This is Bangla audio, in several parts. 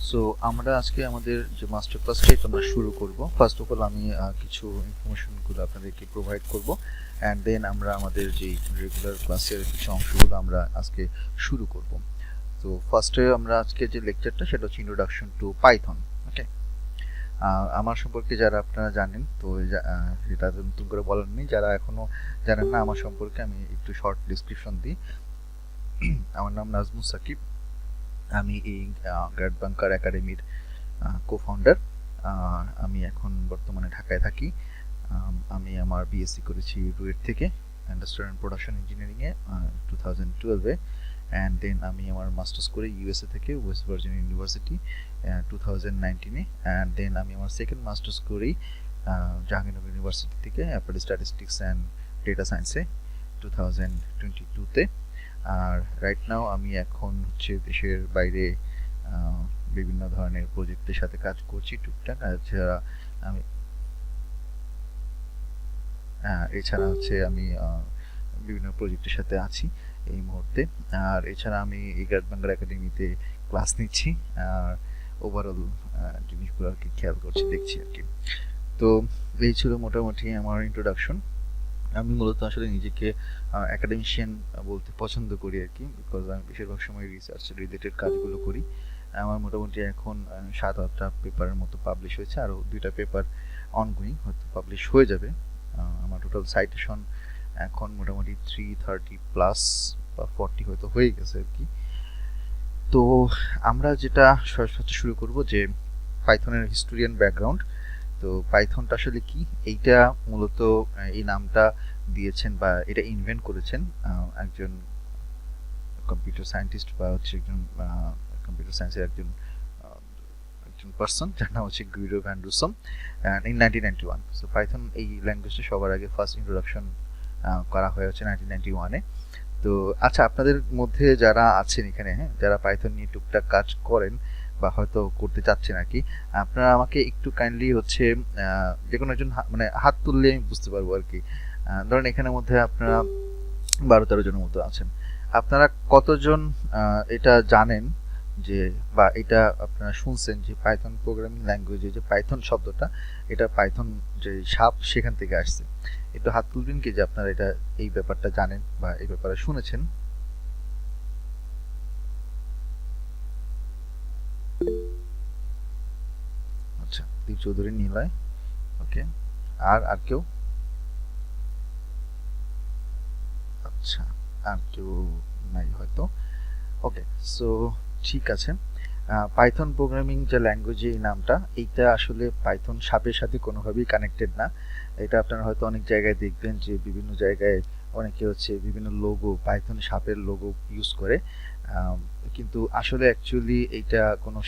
সো আমরা আজকে আমাদের যে মাস্টার ক্লাসটাই আমরা শুরু করব। ফার্স্ট অফ অল আমি কিছু ইনফরমেশনগুলো আপনাদেরকে প্রোভাইড করব, অ্যান্ড দেন আমরা আমাদের যে রেগুলার ক্লাসের কিছু অংশগুলো আমরা আজকে শুরু করব। তো ফার্স্টে আমরা আজকে যে লেকচারটা সেটা হচ্ছে ইন্ট্রোডাকশন টু পাইথন। ওকে, আমার সম্পর্কে যারা আপনারা জানেন তো এটা নতুন করে বলার নেই, যারা এখনো জানেন না আমার সম্পর্কে আমি একটু শর্ট ডিসক্রিপশন দিই। আমার নাম নাজমুস সাকিব, আমি এই গ্রেট বাংকার একাডেমির কো-ফাউন্ডার। আমি এখন বর্তমানে ঢাকায় থাকি। আমি আমার বিএসসি করেছি রুয়েট থেকে ইন্ডাস্ট্রিয়াল অ্যান্ড প্রোডাকশন ইঞ্জিনিয়ারিংয়ে 2012-এ, অ্যান্ড দেন আমি আমার মাস্টার্স করি ইউএসএ থেকে ওয়েস্ট ভার্জিনিয়া ইউনিভার্সিটি 2019-এ, অ্যান্ড দেন আমি আমার সেকেন্ড মাস্টার্স করি জাহাঙ্গীরনগর ইউনিভার্সিটি থেকে অ্যাপ্লাইড স্ট্যাটিস্টিক্স অ্যান্ড ডেটা সায়েন্সে 2022-তে। আর রাইট নাও আমি এখন হচ্ছে দেশের বাইরে বিভিন্ন ধরনের প্রজেক্টের সাথে কাজ করছি টুকটাক। এছাড়া হচ্ছে আমি বিভিন্ন প্রজেক্টের সাথে আছি এই মুহূর্তে। আর এছাড়া আমি এই গ্রেট বাংলা একাডেমিতে ক্লাস নিচ্ছি আর ওভারঅল জিনিসগুলো আর কি খেয়াল করছি, দেখছি আর কি। তো এই ছিল মোটামুটি আমার ইন্ট্রোডাকশন। আমি মূলত আসলে নিজেকে একাডেমিশিয়ান বলতে পছন্দ করি আর কি, বিকজ আমি বেশিরভাগ সময় রিসার্চ রিলেটেড কাজগুলো করি। আমার মোটামুটি এখন 7-8টা পেপারের মতো পাবলিশ হয়েছে, আরও 2টা পেপার অনগোয়িং, হয়তো পাবলিশ হয়ে যাবে। আমার টোটাল সাইটেশন এখন মোটামুটি 330+ বা 40 হয়তো হয়ে গেছে আর কি। তো আমরা যেটা সরাসরি শুরু করব যে পাইথনের হিস্টোরিয়ান ব্যাকগ্রাউন্ড। তো পাইথনটা আসলে কি, এইটা মূলত এই নামটা দিয়েছেন বা এটা ইনভেন্ট করেছেন একজন কম্পিউটার সায়েন্টিস্ট বা হচ্ছে একজন কম্পিউটার সায়েন্সের একজন পার্সন, যার নাম হচ্ছে Guido van Rossum in 1991। So Python এই ল্যাঙ্গুয়েজটা সবার আগে ফার্স্ট ইন্ট্রোডাকশন করা হয়েছে 1991-এ। তো আচ্ছা, আপনাদের মধ্যে যারা আছেন এখানে, হ্যাঁ, যারা পাইথন নিয়ে টুকটাক কাজ করেন বা হয়তো করতে চাচ্ছেন আর কি, আপনারা আমাকে একটু কাইন্ডলি হচ্ছে যে কোনো একজন মানে হাত তুললে আমি বুঝতে পারবো আর কি। ধরেন এখানের মধ্যে আপনারা 12-13 জনের মতো আছেন। আপনারা কতজন এটা জানেন যে বা এটা আপনারা শুনছেন যে পাইথন প্রোগ্রামিং ল্যাঙ্গুয়েজে যে পাইথন শব্দটা, এটা পাইথন যে সাপ সেখান থেকে আসছে? একটু হাত তুলবেন কি যে আপনারা এটা এই ব্যাপারটা জানেন বা এই ব্যাপারে শুনেছেন? আচ্ছা, দীপ চৌধুরী, নিলয়, ওকে। আর কেউ? আচ্ছা, আর কেউ নাই হয়তো। ওকে, সো ঠিক আছে। পাইথন প্রোগ্রামিং যে ল্যাঙ্গুয়েজ, এই নামটা এইটা আসলে পাইথন সাপের সাথে কোনোভাবেই কানেক্টেড না। এটা আপনারা হয়তো অনেক জায়গায় দেখবেন যে বিভিন্ন জায়গায় অনেকে হচ্ছে বিভিন্ন লোগো, পাইথন সাপের লোগো ইউজ করে, কিন্তু আসলে অ্যাকচুয়ালি এইটা কোনো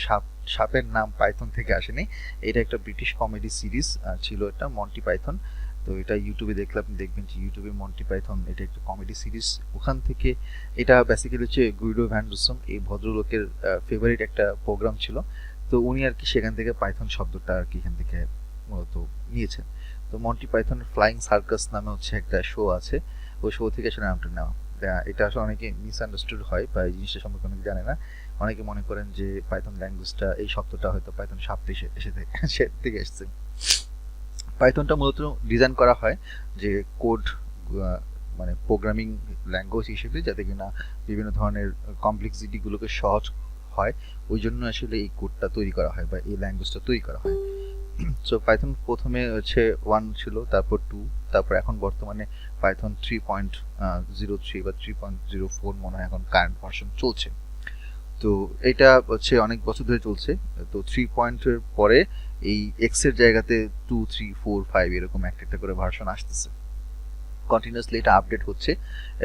সাপের নাম পাইথন থেকে আসেনি। এটা একটা ব্রিটিশ কমেডি সিরিজ ছিল, এটা মন্টি পাইথন। তো এটা ইউটিউবে দেখলে আপনি দেখবেন যে ইউটিউবে মন্টি পাইথন, এটা একটা কমেডি সিরিজ, ওখান থেকে এটা বেসিক্যালি হচ্ছে গুইডো ভ্যান রুসম এই ভদ্রলোকের ফেভারিট একটা প্রোগ্রাম ছিল। তো উনি আর কি সেখান থেকে পাইথন শব্দটা আর কি এখান থেকে মূলত নিয়েছেন। তো মন্টি পাইথনের ফ্লাইং সার্কাস নামে হচ্ছে একটা শো আছে, ওই শো থেকে আসলে নামটা নেওয়া। এটা আসলে অনেকে মিসআন্ডারস্টুড হয় বা এই জিনিসটা সম্পর্কে অনেকে জানে না। অনেকে মনে করেন যে পাইথন ল্যাঙ্গুয়েজটা, এই শব্দটা হয়তো পাইথন শব্দ থেকে এসেছে। পাইথনটা মূলত ডিজাইন করা হয় যে কোড, মানে প্রোগ্রামিং ল্যাঙ্গুয়েজ হিসেবে, যাতে কিনা বিভিন্ন ধরনের কমপ্লেক্সিটিগুলোকে সহজ হয়। ওই জন্য আসলে এই কোডটা তৈরি করা হয় বা এই ল্যাঙ্গুয়েজটা তৈরি করা হয়। সো পাইথন প্রথমে হচ্ছে 1 ছিল, তারপর 2, তারপর এখন বর্তমানে পাইথন 3.03 বা 3.04 মনে হয় এখন কারেন্ট ভার্সন চলছে। তো এটা হচ্ছে অনেক বছর ধরে চলছে। তো 3 পরে এই এক্স এর জায়গাতে 2, 3, 4, 5 এরকম একটা করে ভার্সন আসতেছে। কন্টিনিউয়াসলি এটা আপডেট হচ্ছে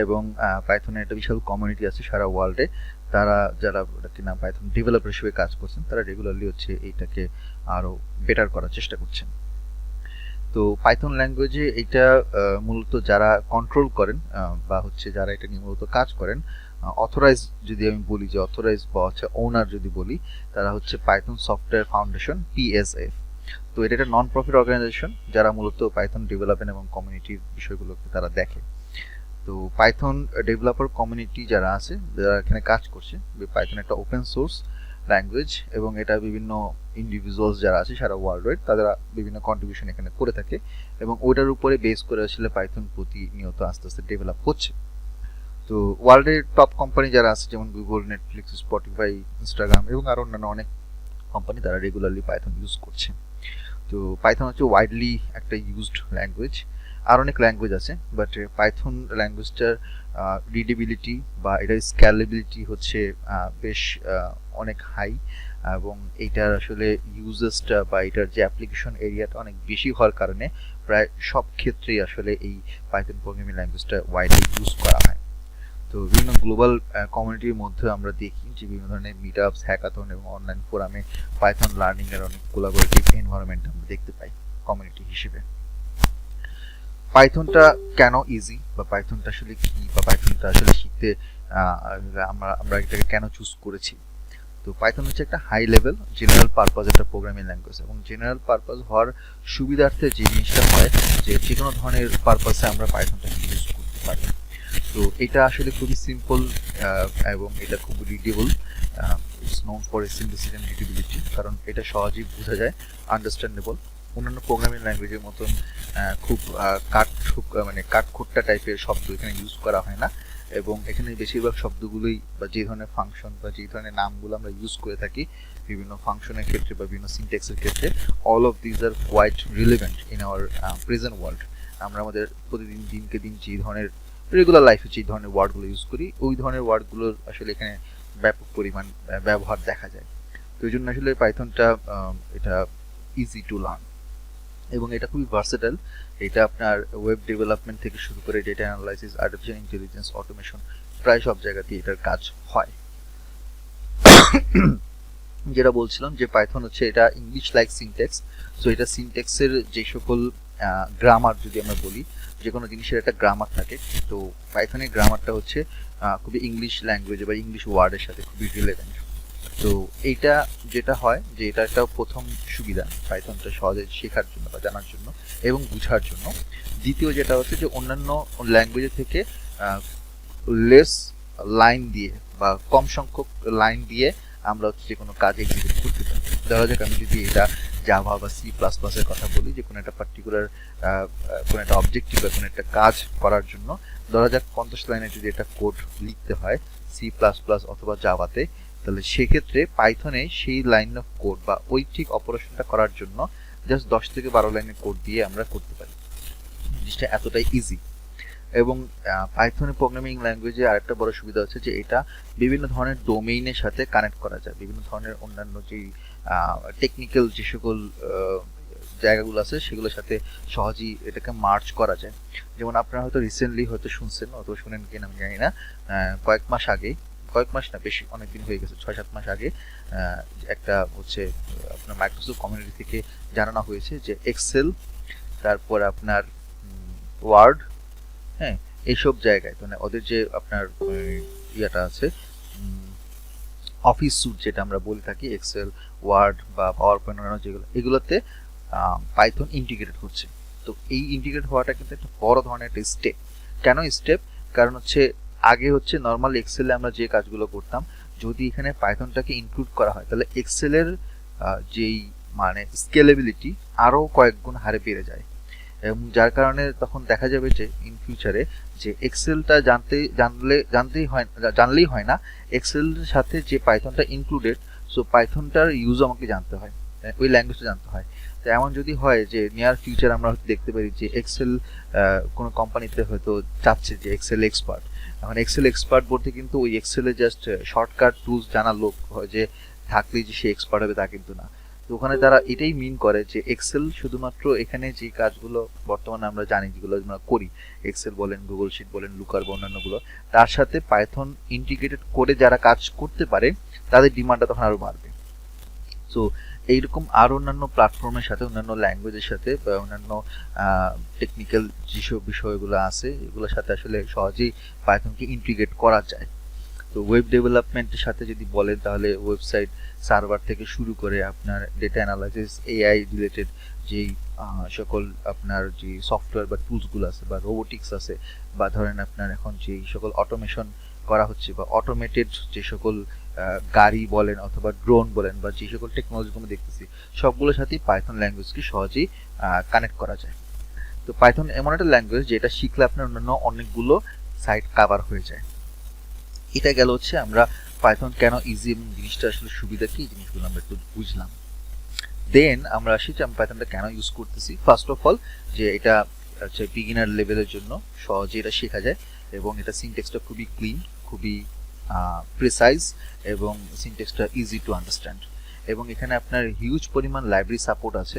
এবং পাইথনের একটা বিশাল কমিউনিটি আছে সারা ওয়ার্ল্ডে। তারা যারা কিনা পাইথন ডেভেলপার হিসেবে কাজ করছেন, তারা রেগুলারলি হচ্ছে এইটাকে আরো বেটার করার চেষ্টা করছেন। তো পাইথন ল্যাঙ্গুয়েজে এটা মূলত যারা কন্ট্রোল করেন বা হচ্ছে যারা এটা নিয়ে মূলত কাজ করেন, অথরাইজ যদি আমি বলি যে অথরাইজ বা হচ্ছে ওনার যদি বলি, তারা হচ্ছে পাইথন সফটওয়্যার ফাউন্ডেশন, PSF। তো এটা একটা নন প্রফিট অর্গানাইজেশন যারা মূলত পাইথন ডেভেলপমেন্ট এবং কমিউনিটির বিষয়গুলোকে তারা দেখে। তো পাইথন ডেভেলপার কমিউনিটি যারা আছে, যারা এখানে কাজ করছে, পাইথন একটা ওপেন সোর্স ল্যাঙ্গুয়েজ, এবং এটা বিভিন্ন ইন্ডিভিজুয়ালস যারা আছে সারা ওয়ার্ল্ড ওয়াইড তারা বিভিন্ন কন্ট্রিবিউশন এখানে করে থাকে, এবং ওটার উপরে বেস করে আসলে পাইথন প্রতিনিয়ত আস্তে আস্তে ডেভেলপ হচ্ছে। তো ওয়ার্ল্ডের টপ কোম্পানি যারা আছে যেমন গুগল, নেটফ্লিক্স, স্পটিফাই, ইনস্টাগ্রাম এবং আরও অন্যান্য অনেক কোম্পানি তারা রেগুলারলি পাইথন ইউজ করছে। তো পাইথন হচ্ছে ওয়াইডলি একটা ইউজড ল্যাঙ্গুয়েজ। আর অনেক ল্যাঙ্গুয়েজ আছে, বাট পাইথন ল্যাঙ্গুয়েজটার রিডেবিলিটি বা এটার স্ক্যালেবিলিটি হচ্ছে বেশ অনেক হাই, এবং এইটার আসলে ইউজেসটা বা এটার যে অ্যাপ্লিকেশন এরিয়াটা অনেক বেশি হওয়ার কারণে প্রায় সব ক্ষেত্রেই আসলে এই পাইথন প্রোগ্রামিং ল্যাঙ্গুয়েজটা ওয়াইডলি ইউজ করা হয়। তো বিভিন্ন গ্লোবাল কমিউনিটির মধ্যে আমরা দেখি যে বিভিন্ন ধরনের মিট আপস, হ্যাকাথন এবং অনলাইন ফোরামে পাইথন লার্নিং এর অনেক কোলাবোরেটিভ এনভায়রনমেন্ট আমরা দেখতে পাই কমিউনিটি হিসেবে। পাইথনটা কেন ইজি, বা পাইথনটা আসলে কি, বা পাইথনটা আসলে শিখতে আমরা এটাকে কেন চুজ করেছি? তো পাইথন হচ্ছে একটা হাই লেভেল জেনারেল পারপাস একটা প্রোগ্রামিং ল্যাঙ্গুয়েজ, এবং জেনারেল পারপাস হওয়ার সুবিধার্থে যে জিনিসটা হয় যে কোনো ধরনের পারপাসে আমরা পাইথনটাকে ইউজ করতে পারি। তো এটা আসলে খুবই সিম্পল, এবং এটা খুব readable. It's known for simplicity and readability, কারণ এটা সহজেই বোঝা যায়, আন্ডারস্ট্যান্ডেবল। অন্যান্য প্রোগ্রামিং ল্যাঙ্গুয়েজের মতন খুব কাঠখোট্টা টাইপের শব্দ এখানে ইউজ করা হয় না, এবং এখানে বেশিরভাগ শব্দগুলোই বা যে ধরনের ফাংশন বা যে ধরনের নামগুলো আমরা ইউজ করে থাকি বিভিন্ন ফাংশনের ক্ষেত্রে বা বিভিন্ন সিনট্যাক্সের ক্ষেত্রে, all of these are quite relevant in our present world. আমরা আমাদের প্রতিদিন দিনকে দিন যে ধরনের রেগুলার লাইফে যে ধরনের ওয়ার্ডগুলো ইউজ করি ওই ধরনের ওয়ার্ডগুলোর আসলে এখানে ব্যাপক পরিমাণ ব্যবহার দেখা যায়। তো এই জন্য আসলে পাইথনটা এটা ইজি টু লার্ন, এবং এটা খুবই ভার্সেটাইল। এটা আপনার ওয়েব ডেভেলপমেন্ট থেকে শুরু করে data analysis, artificial intelligence, automation প্রায় সব জায়গাতেই এটার কাজ হয়। যেটা বলছিলাম যে পাইথন হচ্ছে এটা ইংলিশ লাইক সিনট্যাক্স। সো এটা সিনট্যাক্সের যে সকল গ্রামার, যদি আমরা বলি যে কোনো জিনিসের একটা গ্রামার থাকে, তো পাইথনের গ্রামারটা হচ্ছে খুবই ইংলিশ ল্যাঙ্গুয়েজ বা ইংলিশ ওয়ার্ডের সাথে খুবই রিলেভেন্ট। তো এইটা যেটা হয় যে এটা একটা প্রথম সুবিধা পাইথনটা সহজে শেখার জন্য বা জানার জন্য এবং বুঝার জন্য। দ্বিতীয় যেটা হচ্ছে যে অন্যান্য ল্যাঙ্গুয়েজের থেকে লেস লাইন দিয়ে বা কম সংখ্যক লাইন দিয়ে আমরা হচ্ছে যে কোনো কাজ এক্সিকিউট করতে পারি। ধরা যাক আমি যদি এটা জাভা বা সি প্লাস প্লাসের কথা বলি, যে কোনো একটা পার্টিকুলার কোনো একটা অবজেক্টিভ বা কোনো একটা কাজ করার জন্য ধরা যাক 50 লাইনে যদি একটা কোড লিখতে হয় সি প্লাস প্লাস অথবা জাভাতে, তাহলে সেক্ষেত্রে পাইথনে সেই লাইন অফ কোড বা ওই ঠিক অপারেশনটা করার জন্য জাস্ট 10 থেকে 12 লাইনের কোড দিয়ে আমরা করতে পারি। জিনিসটা এতটাই ইজি। এবং পাইথনের প্রোগ্রামিং ল্যাঙ্গুয়েজে আরেকটা বড় সুবিধা হচ্ছে যে এটা বিভিন্ন ধরনের ডোমেইনের সাথে কানেক্ট করা যায়, বিভিন্ন ধরনের অন্যান্য যেই টেকনিক্যাল যে সকল জায়গাগুলো আছে সেগুলোর সাথে সহজেই এটাকে মার্চ করা যায়। যেমন আপনারা হয়তো রিসেন্টলি হয়তো শুনছেন অথবা শুনেন কিনা আমি জানি না, কয়েক মাস না, বেশি অনেকদিন হয়ে গেছে, 6-7 মাস আগে একটা হচ্ছে আপনার মাইক্রোসফট কমিউনিটি থেকে জানানো হয়েছে যে এক্সেল, তারপর আপনার ওয়ার্ড, হ্যাঁ এইসব জায়গায় মানে ওদের যে আপনার ইয়েটা আছে অফিস স্যুট যেটা আমরা বলে থাকি, এক্সেল, ওয়ার্ড বা পাওয়ার পয়েন্ট অন্যান্য যেগুলো, এগুলোতে পাইথন ইন্টিগ্রেটেড হচ্ছে। তো এই ইন্টিগ্রেট হওয়াটা কিন্তু একটা বড় ধরনের একটা স্টেপ। কেন স্টেপ? কারণ হচ্ছে আগে হচ্ছে নর্মাল এক্সেলে আমরা যে কাজগুলো করতাম, যদি এখানে পাইথনটাকে ইনক্লুড করা হয় তাহলে এক্সেলের যেই মানে স্কেলেবিলিটি আরও কয়েক গুণ হারে বেড়ে যায়, এবং যার কারণে তখন দেখা যাবে যে ইন ফিউচারে যে এক্সেলটা জানলেই হয় না, এক্সেলের সাথে যে পাইথনটা ইনক্লুডেড, সো পাইথনটার ইউজ আমাকে জানতে হয়, ওই ল্যাঙ্গুয়েজটা জানতে হয়। তো এমন যদি হয় যে নিয়ার ফিউচার আমরা হয়তো দেখতে পারি যে এক্সেল কোনো কোম্পানিতে হয়তো চাচ্ছে যে এক্সেল এক্সপার্ট, এখন এক্সেল এক্সপার্ট বলতে কিন্তু ওই এক্সেলে জাস্ট শর্টকাট টুলস জানা লোক হয় যে থাকলেই যে সে এক্সপার্ট হবে তা কিন্তু না। তো ওখানে তারা এটাই মিন করে যে এক্সেল শুধুমাত্র এখানে যে কাজগুলো বর্তমানে আমরা জানি যেগুলো আমরা করি, এক্সেল বলেন, গুগল শিট বলেন, লুকার বা অন্যান্যগুলো, তার সাথে পাইথন ইন্টিগ্রেটেড করে যারা কাজ করতে পারে তাদের ডিমান্ডটা তখন আরও বাড়বে। সো এইরকম আর অন্যান্য প্ল্যাটফর্মের সাথে, অন্যান্য ল্যাঙ্গুয়েজের সাথে বা অন্যান্য টেকনিক্যাল যেসব বিষয়গুলো আছে এগুলোর সাথে আসলে সহজেই পাইথনকে ইন্টিগ্রেট করা যায়। তো ওয়েব ডেভেলপমেন্টের সাথে যদি বলেন তাহলে ওয়েবসাইট সার্ভার থেকে শুরু করে আপনার ডেটা অ্যানালাইসিস, এআই রিলেটেড যেই সকল আপনার যে সফটওয়্যার বা টুলসগুলো আছে বা রোবোটিক্স আছে, বা ধরেন আপনার এখন যেই সকল অটোমেশন করা হচ্ছে বা অটোমেটেড যে সকল গাড়ি বলেন অথবা ড্রোন বলেন বা যে সকল টেকনোলজি আমরা দেখতেছি সবগুলোর সাথেই পাইথন ল্যাঙ্গুয়েজকে সহজেই কানেক্ট করা যায়। তো পাইথন এমন একটা ল্যাঙ্গুয়েজ যেটা শিখলে আপনার অন্যান্য অনেকগুলো সাইট কাভার হয়ে যায়। এটা গেল হচ্ছে আমরা পাইথন কেন ইজি এবং জিনিসটা আসলে সুবিধা কি জিনিসগুলো আমরা একটু বুঝলাম। দেন আমরা আসি যে আমি পাইথনটা কেন ইউজ করতেছি। ফার্স্ট অফ অল যে এটা হচ্ছে বিগিনার লেভেলের জন্য সহজে এটা শেখা যায় এবং এটা সিনট্যাক্সটা খুবই ক্লিন, খুবই প্রিসাইজ এবং সিনট্যাক্সটা ইজি টু আন্ডারস্ট্যান্ড। এবং এখানে আপনার হিউজ পরিমাণ লাইব্রেরি সাপোর্ট আছে,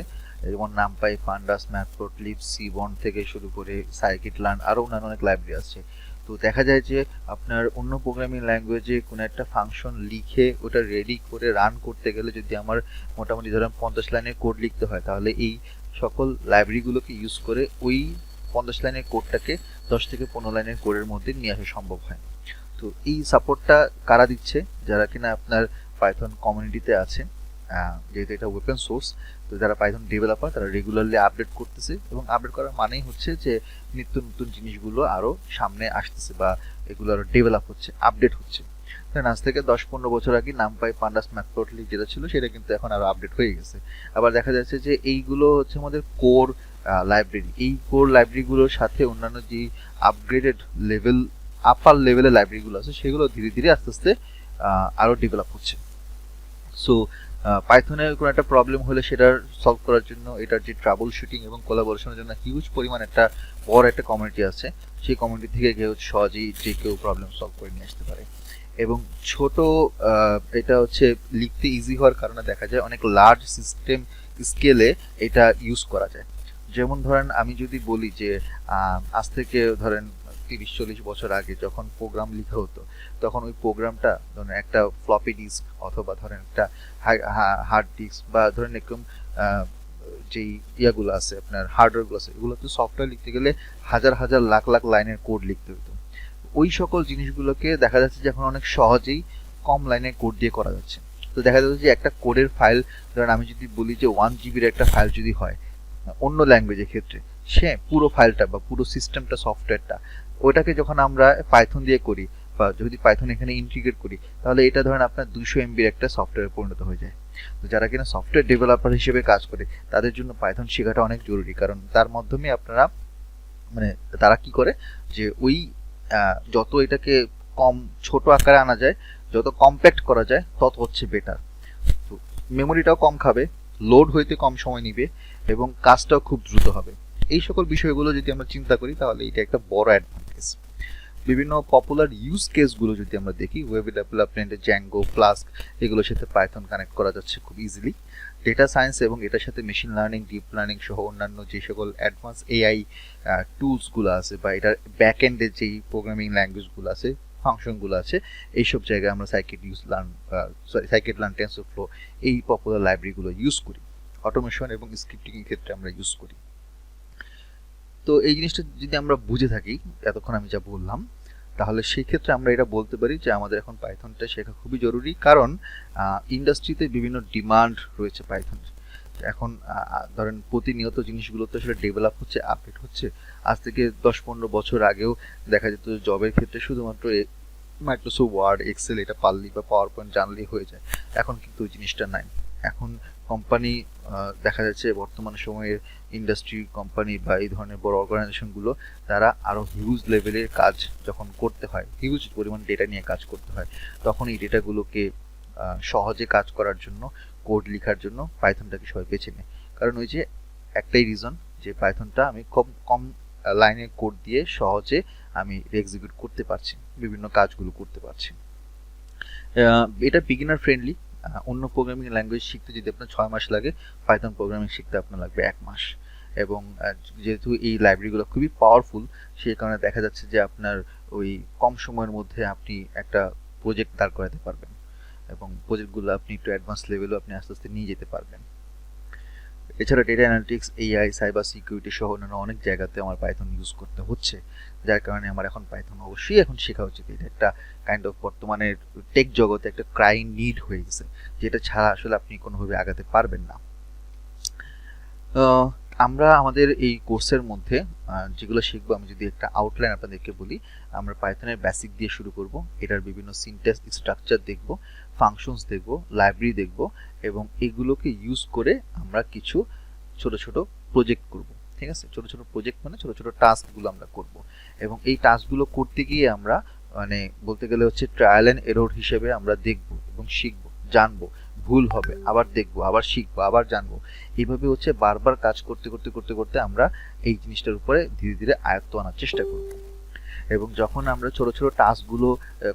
যেমন নামপাই, পান্ডাস, ম্যাটপ্লটলিব, সিবন থেকে শুরু করে scikit-learn আরও অন্যান্য অনেক লাইব্রেরি আছে। তো দেখা যায় যে আপনার অন্য প্রোগ্রামিং ল্যাঙ্গুয়েজে কোনো একটা ফাংশন লিখে ওটা রেডি করে রান করতে গেলে যদি আমার মোটামুটি ধরেন 50 লাইনের কোড লিখতে হয়, তাহলে এই সকল লাইব্রেরিগুলোকে ইউজ করে ওই 50 লাইনের কোডটাকে 10 থেকে 15 লাইনের কোডের মধ্যে নিয়ে আসা সম্ভব হয়। তো এই সাপোর্টটা কারা দিচ্ছে? যারা কিনা আপনার পাইথন কমিউনিটিতে আছে, যেহেতু এটা ওপেন সোর্স, তো যারা পাইথন ডেভেলপার তারা রেগুলারলি আপডেট করতেছে এবং আপডেট করার মানেই হচ্ছে যে নিত্য নতুন জিনিসগুলো আরও সামনে আসতেছে বা এগুলো আরও ডেভেলপ হচ্ছে, আপডেট হচ্ছে। আজ থেকে 10-15 বছর আগে নামপাই, পান্ডাস, ম্যাটপ্লটলিব যেটা ছিল সেটা কিন্তু এখন আরও আপডেট হয়ে গেছে। আবার দেখা যাচ্ছে যে এইগুলো হচ্ছে আমাদের কোর লাইব্রেরি। এই কোর লাইব্রেরিগুলোর সাথে অন্যান্য যে আপগ্রেডেড লেভেল, আপার লেভেলের লাইব্রেরিগুলো আছে সেগুলো ধীরে ধীরে আস্তে আস্তে আরও ডেভেলপ হচ্ছে। সো পাইথনের কোনো একটা প্রবলেম হলে সেটার সলভ করার জন্য এটার যে ট্রাবল শুটিং এবং কোলাবোরেশনের জন্য হিউজ পরিমাণ একটা বড় একটা কমিউনিটি আছে। সেই কমিউনিটি থেকে কেউ সহজেই যে কেউ প্রবলেম সলভ করে নিয়ে আসতে পারে। এবং ছোট এটা হচ্ছে লিখতে ইজি হওয়ার কারণে দেখা যায় অনেক লার্জ সিস্টেম স্কেলে এটা ইউজ করা যায়। যেমন ধরেন আমি যদি বলি যে আজ থেকে ধরেন 30-40 বছর আগে যখন প্রোগ্রাম লেখা হতো, তখন ওই প্রোগ্রামটা ধরেন একটা ফ্লপি ডিস্ক অথবা ধরেন একটা হার্ড ডিস্ক বা ধরেন এরকম যেই ইয়াগুলো আছে আপনার হার্ডওয়্যারগুলো আছে, এগুলো তো সফটওয়্যার লিখতে গেলে হাজার হাজার লাখ লাখ লাইনের কোড লিখতে হতো। ওই সকল জিনিসগুলোকে দেখা যাচ্ছে যে এখন অনেক সহজেই কম লাইনের কোড দিয়ে করা যাচ্ছে। তো দেখা যাচ্ছে যে একটা কোডের ফাইল ধরেন আমি যদি বলি যে 1 জিবির একটা ফাইল যদি হয় অন্য ল্যাঙ্গুয়েজের ক্ষেত্রে, সে পুরো ফাইলটা বা পুরো সিস্টেমটা সফটওয়্যারটা ওইটাকে যখন আমরা পাইথন দিয়ে করি বা যদি পাইথন এখানে ইন্টিগ্রেট করি, তাহলে এটা ধরেন আপনার 200 এমবির একটা সফটওয়্যারে পরিণত হয়ে যায়। তো যারা কিনা সফটওয়্যার ডেভেলপার হিসেবে কাজ করে তাদের জন্য পাইথন শেখাটা অনেক জরুরি, কারণ তার মাধ্যমে আপনারা মানে তারা কি করে যে ওই যত এটাকে কম ছোট আকারে আনা যায়, যত কম্প্যাক্ট করা যায় তত হচ্ছে বেটার। তো মেমোরিটাও কম খাবে, লোড হইতে কম সময় নিবে এবং কাজটাও খুব দ্রুত হবে। এই সকল বিষয়গুলো যদি আমরা চিন্তা করি তাহলে এটা একটা বড় অ্যাডভান্টেজ। বিভিন্ন পপুলার ইউজ কেসগুলো যদি আমরা দেখি, ওয়েব ডেভেলপমেন্টে জ্যাঙ্গো, ফ্লাস্ক এগুলোর সাথে পাইথন কানেক্ট করা যাচ্ছে খুব ইজিলি। ডেটা সায়েন্স এবং এটার সাথে মেশিন লার্নিং, ডিপ লার্নিং সহ অন্যান্য যে সকল অ্যাডভান্স এআই টুলসগুলো আছে বা এটার ব্যাক এন্ডের যেই প্রোগ্রামিং ল্যাঙ্গুয়েজগুলো আছে, ফাংশনগুলো আছে, এইসব জায়গায় আমরা scikit-learn, টেনসরফ্লো এই পপুলার লাইব্রেরিগুলো ইউজ করি। অটোমেশন এবং স্ক্রিপ্টিং এর ক্ষেত্রে আমরা ইউজ করি। তো এই জিনিসটা যদি আমরা বুঝে থাকি এতক্ষণ আমি যা বললাম, তাহলে সেই ক্ষেত্রে আমরা এটা বলতে পারি যে আমাদের এখন পাইথনটা শেখা খুবই জরুরি, কারণ ইন্ডাস্ট্রিতে বিভিন্ন ডিমান্ড রয়েছে পাইথনের। এখন ধরেন প্রতিনিয়ত জিনিসগুলো তো আসলে ডেভেলপ হচ্ছে, আপডেট হচ্ছে। আজ থেকে 10-15 বছর আগেও দেখা যেত জবের ক্ষেত্রে শুধুমাত্র মাইক্রোসফট ওয়ার্ড, এক্সেল এটা পারলেই বা পাওয়ার পয়েন্ট জানলেই হয়ে যায়। এখন কিন্তু ওই জিনিসটা নাই। এখন কোম্পানি দেখা যাচ্ছে বর্তমান সময়ের ইন্ডাস্ট্রি কোম্পানি বা এই ধরনের বড় অর্গানাইজেশনগুলো তারা আরও হিউজ লেভেলের কাজ যখন করতে হয়, হিউজ পরিমাণ ডেটা নিয়ে কাজ করতে হয়, তখন এই ডেটাগুলোকে সহজে কাজ করার জন্য, কোড লেখার জন্য পাইথনটাকে সবাই বেছে নেয়। কারণ ওই যে একটাই রিজন যে পাইথনটা আমি কম কম লাইনের কোড দিয়ে সহজে আমি এক্সিকিউট করতে পারছি, বিভিন্ন কাজগুলো করতে পারছি। এটা বিগিনার ফ্রেন্ডলি। অন্য প্রোগ্রামিং ল্যাঙ্গুয়েজ শিখতে যদি আপনার 6 মাস লাগে, পাইথন প্রোগ্রামিং শিখতে আপনার লাগবে 1 মাস। এবং যেহেতু এই লাইব্রেরিগুলো খুবই পাওয়ারফুল, সেই কারণে দেখা যাচ্ছে যে আপনার ওই কম সময়ের মধ্যে আপনি একটা প্রজেক্ট দাঁড় করাতে পারবেন এবং প্রজেক্টগুলো আপনি একটু অ্যাডভান্স লেভেলেও আপনি আস্তে আস্তে নিয়ে যেতে পারবেন। এছাড়া data analytics, AI, cyber security সহ অন্যান্য অনেক জায়গাতে আমার পাইথন ইউজ করতে হচ্ছে, যার কারণে আমার এখন পাইথন অবশ্যই এখন শেখা উচিত। এটা একটা কাইন্ড অফ বর্তমানের টেক জগতে একটা ক্রাইং নিড হয়ে গেছে, যেটা ছাড়া আসলে আপনি কোনোভাবে আগাতে পারবেন না। আমরা আমাদের এই কোর্সের মধ্যে যেগুলো শিখবো, আমি যদি একটা আউটলাইন আপনাদেরকে বলি, আমরা পাইথনের বেসিক দিয়ে শুরু করব। এটার বিভিন্ন সিনট্যাক্স স্ট্রাকচার দেখব। ফাংশনস দেখব, লাইব্রেরি দেখব, এবং এগুলোকে ইউজ করে আমরা কিছু ছোট ছোট প্রজেক্ট করব। ঠিক আছে, ছোট ছোট প্রজেক্ট মানে ছোট ছোট টাস্কগুলো আমরা করব, এবং এই টাস্কগুলো করতে গিয়ে আমরা মানে বলতে গেলে হচ্ছে ট্রায়াল অ্যান্ড এরর হিসেবে আমরা দেখব এবং শিখব, জানবো, ভুল হবে আবার দেখবো, আবার শিখবো, আবার জানবো। এইভাবে হচ্ছে বারবার কাজ করতে করতে করতে করতে আমরা এই জিনিসটার উপরে ধীরে ধীরে আয়ত্ত আনার চেষ্টা করব। এবং যখন আমরা ছোট ছোট টাস্কগুলো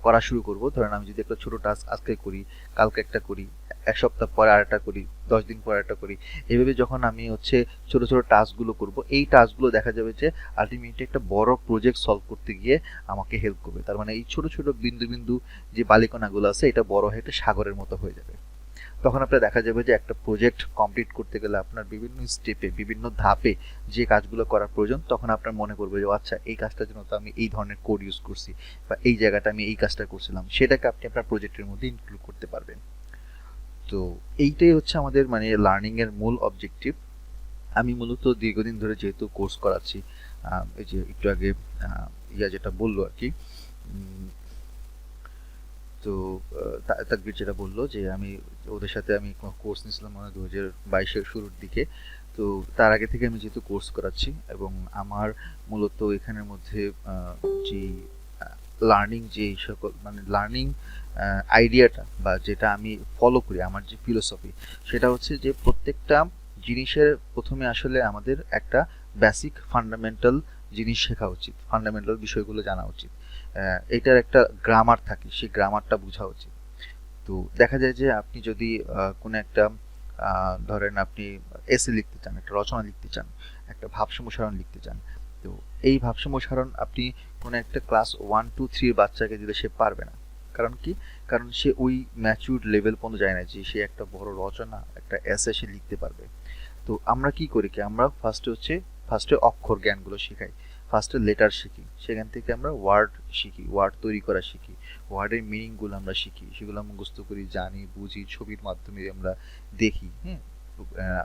করা শুরু করব, ধরেন আমি যদি একটা ছোট টাস্ক আজকে করি, কালকে একটা করি, এক সপ্তাহ পরে আরেকটা করি, 10 দিন পরে একটা করি, এইভাবে যখন আমি হচ্ছে ছোট ছোট টাস্কগুলো করব, এই টাস্কগুলো দেখা যাবে যে আলটিমেটলি একটা বড় প্রজেক্ট সলভ করতে গিয়ে আমাকে হেল্প করবে। তার মানে এই ছোট ছোট বিন্দু বিন্দু যে বালিকণাগুলো আছে এটা বড় হয়ে একটা সাগরের মতো হয়ে যাবে। তখন আপনার দেখা যাবে যে একটা প্রজেক্ট কমপ্লিট করতে গেলে আপনার বিভিন্ন স্টেপে, বিভিন্ন ধাপে যে কাজগুলো করার প্রয়োজন, তখন আপনার মনে করবে যে আচ্ছা এই কাজটার জন্য তো আমি এই ধরনের কোড ইউজ করছি, বা এই জায়গাটা আমি এই কাজটা করছিলাম, সেটাকে আপনি আপনার প্রজেক্টের মধ্যে ইনক্লুড করতে পারবেন। তো এইটাই হচ্ছে আমাদের মানে লার্নিং এর মূল অবজেক্টিভ। আমি মূলত দীর্ঘদিন ধরে যেহেতু কোর্স করাচ্ছি, এই যে একটু আগে যেটা বললো আর কি, তো তাকবীর যেটা বললো যে আমি ওদের সাথে আমি কোর্স নিয়েছিলাম মানে 2022-এর শুরুর দিকে। তো তার আগে থেকে আমি যেহেতু কোর্স করাচ্ছি, এবং আমার মূলত এখানের মধ্যে যে লার্নিং যে সকল মানে লার্নিং আইডিয়াটা বা যেটা আমি ফলো করি, আমার যে ফিলোসফি, সেটা হচ্ছে যে প্রত্যেকটা জিনিসের প্রথমে আসলে আমাদের একটা বেসিক ফান্ডামেন্টাল জিনিস শেখা উচিত, ফান্ডামেন্টাল বিষয়গুলো জানা উচিত। এটার একটা গ্রামার থাকে, সেই গ্রামারটা বোঝা উচিত। তো দেখা যায় যে আপনি যদি কোনো একটা ধরেন আপনি এসে লিখতে চান, একটা রচনা লিখতে চান, একটা ভাব সম্প্রসারণ লিখতে চান, তো এই ভাব সম্প্রসারণ আপনি কোনো একটা ক্লাস 1, 2, 3 বাচ্চাকে দিলে সে পারবে না। কারণ কি? কারণ সে ওই ম্যাচিউরড লেভেল পর্যন্ত যায় না যে সে একটা বড় রচনা, একটা এসে সে লিখতে পারবে। তো আমরা কি করি কি, আমরা ফার্স্টে অক্ষর জ্ঞানগুলো শেখাই, ফার্স্টে লেটার শিখি, সেখান থেকে আমরা ওয়ার্ড শিখি, ওয়ার্ড তৈরি করা শিখি, ওয়ার্ডের মিনিংগুলো আমরা শিখি, সেগুলো মুখস্থ করি, জানি, বুঝি, ছবির মাধ্যমে আমরা দেখি, হ্যাঁ,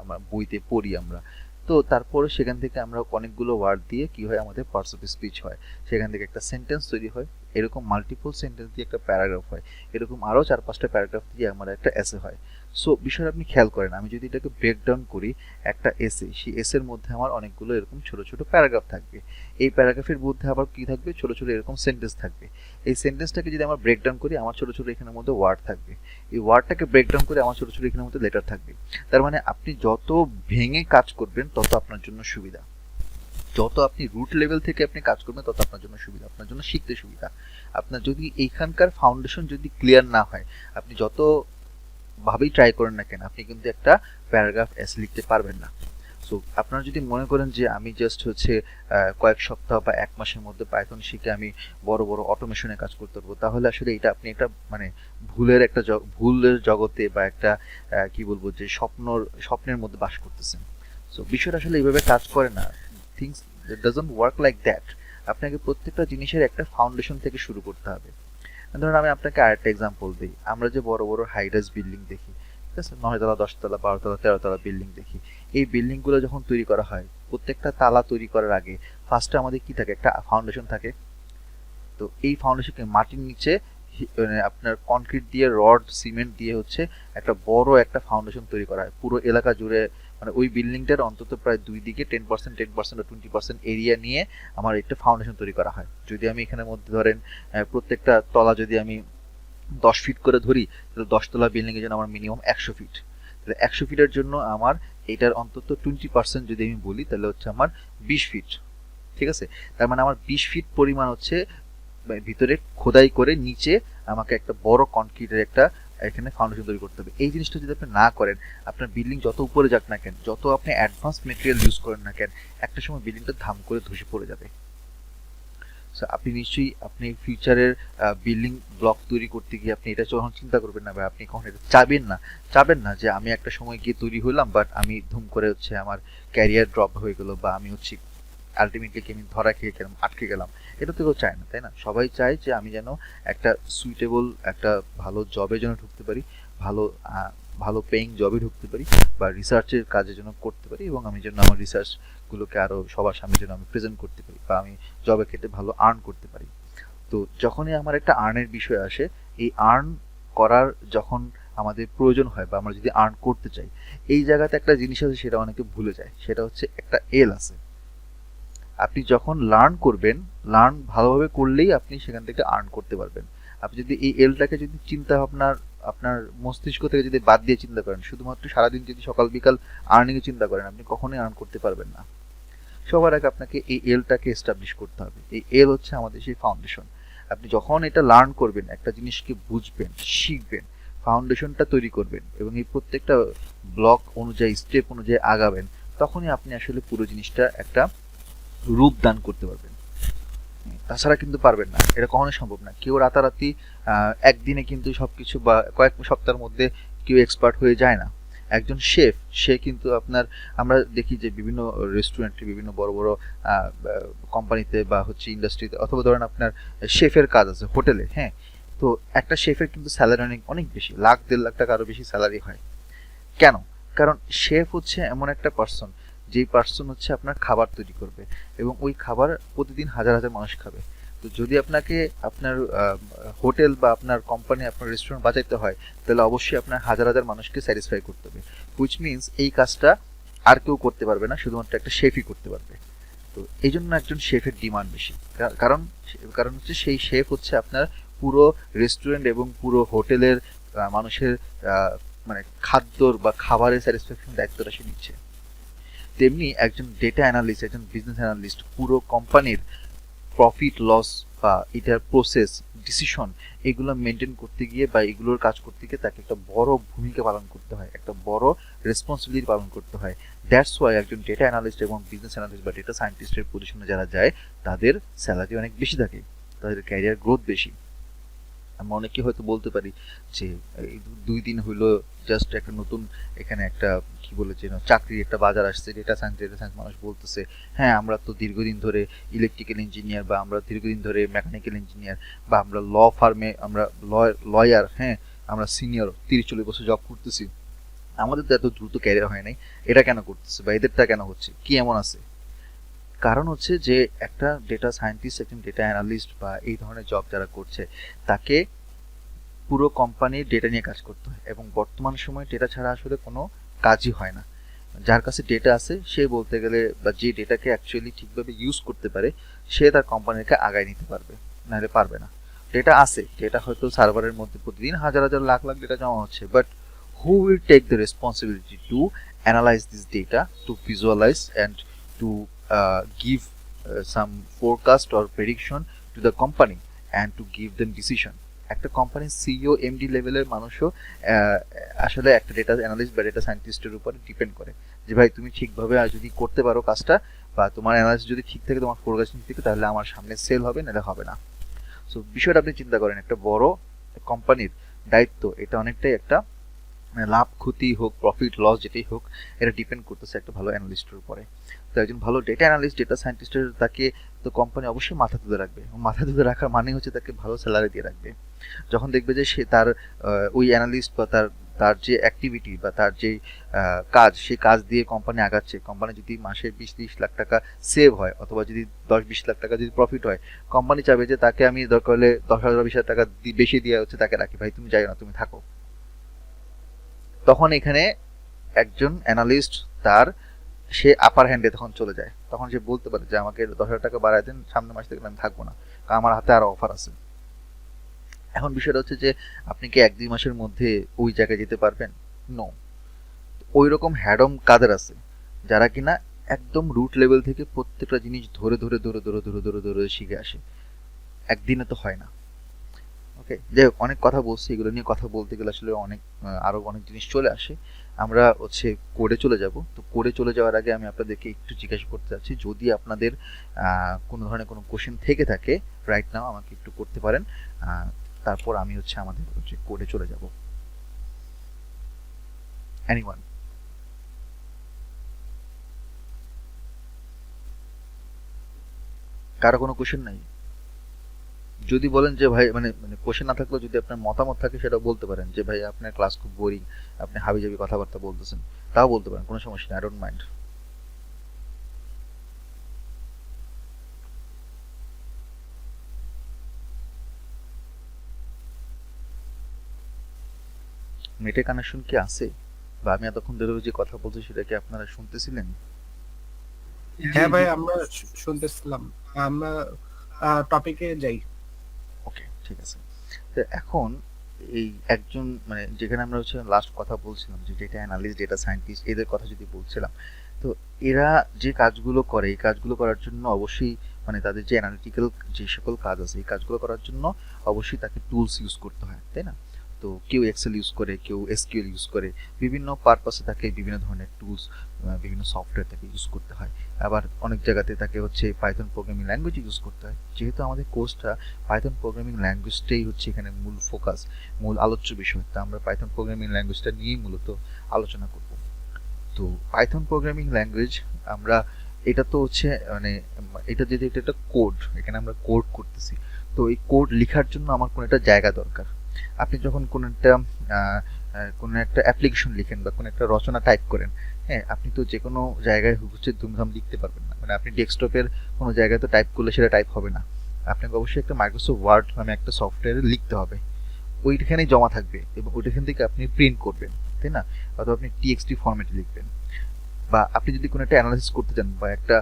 আমরা বইতে পড়ি আমরা। তো তারপরে সেখান থেকে আমরা অনেকগুলো ওয়ার্ড দিয়ে কি হয়, আমাদের পার্টস অফ স্পিচ হয়, সেখান থেকে একটা সেন্টেন্স তৈরি হয়, এরকম মাল্টিপল সেন্টেন্স দিয়ে একটা প্যারাগ্রাফ হয়, এরকম আরও 4-5টা প্যারাগ্রাফ দিয়ে আমার একটা এসে হয়। সো বিষয়টা আপনি খেয়াল করেন, আমি যদি এটাকে ব্রেকডাউন করি একটা এসে, সেই এসের মধ্যে আমার অনেকগুলো এরকম ছোট ছোট প্যারাগ্রাফ থাকবে, এই প্যারাগ্রাফের মধ্যে আবার কি থাকবে, ছোট ছোট এরকম সেন্টেন্স থাকবে। এই সেন্টেন্সটাকে যদি আমরা ব্রেকডাউন করি, আমার ছোট ছোট এখানের মধ্যে ওয়ার্ড থাকবে, এই ওয়ার্ডটাকে ব্রেকডাউন করে আমার ছোট ছোট এখানের মধ্যে লেটার থাকবে। তার মানে আপনি যত ভেঙে কাজ করবেন তত আপনার জন্য সুবিধা, যত আপনি রুট লেভেল থেকে আপনি কাজ করবেন তত আপনার জন্য সুবিধা, আপনার জন্য শিখতে সুবিধা। আপনার যদি এইখানকার ফাউন্ডেশন যদি ক্লিয়ার না হয়, আপনি যত ভাবেই ট্রাই করেন না কেন, আপনি কিন্তু একটা প্যারাগ্রাফ এসে লিখতে পারবেন না। সো আপনারা যদি মনে করেন যে আমি জাস্ট হচ্ছে কয়েক সপ্তাহ বা 1 মাসের মধ্যে পাইথন শিখে আমি বড় বড় অটোমেশনে কাজ করতে পারবো, তাহলে আসলে এটা আপনি একটা মানে ভুলের জগতে বা একটা কি বলবো যে স্বপ্নের মধ্যে বাস করতেছেন। সো বিষয়টা আসলে এইভাবে কাজ করে না, things doesn't work like that. আপনাকে প্রত্যেকটা জিনিসের একটা ফাউন্ডেশন থেকে শুরু করতে হবে। ধরুন আমি আপনাকে আরেকটা এক্সাম্পল দিই, আমরা যে বড় বড় হাইরাইজ বিল্ডিং দেখি, ঠিক আছে, 9 তলা, 10 তলা, 12 তলা, 13 তলা বিল্ডিং দেখি, এই বিল্ডিংগুলো যখন তৈরি করা হয়, প্রত্যেকটা তালা তৈরি করার আগে ফার্স্টে আমাদের কি থাকে, একটা ফাউন্ডেশন থাকে। তো এই ফাউন্ডেশনকে মাটির নিচে মানে আপনার কনক্রিট দিয়ে, রড, সিমেন্ট দিয়ে হচ্ছে একটা বড় একটা ফাউন্ডেশন তৈরি করা হয় পুরো এলাকা জুড়ে। মানে ওই বিল্ডিংটার অন্তত প্রায় 2 দিকে 10% বা 20% এরিয়া নিয়ে আমার একটা ফাউন্ডেশন তৈরি করা হয়। যদি আমি এখানের মধ্যে ধরেন প্রত্যেকটা তলা যদি আমি 10 ফিট করে ধরি, তাহলে 10 তলা বিল্ডিং এর জন্য আমার মিনিমাম 100 ফিট। তাহলে 100 ফিটের জন্য আমার এটার অন্তত 20% যদি আমি বলি, তাহলে হচ্ছে আমার 20 ফিট। ঠিক আছে, তার মানে আমার 20 ফিট পরিমাণ হচ্ছে ভিতরে খোদাই করে নিচে আমাকে একটা বড় কনক্রিটের একটা এখানে ফাউন্ডেশন তৈরি করতে হবে। এই জিনিসটা যদি আপনি না করেন, আপনার বিল্ডিং যত উপরে যাক না কেন, যত আপনি অ্যাডভান্স মেটেরিয়াল ইউজ করেন না কেন, একটা সময় বিল্ডিংটা ধাম করে ধসে পড়ে যাবে। সো আপনি নিশ্চয়ই আপনি ফিউচারের বিল্ডিং ব্লক তৈরি করতে গিয়ে আপনি এটা যখন চিন্তা করবেন না, বা আপনি কখন এটা চাবেন না যে আমি একটা সময় গিয়ে তৈরি হলাম, বাট আমি ধুম করে হচ্ছে আমার ক্যারিয়ার ড্রপ হয়ে গেল, বা আমি হচ্ছে আলটিমেটলি আমি ধরা খেয়ে গেলাম, আটকে গেলাম। এটা তো কেউ চায় না, তাই না? সবাই চায় যে আমি যেন একটা সুইটেবল একটা ভালো জবে যেন ঢুকতে পারি, ভালো ভালো পেইং জবে ঢুকতে পারি, বা রিসার্চের কাজে যেন করতে পারি, এবং আমি যেন আমার রিসার্চগুলোকে আরও সবার সামনে যেন আমি প্রেজেন্ট করতে পারি, বা আমি জবের ক্ষেত্রে ভালো আর্ন করতে পারি। তো যখনই আমার একটা আর্নের বিষয় আসে, এই আর্ন করার যখন আমাদের প্রয়োজন হয় বা আমরা যদি আর্ন করতে চাই, এই জায়গাতে একটা জিনিস আছে সেটা অনেকে ভুলে যায়, সেটা হচ্ছে একটা এল আছে। আপনি যখন লার্ন করবেন, লার্ন ভালোভাবে করলেই আপনি সেখান থেকে আর্ন করতে পারবেন। আপনি যদি এই এলটাকে যদি চিন্তা ভাবনার আপনার মস্তিষ্ক থেকে যদি বাদ দিয়ে চিন্তা করেন, শুধুমাত্র সারাদিন যদি সকাল বিকাল আর্নিং এ চিন্তা করেন, আপনি কখনোই আর্ন করতে পারবেন না। সবার আগে আপনাকে এই এলটাকে এস্টাবলিশ করতে হবে। এই এল হচ্ছে আমাদের সেই ফাউন্ডেশন। আপনি যখন এটা লার্ন করবেন, একটা জিনিসকে বুঝবেন, শিখবেন, ফাউন্ডেশনটা তৈরি করবেন এবং এই প্রত্যেকটা ব্লক অনুযায়ী, স্টেপ অনুযায়ী আগাবেন, তখনই আপনি আসলে পুরো জিনিসটা একটা রূপ দান করতে পারবেন। তাছাড়া কিন্তু পারবেন না, এটা কখনোই সম্ভব না। কেউ রাতারাতি একদিনে কিন্তু সবকিছু বা কয়েক সপ্তাহের মধ্যে কেউ এক্সপার্ট হয়ে যায় না। একজন শেফ, সে কিন্তু আপনার, আমরা দেখি যে বিভিন্ন রেস্টুরেন্টে, বিভিন্ন বড় বড় কোম্পানিতে বা হচ্ছে ইন্ডাস্ট্রিতে, অথবা ধরেন আপনার শেফের কাজ আছে হোটেলে, হ্যাঁ, তো একটা শেফের কিন্তু স্যালারি অনেক অনেক বেশি, লাখ 1.5 লাখ টাকা আরো বেশি স্যালারি হয়। কেন? কারণ শেফ হচ্ছে এমন একটা পার্সন, যেই পার্সন হচ্ছে আপনার খাবার তৈরি করবে এবং ওই খাবার প্রতিদিন হাজার হাজার মানুষ খাবে। তো যদি আপনাকে আপনার হোটেল বা আপনার কোম্পানি, আপনার রেস্টুরেন্ট বাঁচাইতে হয়, তাহলে অবশ্যই আপনার হাজার হাজার মানুষকে স্যাটিসফাই করতে হবে। হুইচ মিনস এই কাজটা আর কেউ করতে পারবে না, শুধুমাত্র একটা শেফই করতে পারবে। তো এই জন্য একজন শেফের ডিমান্ড বেশি। কারণ কারণ হচ্ছে সেই শেফ হচ্ছে আপনার পুরো রেস্টুরেন্ট এবং পুরো হোটেলের মানুষের মানে খাদ্যর বা খাবারের স্যাটিসফ্যাকশন দায়িত্বটা সে নিচ্ছে। তেমনি একজন ডেটা অ্যানালিস্ট, একজন বিজনেস অ্যানালিস্ট পুরো কোম্পানির প্রফিট লস বা এটার প্রসেস, ডিসিশন, এগুলো মেনটেন করতে গিয়ে বা এগুলোর কাজ করতে গিয়ে তাকে একটা বড় ভূমিকা পালন করতে হয়, একটা বড় রেসপন্সিবিলিটি পালন করতে হয়। দ্যাটস ওয়াই একজন ডেটা অ্যানালিস্ট এবং বিজনেস অ্যানালিস্ট বা ডেটা সায়েন্টিস্টের পজিশনে যারা যায়, তাদের স্যালারি অনেক বেশি থাকে, তাদের ক্যারিয়ার গ্রোথ বেশি। আমরা অনেকে হয়তো বলতে পারি যে এই 2 দিন হইলো জাস্ট একটা নতুন এখানে একটা কি বলে যে চাকরির একটা বাজার আসছে, ডেটা সায়েন্স মানুষ বলতেছে, হ্যাঁ আমরা তো দীর্ঘদিন ধরে ইলেকট্রিক্যাল ইঞ্জিনিয়ার, বা আমরা দীর্ঘদিন ধরে মেকানিক্যাল ইঞ্জিনিয়ার, বা আমরা ল ফার্মে আমরা লয়ার, হ্যাঁ আমরা সিনিয়র 30-40 বছর জব করতেছি, আমাদের তো এত দ্রুত ক্যারিয়ার হয় নাই, এটা কেন করতেছে বা এদেরটা কেন হচ্ছে, কি এমন আছে? কারণ হচ্ছে যে একটা ডেটা সায়েন্টিস্ট, একজন ডেটা অ্যানালিস্ট বা এই ধরনের জব যারা করছে, তাকে পুরো কোম্পানির ডেটা নিয়ে কাজ করতে হয় এবং বর্তমান সময়ে ডেটা ছাড়া আসলে কোনো কাজই হয় না। যার কাছে ডেটা আছে সে বলতে গেলে, বা যে ডেটাকে অ্যাকচুয়ালি ঠিকভাবে ইউজ করতে পারে, সে তার কোম্পানিকে আগায় নিতে পারবে, নাহলে পারবে না। ডেটা আছে, ডেটা হয়তো সার্ভারের মধ্যে প্রতিদিন হাজার হাজার লাখ লাখ ডেটা জমা হচ্ছে, but who will take the responsibility to analyze this data, to visualize and to give some forecast or prediction to the company and to give them decision? একটা কোম্পানির সিইও, এমডি লেভেলের মানুষও আসলে একটা ডেটা অ্যানালিস্ট বা ডেটা সায়েন্টিস্টের উপর ডিপেন্ড করে, যে ভাই তুমি ঠিকভাবে যদি করতে পারো কাজটা, বা তোমার অ্যানালিসিস যদি ঠিক থাকে, তোমার ফোরকাস্টিং ঠিক থাকে, তাহলে আমার সামনে সেল হবে, নাহলে হবে না। সো বিষয়টা আপনি চিন্তা করেন, একটা বড় কোম্পানির দায়িত্ব এটা অনেকটাই একটা লাভ ক্ষতি হোক, প্রফিট লস যেটাই হোক, এটা ডিপেন্ড করতেছে একটা ভালো অ্যানালিস্টের উপরে। তো একজন ভালো ডেটা অ্যানালিস্ট, ডেটা সায়েন্টিস্টের, তাকে তো কোম্পানি অবশ্যই মাথা তুলে রাখবে। মাথা তুলে রাখার মানে হচ্ছে তাকে ভালো স্যালারি দিয়ে রাখবে। যখন দেখবে যে সে তার ওই অ্যানালিস্ট বা তার তার যে অ্যাক্টিভিটি বা তার যে কাজ, সেই কাজ দিয়ে কোম্পানি আগাচ্ছে, কোম্পানি যদি মাসে 20-30 লাখ টাকা সেভ হয়, অথবা যদি 10-20 লাখ টাকা যদি প্রফিট হয়, কোম্পানি চাবে যে তাকে আমি দরকার হলে 10,000-20,000 টাকা বেশি দিয়ে হচ্ছে তাকে রাখি, ভাই তুমি যাই না, তুমি থাকো। তখন এখানে একজন অ্যানালিস্ট, তার সে আপার হ্যান্ডে তখন চলে যায়, তখন সে বলতে পারে যে আমাকে 10,000 টাকা বাড়ায় দেন, সামনের মাস থেকে আমি থাকবো না, কারণ আমার হাতে আরো অফার আছে। এখন বিষয়টা হচ্ছে যে আপনি কি 1-2 মাসের মধ্যে ওই জায়গায় যেতে পারবেন? নো। ওই রকম হ্যাডম কাদের আছে, যারা কিনা একদম রুট লেভেল থেকে প্রত্যেকটা জিনিস ধরে ধরে ধরে ধরে ধরে ধরে ধরে শিখে আসে, একদিনে তো হয় না। ওকে, যাই হোক, অনেক কথা বলছি, এগুলো নিয়ে কথা বলতে গেলে আসলে অনেক আরো অনেক জিনিস চলে আসে। আমরা হচ্ছে কোডে চলে যাব। তো কোডে চলে যাওয়ার আগে আমি আপনাদেরকে একটু জিজ্ঞাসা করতে চাচ্ছি, যদি আপনাদের কোনো ধরনের কোনো কোশ্চেন থেকে থাকে রাইট নাও আমাকে একটু করতে পারেন, তারপর আমি হচ্ছে আমাদের হচ্ছে কোডে চলে যাব। এনিওয়ান? কারো কোনো কোশ্চেন নাই? যদি বলেন যে ভাই মানে মানে কোশ্চেন না থাকলেও যদি আপনার মতামত থাকে সেটা বলতে পারেন, যে ভাই আপনার ক্লাস খুব বোরিং, আপনি হাবিজাবি কথাবার্তা বলতেছেন, তাও বলতে পারেন, কোনো সমস্যা নেই, আই ডোন্ট মাইন্ড। নেটে কানেকশন কি আছে, বা আমি এতক্ষণ ধরে যে কথা বলছি সেটা কি আপনারা শুনতেছিলেন? হ্যাঁ ভাই, আমরা শুনতেছিলাম। আমরা টপিকে যাই। ওকে, ঠিক আছে। তো এখন এই একজন মানে যেখানে আমরা হচ্ছে লাস্ট কথা বলছিলাম যে ডেটা অ্যানালিস্ট, ডেটা সায়েন্টিস্ট এদের কথা যদি বলছিলাম, তো এরা যে কাজগুলো করে এই কাজগুলো করার জন্য অবশ্যই মানে তাদের যে অ্যানালিটিক্যাল যে সকল কাজ আছে এই কাজগুলো করার জন্য অবশ্যই তাকে টুলস ইউজ করতে হয়, তাই না? তো কেউ এক্সেল ইউজ করে, কেউ এসকিউএল ইউজ করে, বিভিন্ন পারপাসে তাকে বিভিন্ন ধরনের টুলস, বিভিন্ন সফটওয়্যার তাকে ইউজ করতে হয়। আবার অনেক জায়গাতে তাকে হচ্ছে পাইথন প্রোগ্রামিং ল্যাঙ্গুয়েজ ইউজ করতে হয়। যেহেতু আমাদের কোর্সটা পাইথন প্রোগ্রামিং ল্যাঙ্গুয়েজটাই হচ্ছে এখানে মূল ফোকাস, মূল আলোচ্য বিষয়, তা আমরা পাইথন প্রোগ্রামিং ল্যাঙ্গুয়েজটা নিয়েই মূলত আলোচনা করব। তো পাইথন প্রোগ্রামিং ল্যাঙ্গুয়েজ আমরা এটা তো হচ্ছে মানে এটা যদি এটা একটা কোড, এখানে আমরা কোড করতেছি, তো এই কোড লেখার জন্য আমার কোনো একটা জায়গা দরকার। আপনি যখন কোনো একটা অ্যাপ্লিকেশন লিখেন বা কোনো একটা রচনা টাইপ করেন, হ্যাঁ, আপনি তো যে কোনো জায়গায় হচ্ছে ধুমধাম লিখতে পারবেন না। মানে আপনি ডেস্কটপের কোনো জায়গায় তো টাইপ করলে সেটা টাইপ হবে না। আপনাকে অবশ্যই একটা মাইক্রোসফট ওয়ার্ড নামে একটা সফটওয়্যারে লিখতে হবে, ওইখানেই জমা থাকবে এবং ওইখান থেকে আপনি প্রিন্ট করবেন, তাই না? অথবা আপনি টিএক্সটি ফরম্যাটে লিখবেন। বা আপনি যদি কোনো একটা অ্যানালাইসিস করতে চান বা একটা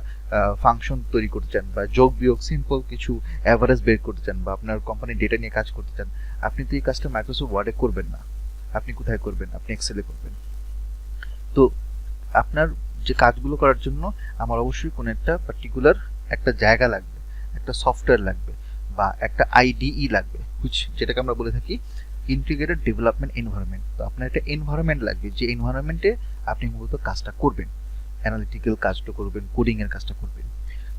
ফাংশন তৈরি করতে চান বা যোগ বিয়োগ সিম্পল কিছু অ্যাভারেজ বের করতে চান বা আপনার কোম্পানির ডেটা নিয়ে কাজ করতে চান, আপনি তো এই কাজটা মাইক্রোসফট ওয়ার্ডে করবেন না। আপনি কোথায় করবেন? আপনি এক্সেলে করবেন। তো আপনার যে কাজগুলো করার জন্য আমার অবশ্যই কোনো একটা পার্টিকুলার একটা জায়গা লাগবে, একটা সফটওয়্যার লাগবে বা একটা আইডিই লাগবে, যেটাকে আমরা বলে থাকি ইন্টিগ্রেটেড ডেভেলপমেন্ট এনভায়রনমেন্ট। তো আপনার একটা এনভায়রনমেন্ট লাগবে যে এনভায়রনমেন্টে আপনি মূলত কাজটা করবেন, অ্যানালিটিক্যাল কাজটা করবেন, কোডিং এর কাজটা করবেন।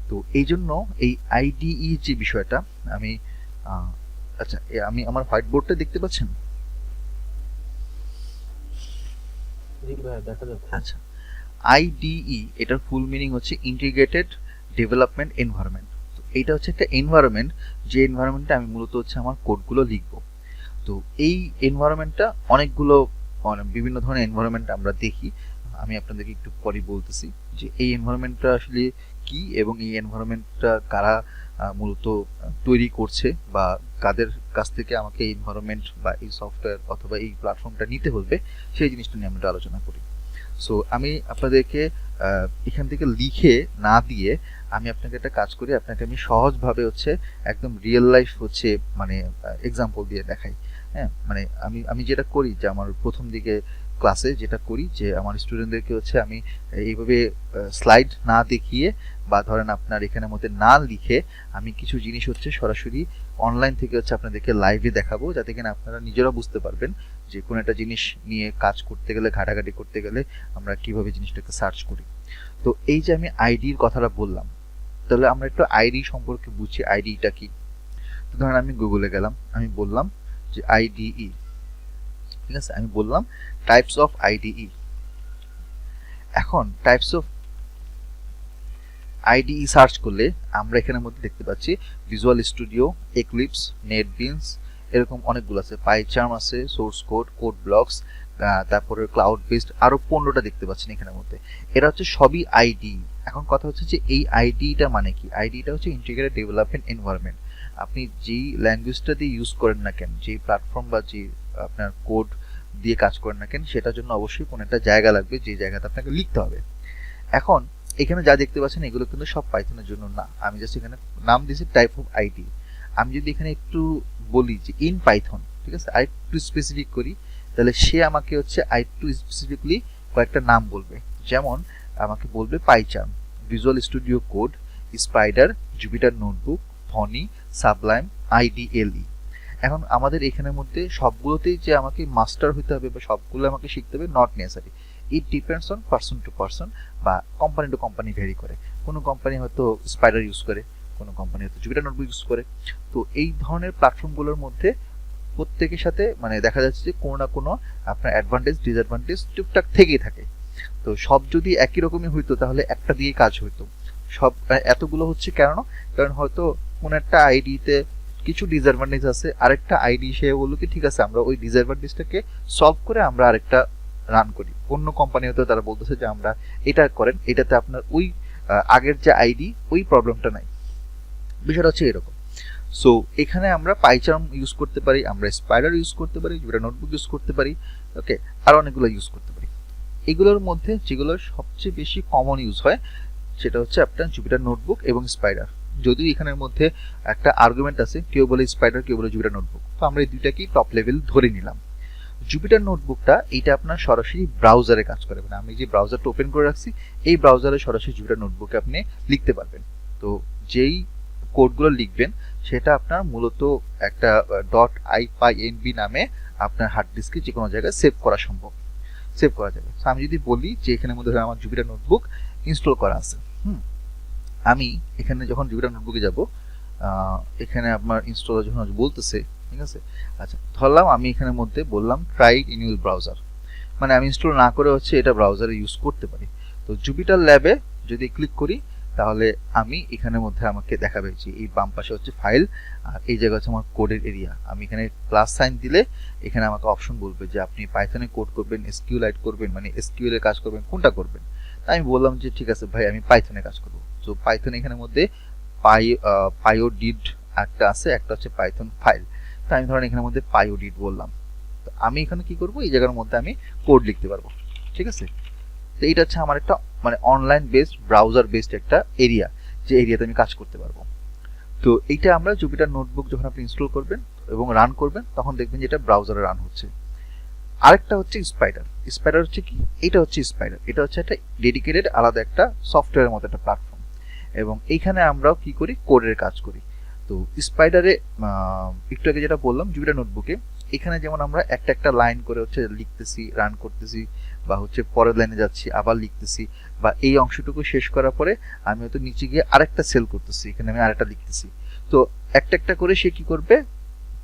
তো এই জন্য এই আইডিই যে বিষয়টা আমি আচ্ছা, আমি আমার হোয়াইট বোর্ডটা দেখতে পাচ্ছেন? আচ্ছা, আইডিই এটার ফুল মিনিং হচ্ছে ইন্টিগ্রেটেড ডেভেলপমেন্ট এনভায়রনমেন্ট। তো এইটা হচ্ছে একটা এনভায়রনমেন্ট, যে এনভায়রনমেন্টে আমি মূলত হচ্ছে আমার কোডগুলো লিখবো। তো এই এনভায়রনমেন্টটা অনেকগুলো বিভিন্ন ধরনের এনভায়রনমেন্ট আমরা দেখি। আমি আপনাদেরকে একটু পরে বলতেছি যে এই এনভায়রনমেন্টটা আসলে কি এবং এই এনভায়রনমেন্টটা কারা মূলত তৈরি করছে বা কাদের কাছ থেকে আমাকে এই এনভায়রনমেন্ট বা এই সফটওয়্যার অথবা এই প্ল্যাটফর্মটা নিতে হলে সেই জিনিসটা নিয়ে আমরা আলোচনা করি। সো আমি আপনাদেরকে এখান থেকে লিখে না দিয়ে আমি আপনাকে একটা কাজ করি, আপনাকে আমি সহজভাবে হচ্ছে একদম রিয়েল লাইফ হচ্ছে মানে এক্সাম্পল দিয়ে দেখাই। হ্যাঁ, মানে আমি আমি যেটা করি যে আমার প্রথম দিকে ক্লাসে যেটা করি যে আমার স্টুডেন্টদেরকে হচ্ছে আমি এইভাবে স্লাইড না দেখিয়ে বা ধরেন আপনার এখানের মধ্যে না লিখে আমি কিছু জিনিস হচ্ছে সরাসরি অনলাইন থেকে হচ্ছে আপনাদেরকে লাইভে দেখাবো, যাতে কিনা আপনারা নিজেরা বুঝতে পারবেন যে কোনো একটা জিনিস নিয়ে কাজ করতে গেলে, ঘাটাঘাটি করতে গেলে আমরা কিভাবে জিনিসটাকে সার্চ করি। তো এই যে আমি আইডির কথাটা বললাম, তাহলে আমরা একটু আইডি সম্পর্কে বুঝি, আইডিটা কি। তো ধরেন আমি গুগলে গেলাম, আমি বললাম যে আইডিই, ঠিক আছে, আমি বললাম টাইপস অফ আইডিই। এখন টাইপস অফ আইডিই সার্চ করলে আমরা এখানের মধ্যে দেখতে পাচ্ছি ভিজুয়াল স্টুডিও, এক্লিপস, নেটবিনস, এরকম অনেকগুলো আছে, পাইচার্ম আছে, সোর্স কোড, কোড ব্লকস, তারপরে ক্লাউড বেসড আরো 15টা দেখতে পাচ্ছেন এখানের মধ্যে। এরা হচ্ছে সবই আইডি। এখন কথা হচ্ছে যে এই আইডিটা মানে কি? আইডিটা হচ্ছে ইন্টিগ্রেটেড ডেভেলপমেন্ট এনভায়রনমেন্ট। আপনি যেই ল্যাঙ্গুয়েজটা দিয়ে ইউজ করেন না কেন, যেই প্ল্যাটফর্ম বা যে আপনার কোড দিয়ে কাজ করেন না কেন, সেটার জন্য অবশ্যই কোনো একটা জায়গা লাগবে, যে জায়গাতে আপনাকে লিখতে হবে। এখন এখানে যা দেখতে পাচ্ছেন এগুলো কিন্তু সব পাইথনের জন্য না, আমি জাস্ট এখানে নাম দিয়েছি টাইপ অফ আইডি। আমি যদি এখানে একটু বলি যে ইন পাইথন, ঠিক আছে, আই একটু স্পেসিফিক করি, তাহলে সে আমাকে হচ্ছে আই টু স্পেসিফিকলি কয়েকটা নাম বলবে। যেমন আমাকে বলবে PyCharm, Visual Studio Code, Spyder, Jupyter Notebook, Thonny, Sublime, IDLE. এখন আমাদের এখানের মধ্যে সবগুলোতেই যে আমাকে মাস্টার হইতে হবে বা সবগুলো আমাকে শিখতে হবে, not necessary. It depends on person to person বা কোম্পানি টু কোম্পানি ভেরি করে। কোনো কোম্পানি হয়তো স্পাইডার ইউজ করে, কোনো কোম্পানি হয়তো জুপিটার নোটবুক ইউজ করে। তো এই ধরনের প্ল্যাটফর্মগুলোর মধ্যে প্রত্যেকের সাথে মানে দেখা যাচ্ছে যে কোনো না কোনো আপনার অ্যাডভান্টেজ ডিসঅ্যাডভান্টেজ টুকটাক থেকেই থাকে। তো সব যদি একই রকমই হইতো তাহলে একটা দিয়ে কাজ হইতো। সব এতগুলো হচ্ছে কেন? কারণ হয়তো কোনো একটা আইডিতে কিছু ডিসঅ্যাডভান্টেজ আছে, আরেকটা আইডি সে বললো কি ঠিক আছে আমরা ওই ডিসঅ্যাডভান্টেজটাকে সলভ করে আমরা আরেকটা রান করি। অন্য কোম্পানি হয়তো তারা বলতেছে যে আমরা এটা করেন, এটাতে আপনার ওই আগের যে আইডি ওই প্রবলেমটা নাই। বিষয়টা হচ্ছে এরকম। সো এখানে আমরা পাইচার্ম ইউজ করতে পারি, আমরা স্পাইডার ইউজ করতে পারি, জুপিটার নোটবুক ইউজ করতে পারি, ওকে, আর অনেকগুলো ইউজ করতে পারি। এগুলোর মধ্যে যেগুলো সবচেয়ে বেশি কমন ইউজ হয় সেটা হচ্ছে আপনার জুপিটার নোটবুক এবং স্পাইডার। যদিও এখানের মধ্যে একটা আর্গুমেন্ট আছে, কেউ বলে স্পাইডার, কেউ বলে জুপিটার নোটবুক, তো আমরা এই দুইটাকেই টপ লেভেল ধরে নিলাম। জুপিটার নোটবুকটা এইটা আপনার সরাসরি ব্রাউজারে কাজ করে, মানে আমি যে ব্রাউজারটা ওপেন করে রাখছি এই ব্রাউজারে সরাসরি জুপিটার নোটবুকে আপনি লিখতে পারবেন। তো যেই কোডগুলো লিখবেন সেটা আপনার মূলত একটা .ipynb নামে আপনার হার্ড ডিস্কে যে কোনো জায়গায় সেভ করা সম্ভব, সেভ করা যাবে। তো আমি যদি বলি যে এখানের মধ্যে আমার জুপিটার নোটবুক ইনস্টল করা আছে, আমি এখানে যখন জুপিটার নোটবুকে যাব, এখানে আপনার ইনস্টল যখন বলতেছে, ঠিক আছে, আচ্ছা ধরলাম আমি এখানের মধ্যে বললাম ট্রাই ইন ইউর ব্রাউজার, মানে আমি ইনস্টল না করে হচ্ছে এটা ব্রাউজারে ইউজ করতে পারি। তো জুপিটার ল্যাবে যদি ক্লিক করি তাহলে আমি এখানের মধ্যে আমাকে দেখাবে যে এই বাম পাশে হচ্ছে ফাইল, আর এই জায়গা হচ্ছে আমার কোডের এরিয়া। আমি এখানে প্লাস সাইন দিলে এখানে আমাকে অপশন বলবে যে আপনি পাইথনে কোড করবেন, এসকিউএলাইট করবেন, মানে এসকিউএল এর কাজ করবেন, কোনটা করবেন। তাই আমি বললাম যে ঠিক আছে ভাই আমি পাইথনে কাজ করব। তো পাইথন এখানের মধ্যে পাইওডিড একটা আছে, একটা হচ্ছে পাইথন ফাইল। তো আমি ধরেন এখানের মধ্যে পাইওডিড বললাম। তো আমি এখানে কি করব, এই জায়গার মধ্যে আমি কোড লিখতে পারবো, ঠিক আছে। তো এইটা হচ্ছে আমার একটা মানে অনলাইন বেসড ব্রাউজার বেসড একটা এরিয়া, যে এরিয়াতে আমি কাজ করতে পারবো। তো এইটা আমরা জুপিটার নোটবুক যখন আপনি ইনস্টল করবেন এবং রান করবেন তখন দেখবেন যে এটা ব্রাউজারে রান হচ্ছে। আরেকটা হচ্ছে স্পাইডার। স্পাইডার হচ্ছে কি, এটা হচ্ছে স্পাইডার, এটা হচ্ছে একটা ডেডিকেটেড আলাদা একটা সফটওয়্যারের মতো একটা প্ল্যাটফর্ম, এবং এইখানে আমরাও কি করি, কোডের কাজ করি। তো স্পাইডারে একটু আগে যেটা বললাম জুপিটার নোটবুকে, এখানে যেমন আমরা একটা একটা লাইন করে হচ্ছে লিখতেছি, রান করতেছি, বা হচ্ছে পরের লাইনে যাচ্ছি আবার লিখতেছি, বা এই অংশটুকু শেষ করার পরে আমি হয়তো নিচে গিয়ে আরেকটা সেল করতেছি, এখানে আমি আরেকটা লিখতেছি। তো একটা একটা করে সে কি করবে,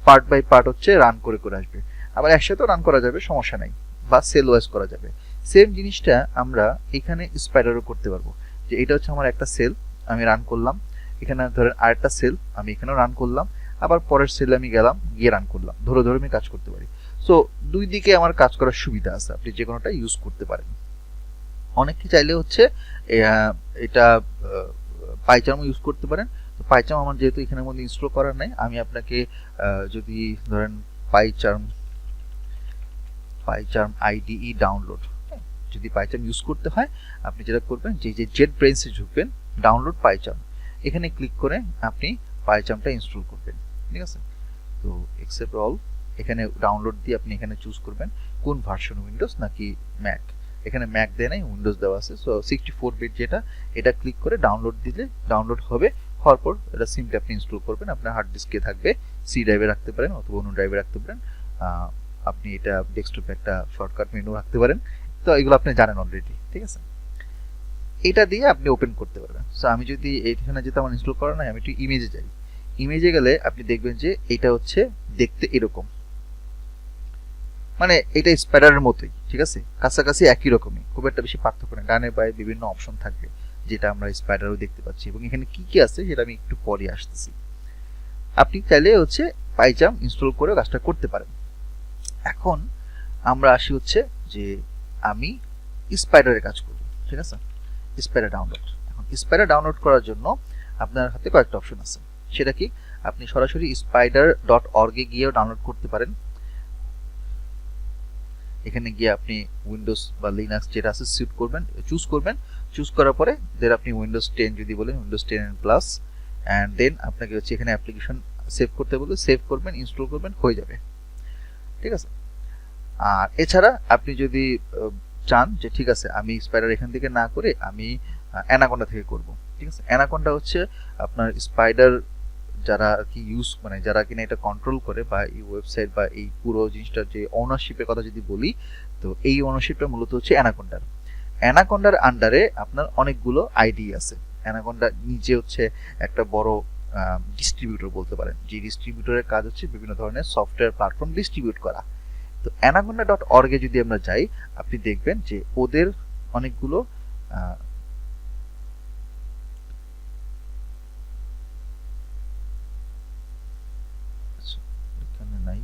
পার্ট বাই পার্ট হচ্ছে রান করে করে আসবে। আবার একসাথেও রান করা যাবে, সমস্যা নাই, বা সেল ওয়াইজ করা যাবে। সেম জিনিসটা আমরা এখানে স্পাইডারও করতে পারবো, যে এটা হচ্ছে আমার একটা সেল, আমি রান করলাম, এখানে ধরেন আরেকটা সেল আমি এখানেও রান করলাম, আবার পরের সেলে আমি গেলাম, গিয়ে রান করলাম, ধরে ধরে আমি কাজ করতে পারি। সো দুই দিকে আমার কাজ করার সুবিধা আছে, আপনি যে কোনোটা ইউজ করতে পারেন। অনেকে চাইলে হচ্ছে এটা পাইচার্ম ইউজ করতে পারেন। তো পাইচার্ম আমার যেহেতু এখানের মধ্যে ইনস্টল করা নাই, আমি আপনাকে যদি ধরেন পাইচার্ম পাইচার্ম আইডিই ডাউনলোড, যদি পাইচার্ম ইউজ করতে হয় আপনি যেটা করবেন যে জেট ব্রেইনসে ঢুকবেন, ডাউনলোড পাইচার্ম, এখানে ক্লিক করে আপনি পাইচার্মটা ইনস্টল করবেন, ঠিক আছে। তো এক্সেপ্ট অল, এখানে ডাউনলোড দিয়ে আপনি এখানে চুজ করবেন কোন ভার্সন, উইন্ডোজ নাকি ম্যাক। এখানে ম্যাক দেয় নাই, উইন্ডোজ দেওয়া আছে। সো 64 বিট যেটা, এটা ক্লিক করে ডাউনলোড দিলে ডাউনলোড হবে। হওয়ার পর এটা সিম্পলি আপনি ইনস্টল করবেন, আপনার হার্ড ডিস্কে থাকবে, সি ড্রাইভে রাখতে পারেন অথবা অন্য ড্রাইভে রাখতে পারেন। আপনি এটা ডেস্কটপে একটা শর্টকাট মেনু রাখতে পারেন। তো এগুলো আপনি জানেন অলরেডি, ঠিক আছে। এটা দিয়ে আপনি ওপেন করতে পারবেন। সো আমি যদি এইখানে যেতে আমার ইনস্টল করা নাই, আমি একটু ইমেজে যাই। ইমেজে গেলে আপনি দেখবেন যে এটা হচ্ছে দেখতে এরকম, মানে এটা স্পাইডারের মতোই, ঠিক আছে, কাছাকাছি একই রকমই, খুব একটা বেশি পার্থক্য নেই। ডানে বায়ে বিভিন্ন অপশন থাকবে যেটা আমরা স্পাইডারও দেখতে পাচ্ছি, এবং এখানে কি কি আছে সেটা আমি একটু পরে আসতেছি। আপনি চাইলে হচ্ছে পাইচার্ম ইনস্টল করে কাজটা করতে পারেন। এখন আমরা আসি হচ্ছে যে আমি স্পাইডারে কাজ করব, ঠিক আছে। স্পাইডার ডাউনলোড, এখন স্পাইডার ডাউনলোড করার জন্য আপনার হাতে কয়েকটা অপশন আছে। সেটা কি, আপনি সরাসরি spider.org এ গিয়েও ডাউনলোড করতে পারেন। এখানে গিয়ে আপনি উইন্ডোজ বা লিনাক্স যেটা আছে চুজ করবেন। চুজ করার পরে দেন আপনি উইন্ডোজ 10 যদি বলেন, Windows 10 and plus, and then আপনাকে হচ্ছে এখানে অ্যাপ্লিকেশন সেভ করতে বলবে, সেভ করবেন, ইনস্টল করবেন, হয়ে যাবে, ঠিক আছে। আর এছাড়া আপনি যদি চান যে ঠিক আছে আমি স্পাইডার এখান থেকে না করে আমি অ্যানাকোন্ডা থেকে করব, ঠিক আছে। অ্যানাকোন্ডা হচ্ছে আপনার স্পাইডার যারা কি ইউজ, মানে যারা কিনা এটা কন্ট্রোল করে, বা এই ওয়েবসাইট বা এই পুরো জিনিসটার যে ওনারশিপের কথা যদি বলি, তো এই ওনারশিপটা মূলত হচ্ছে অ্যানাকোন্ডার। অ্যানাকোন্ডার আন্ডারে আপনার অনেকগুলো আইডি আছে। অ্যানাকোন্ডা নিজে হচ্ছে একটা বড় ডিস্ট্রিবিউটর বলতে পারেন, যে ডিস্ট্রিবিউটরের কাজ হচ্ছে বিভিন্ন ধরনের সফটওয়্যার প্ল্যাটফর্ম ডিস্ট্রিবিউট করা। তো anaconda.org এ যদি আমরা যাই, আপনি দেখবেন যে ওদের অনেকগুলো এখানে নাই,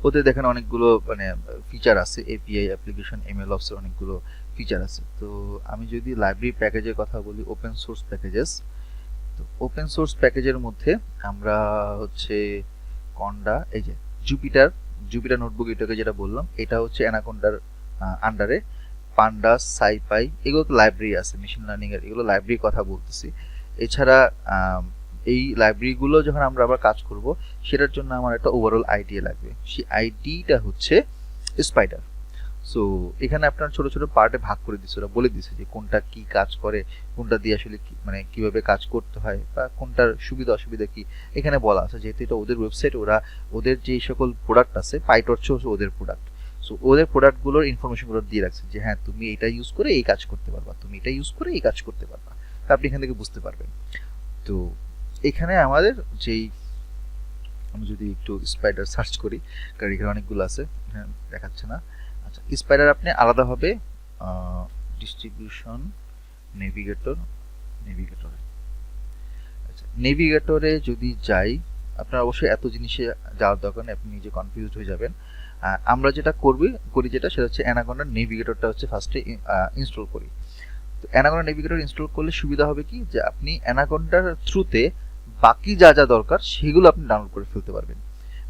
ওদের দেখেন অনেকগুলো মানে ফিচার আছে, এপিআই অ্যাপ্লিকেশন এমএলঅপস এর অনেকগুলো ফিচার আছে। তো আমি যদি লাইব্রেরি প্যাকেজের কথা বলি, ওপেন সোর্স প্যাকেজেস, তো ওপেন সোর্স প্যাকেজের মধ্যে আমরা হচ্ছে কন্ডা, এই যে জুপিটার, জুপিটার নোটবুক এটাকে যেটা বললাম, এটা হচ্ছে অ্যানাকোন্ডার আন্ডারে। পান্ডাস, সাইপাই, এগুলো তো লাইব্রেরি আছে মেশিন লার্নিং এর, এগুলো লাইব্রেরির কথা বলতেছি। এছাড়া এই লাইব্রেরিগুলো যখন আমরা আবার কাজ করব, সেটার জন্য আমার একটা ওভারঅল আইডিয়া লাগবে। সেই আইডিটা হচ্ছে স্পাইডার। সো এখানে আপনার ছোট ছোট পার্টে ভাগ করে দিচ্ছে, ওরা বলে দিচ্ছে যে কোনটা কি কাজ করে, কোনটা দিয়ে আসলে মানে কিভাবে কাজ করতে হয়, বা কোনটার সুবিধা অসুবিধা কি এখানে বলা আছে। যেহেতু এটা ওদের ওয়েবসাইট, ওরা ওদের যে সকল প্রোডাক্ট আছে, পাইটর্চ হচ্ছে ওদের প্রোডাক্ট, সো ওদের প্রোডাক্টগুলোর ইনফরমেশনগুলো দিয়ে রাখছে যে হ্যাঁ তুমি এটা ইউজ করে এই কাজ করতে পারবা, তুমি এটা ইউজ করে এই কাজ করতে পারবা, তা আপনি এখান থেকে বুঝতে পারবেন। তো এখানে আমাদের যেই, আমি যদি একটু স্পাইডার সার্চ করি, কারণ এখানে অনেকগুলো আছে, এখানে দেখাচ্ছে না। আচ্ছা, স্পাইডার আপনি আলাদাভাবে ডিস্ট্রিবিউশন, নেভিগেটর, নেভিগেটর, আচ্ছা নেভিগেটরে যদি যাই, আপনার অবশ্যই এত জিনিসে যাওয়ার দরকার নেই, আপনি নিজে কনফিউজড হয়ে যাবেন। আমরা যেটা করি যেটা, সেটা হচ্ছে অ্যানাকোন্ডা নেভিগেটরটা হচ্ছে ফার্স্টে ইনস্টল করি। তো অ্যানাকোন্ডা নেভিগেটর ইনস্টল করলে সুবিধা হবে কি, যে আপনি অ্যানাকোন্ডার থ্রুতে বাকি যা যা দরকার সেগুলো আপনি ডাউনলোড করে ফেলতে পারবেন।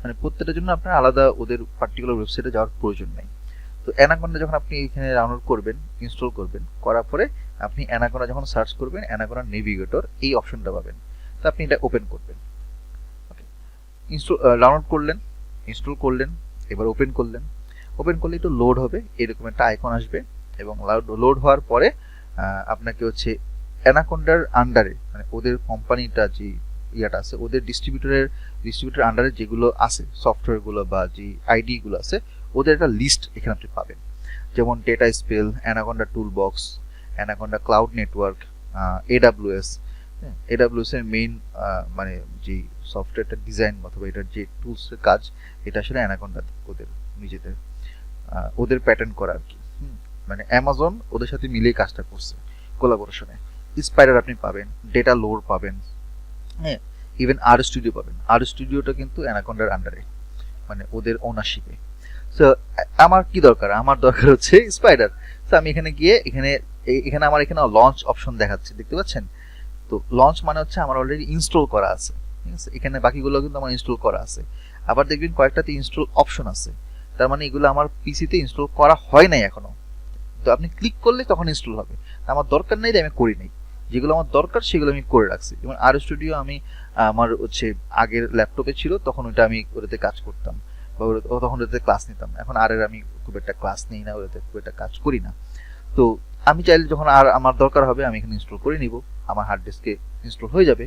মানে প্রত্যেকটার জন্য আপনার আলাদা ওদের পার্টিকুলার ওয়েবসাইটে যাওয়ার প্রয়োজন নেই। তো অ্যানাকোন্ডা যখন আপনি এখানে ডাউনলোড করবেন, ইনস্টল করবেন, করার পরে আপনি অ্যানাকোন্ডা যখন সার্চ করবেন, অ্যানাকোন্ডা নেভিগেটর এই অপশনটা পাবেন। তো আপনি এটা ওপেন করবেন। ওকে, ইনস্টল, ডাউনলোড করলেন, ইনস্টল করলেন, এবার ওপেন করলেন। ওপেন করলে একটু লোড হবে, এরকম একটা আইকন আসবে, এবং লোড হওয়ার পরে আপনাকে হচ্ছে অ্যানাকোন্ডার আন্ডারে, মানে ওদের কোম্পানিটা যে ইয়াটা আছে, ওদের ডিস্ট্রিবিউটর আন্ডারে যেগুলো আছে সফটওয়্যারগুলো বা যে আইডিগুলো আছে, ওদের একটা লিস্ট এখানে আপনি পাবেন। যেমন data spell, anaconda tool box, anaconda cloud network, AWS. AWS এর মেইন মানে যে সফটওয়্যারটা ডিজাইন অথবা এটার যে টুলসের কাজ, এটা আসলে অ্যানাকোন্ডা ওদের নিজেদের ওদের প্যাটার্ন করা আর কি। মানে অ্যামাজন ওদের সাথে মিলিয়ে কাজটা করছে কোলাবোরেশনে। স্পাইডার আপনি পাবেন, ডেটা লোর পাবেন, হ্যাঁ, ইভেন আর স্টুডিও পাবেন। আর স্টুডিওটা কিন্তু অ্যানাকোন্ডার আন্ডারে, মানে ওদের ওনারশিপে। সো আমার কি দরকার, আমার দরকার হচ্ছে স্পাইডার। তো আমি এখানে গিয়ে এখানে আমার এখানে লঞ্চ অপশন দেখাচ্ছে, দেখতে পাচ্ছেন? তো লঞ্চ মানে হচ্ছে আমার অলরেডি ইনস্টল করা আছে, ঠিক আছে? এখানে বাকিগুলো কিন্তু আমার ইনস্টল করা আছে। আবার দেখবেন কয়েকটাতে ইনস্টল অপশন আছে, তার মানে এগুলো আমার পিসিতে ইনস্টল করা হয় নাই এখনো। তো আপনি ক্লিক করলে তখন ইনস্টল হবে। আমার দরকার নেই, আমি করি নাই। যেগুলো আমার দরকার সেগুলো আমি করে রাখছি। যেমন আর স্টুডিও আমি আমার হচ্ছে আগের ল্যাপটপে ছিল, তখন ওইটা আমি ওটাতে কাজ করতাম, বা তখন ওটাতে ক্লাস নিতাম। এখন আর আমি খুব একটা ক্লাস নিই না, ওটাতে খুব একটা কাজ করি না। তো আমি চাইলে যখন আর আমার দরকার হবে, আমি এখানে ইনস্টল করে নিব, আমার হার্ড ডিস্কে ইনস্টল হয়ে যাবে।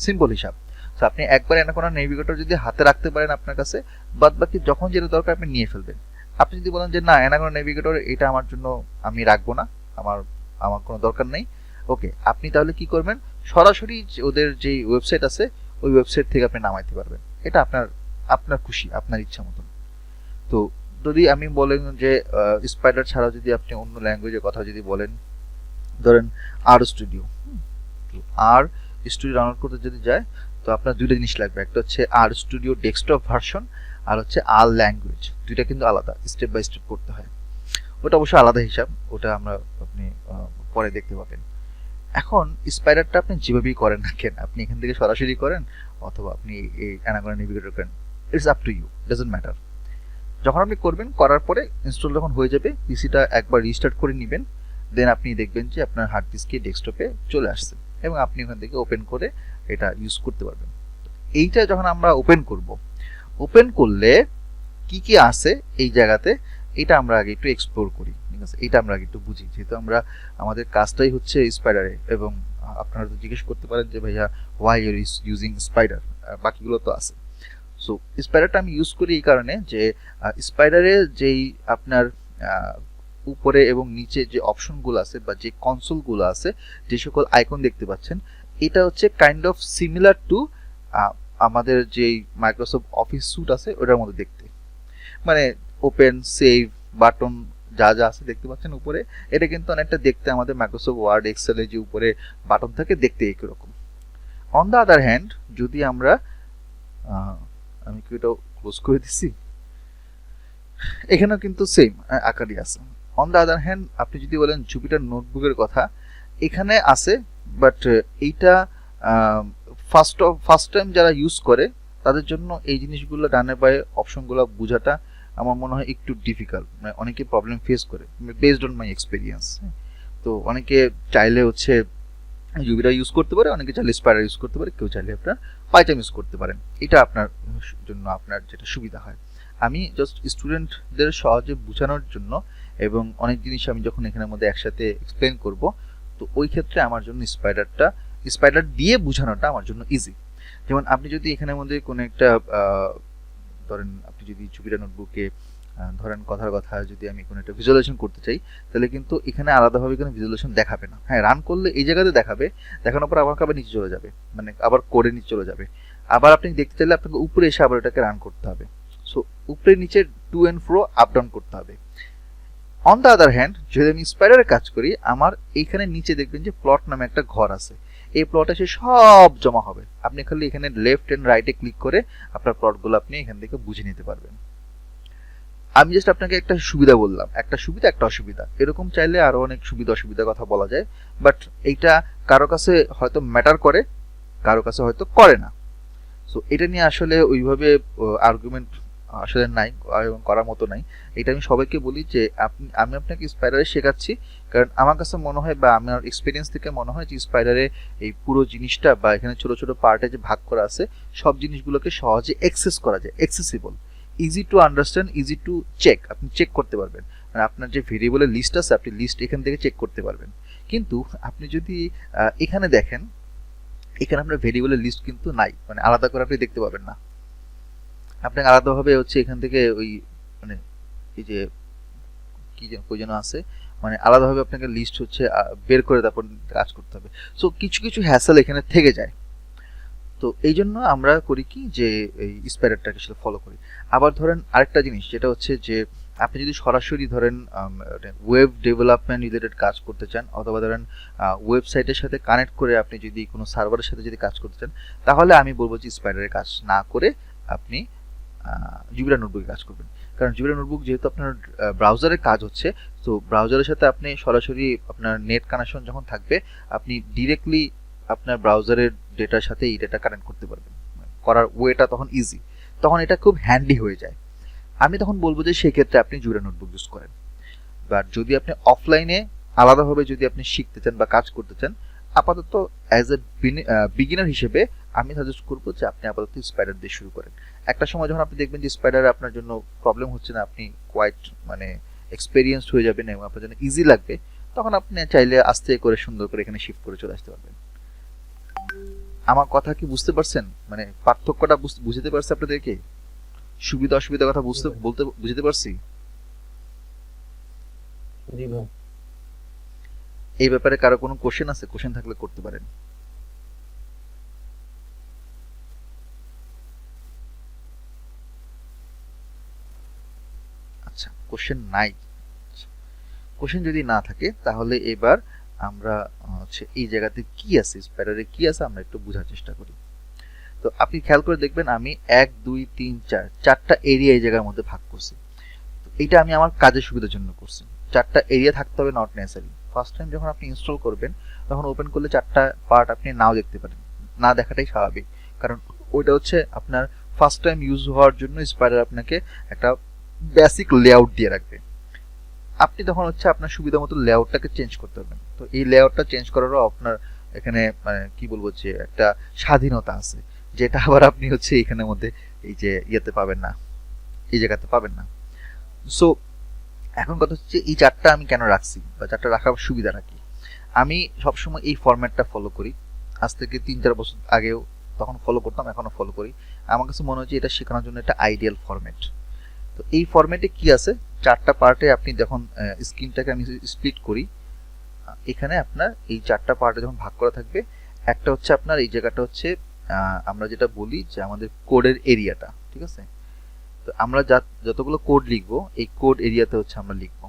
সিম্পল হিসাব। তো আপনি একবার অ্যানাকোন্ডা নেভিগেটর যদি হাতে রাখতে পারেন আপনার কাছে, বাদ বাকি যখন যেটা দরকার আপনি নিয়ে ফেলবেন। আপনি যদি বলেন যে না, অ্যানাকোন্ডা নেভিগেটর এটা আমার জন্য আমি রাখবো না, আমার আমার কোনো দরকার নেই, ওকে, আপনি তাহলে কি করবেন, সরাসরি ওদের যে ওয়েবসাইট আছে ওই ওয়েবসাইট থেকে আপনি নামাইতে পারবেন। এটা আপনার আপনার খুশি, আপনার ইচ্ছা মতন। তো যদি আমি বলেন যে স্পাইডার ছাড়াও যদি আপনি অন্য ল্যাঙ্গুয়েজের কথা যদি বলেন, ধরেন আর স্টুডিও, আর স্টুডিও ডাউনলোড করতে যদি যায়, তো আপনার দুইটা জিনিস লাগবে। একটা হচ্ছে আর স্টুডিও ডেস্কটপ ভার্সন, আর হচ্ছে আর ল্যাঙ্গুয়েজ। দুইটা কিন্তু আলাদা, স্টেপ বাই স্টেপ করতে হয়। ওটা অবশ্যই আলাদা হিসাব, ওটা আমরা আপনি পরে দেখতে পাবেন। এখন স্পাইডারটা আপনি যেভাবেই করেন না কেন, আপনি এখান থেকে সরাসরি করেন অথবা আপনি এই অ্যানাকোন্ডা নেভিগেটর করেন, it's up to you, doesn't matter. যখন আপনি করবেন, করার পরে ইনস্টল যখন হয়ে যাবে, পিসিটা একবার রিস্টার্ট করে নেবেন, দেন আপনি দেখবেন যে আপনার হার্ড ডিস্কে ডেস্কটপে চলে আসছে, এবং আপনি ওখান থেকে ওপেন করে এটা ইউজ করতে পারবেন। এইটা যখন আমরা ওপেন করব, ওপেন করলে কি কি আছে এই জায়গাতে, এটা আমরা আগে একটু এক্সপ্লোর করি, ঠিক আছে? এটা আমরা আগে একটু বুঝি, যেহেতু আমরা আমাদের কাজটাই হচ্ছে স্পাইডারে। এবং আপনারা তো জিজ্ঞেস করতে পারেন যে ভাইয়া ওয়াই ইউ ইউজিং স্পাইডার, বাকিগুলো তো আছে। সো স্পাইডারটা আমি ইউজ করি এই কারণে যে স্পাইডারে যেই আপনার উপরে এবং নিচে যে অপশনগুলো আছে বা যে কনসোলগুলো আছে, যে সকল আইকন দেখতে পাচ্ছেন, এটা হচ্ছে কাইন্ড অফ সিমিলার টু আমাদের যেই মাইক্রোসফট অফিস স্যুট আছে ওটার মধ্যে দেখতে। মানে ওপেন, সেভ, বাটন যা যা আছে দেখতে পাচ্ছেন উপরে, এটা কিন্তু অনেকটা দেখতে আমাদের মাইক্রোসফট ওয়ার্ড, এক্সেলে যে উপরে বাটন থাকে দেখতে একই রকম। অন দ্য আদার হ্যান্ড, যদি আমরা আমি কি এটা ক্লোজ করে দিচ্ছি, এখানেও কিন্তু সেম আকারই আছে। অন দ্য আদার হ্যান্ড আপনি যদি বলেন জুপিটার নোটবুকের কথা, এখানে আছে, বাট এইটা ফার্স্ট টাইম যারা ইউজ করে তাদের জন্য এই জিনিসগুলো ডানে বায়ে অপশনগুলো বোঝাটা আমার মনে হয় একটু ডিফিকাল্ট, মানে অনেকে প্রবলেম ফেস করে বেসড অন মাই এক্সপিরিয়েন্স। তো অনেকে চাইলে হচ্ছে জুবিটা ইউজ করতে পারে, অনেকে চাইলে স্পাইডার ইউজ করতে পারে, কেউ চাইলে আপনার পাইথন ইউজ করতে পারেন, এটা আপনার জন্য আপনার যেটা সুবিধা হয়। আমি জাস্ট স্টুডেন্টদের সহজে বোঝানোর জন্য এবং অনেক জিনিস আমি যখন এখানের মধ্যে একসাথে এক্সপ্লেন করব, তো ওই ক্ষেত্রে আমার জন্য স্পাইডার দিয়ে বোঝানোটা আমার জন্য ইজি। যেমন আপনি যদি এখানের মধ্যে কোনো একটা ধরেন আপনি যদি জুপিটার নোটবুকে ধরেন কথার কথা যদি আমি কোনো একটা ভিজুয়ালাইজেশন করতে চাই, তাহলে কিন্তু এখানে আলাদাভাবে কোনো ভিজুয়ালাইজেশন দেখাবে না। হ্যাঁ, রান করলে এই জায়গাতে দেখাবে, দেখানোর পর আবার নিচে চলে যাবে, মানে আবার কোডে নিচে চলে যাবে। আবার আপনি দেখতে চাইলে আপনাকে উপরে এসে আবার এটাকে রান করতে হবে। সো উপরে নিচে to and fro up down করতে হবে। অন দ্য আদার হ্যান্ড যদি আমি স্পাইডারে কাজ করি, আমার এইখানে নিচে দেখবেন যে প্লট নামে একটা ঘর আছে, এই প্লটে এসে সব জমা হবে। আপনি খালি এখানে লেফট এন্ড রাইটে ক্লিক করে আপনার প্লটগুলো আপনি এখান থেকে বুঝে নিতে পারবেন। আমি জাস্ট আপনাকে একটা সুবিধা বললাম, একটা সুবিধা একটা অসুবিধা, এরকম চাইলে আরো অনেক সুবিধা অসুবিধার কথা বলা যায়, বাট এইটা কারো কাছে হয়তো ম্যাটার করে, কারো কাছে হয়তো করে না। সো এটা নিয়ে আসলে ওইভাবে আর্গুমেন্ট আসলে নাই এবং করার মতো নাই। এটা আমি সবাইকে বলি যে আমি আপনাকে স্পাইডারে শেখাচ্ছি, কারণ আমার কাছে মনে হয় বা আমার এক্সপিরিয়েন্স থেকে মনে হয় যে স্পাইডারে এই পুরো জিনিসটা বা এখানে ছোট ছোট পার্টে যে ভাগ করা আছে, সব জিনিসগুলোকে সহজে অ্যাক্সেস করা যায়, accessible, easy to understand, easy to check. আপনি চেক করতে পারবেন, মানে আপনার যে ভেরিয়েবলের লিস্ট আছে আপনি লিস্ট এখান থেকে চেক করতে পারবেন। কিন্তু আপনি যদি এখানে দেখেন, এখানে আপনার ভেরিয়েবলের লিস্ট কিন্তু নাই, মানে আলাদা করে আপনি দেখতে পাবেন না। আপনাকে আলাদাভাবে হচ্ছে এখান থেকে ওই মানে এই যে কি কই যেন আছে, মানে আলাদাভাবে আপনাকে লিস্ট হচ্ছে বের করে তারপর কাজ করতে হবে। সো কিছু কিছু হ্যাসেল এখানে থেকে যায়। তো এই জন্য আমরা করি কি যে এই স্পাইডারটাকে আসলে ফলো করি। আবার ধরেন আরেকটা জিনিস যেটা হচ্ছে যে আপনি যদি সরাসরি ধরেন ওয়েব ডেভেলপমেন্ট রিলেটেড কাজ করতে চান, অথবা ধরেন ওয়েবসাইটের সাথে কানেক্ট করে আপনি যদি কোনো সার্ভারের সাথে যদি কাজ করতে চান, তাহলে আমি বলবো যে স্পাইডারের কাজ না করে আপনি জুপিটার নোটবুকে কাজ করবেন। কারণ জুপিটার নোটবুক যেহেতু আপনার ব্রাউজারের কাজ হচ্ছে, তো ব্রাউজারের সাথে আপনি সরাসরি আপনার নেট কানেকশন যখন থাকবে, আপনি ডিরেক্টলি আপনার ব্রাউজারের ডেটার সাথে এই ডেটা কানেক্ট করতে পারবেন, করার ওয়েটা তখন ইজি, তখন এটা খুব হ্যান্ডি হয়ে যায়। আমি তখন বলবো যে সেক্ষেত্রে আপনি জুপিটার নোটবুক ইউজ করেন। বাট যদি আপনি অফলাইনে আলাদাভাবে যদি আপনি শিখতে চান বা কাজ করতে চান, আপাতত অ্যাজ এ বিগিনার হিসেবে আমি সাজেস্ট করবো যে আপনি আপাতত স্পাইডার দিয়ে শুরু করেন। একটা সময় যখন আপনি দেখবেন যে স্পাইডার আপনার জন্য প্রবলেম হচ্ছে না, আপনি কোয়াইট মানে এক্সপেরিয়েন্সড হয়ে যাবেন এবং আপনার জন্য ইজি লাগবে, তখন আপনি চাইলে আস্তে করে সুন্দর করে এখানে শিফট করে চলে আসতে পারবেন। আমার কথা কি বুঝতে পারছেন? মানে পার্থক্যটা বুঝতে পারছে আপনাদেরকে? সুবিধা অসুবিধার কথা বুঝতে পারছি? জি ভাই। এই ব্যাপারে কারো কোনো কোশ্চেন আছে? কোশ্চেন থাকলে করতে পারেন। আচ্ছা, কোশ্চেন নাই। কোশ্চেন যদি না থাকে তাহলে এবার আমরা হচ্ছে এই জায়গাতে কি আছে, স্পাইডারে কি আছে আমরা একটু বোঝার চেষ্টা করি। তো আপনি খেয়াল করে দেখবেন আমি 1 2 3 4 চারটা এরিয়া এই জায়গার মধ্যে ভাগ করছি। তো এটা আমি আমার কাজের সুবিধার জন্য করছি। চারটা এরিয়া থাকতে হবে নট নেসেসারি। ফার্স্ট টাইম যখন আপনি ইনস্টল করবেন তখন ওপেন করলে চারটা পার্ট আপনি নাও দেখতে পারেন, না দেখাটাই স্বাভাবিক, কারণ ওইটা হচ্ছে আপনার ফার্স্ট টাইম ইউজ হওয়ার জন্য স্পাইডার আপনাকে একটা বেসিক লেআউট দিয়ে রাখবে। আপনি তখন হচ্ছে আপনার সুবিধা মতো লেআউটটাকে চেঞ্জ করতে পারবেন। তো এই লেআউটটা চেঞ্জ করারও আপনার এখানে মানে কি বলবো যে একটা স্বাধীনতা আছে, যেটা আবার আপনি হচ্ছে এখানের মধ্যে এই যে ইয়েতে পাবেন না, এই জায়গাতে পাবেন না। সো এখন কথা হচ্ছে এই চারটা আমি কেন রাখছি বা চারটা রাখার সুবিধা রাখি। আমি সবসময় এই ফরম্যাটটা ফলো করি, আজ থেকে 3-4 বছর আগেও তখন ফলো করতাম, এখনো ফলো করি। আমার কাছে মনে হচ্ছে এটা শেখানোর জন্য একটা আইডিয়াল ফরম্যাট। তো এই ফরম্যাটে কি আছে, চারটা পার্টে আপনি যখন স্ক্রিনটাকে আমি স্প্লিট করি, এখানে আপনার এই চারটা পার্টে যখন ভাগ করা থাকবে, একটা হচ্ছে আপনার এই জায়গাটা হচ্ছে আমরা যেটা বলি যে আমাদের কোডের এরিয়াটা, ঠিক আছে? তো আমরা যতগুলো কোড লিখবো এই কোড এরিয়াতে হচ্ছে আমরা লিখবো।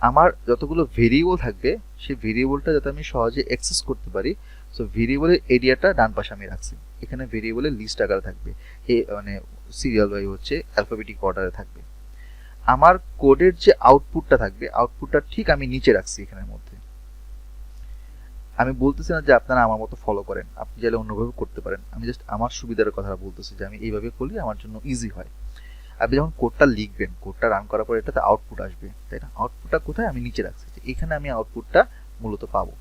আমার যতগুলো ভেরিয়েবল থাকবে সেই ভেরিয়েবলটা যাতে আমি সহজে অ্যাক্সেস করতে পারি, সো ভেরিয়েবলের এরিয়াটা ডান পাশে আমি রাখছি। এখানে ভেরিয়েবলের লিস্ট আকারে থাকবে, মানে সিরিয়াল ওয়াইজ হচ্ছে অ্যালফাবেটিক অর্ডারে থাকবে। আমার কোডের যে আউটপুটটা থাকবে আউটপুটটা ঠিক আমি নিচে রাখছি এখানের মধ্যে। আমি বলতেছি না যে আপনারা আমার মতো ফলো করেন, আপনি চাইলে অন্যভাবে করতে পারেন, আমি জাস্ট আমার সুবিধার কথা বলতেছি যে আমি এইভাবে করলে আমার জন্য ইজি হয়। আপনি যখন কোডটা লিখবেন, কোডটা রান করার পর এটাতে আউটপুট আসবে, তাই না? আউটপুটটা কোথায়? আমি নিচে রাখছি, যে এখানে আমি আউটপুটটা মূলত পাবো।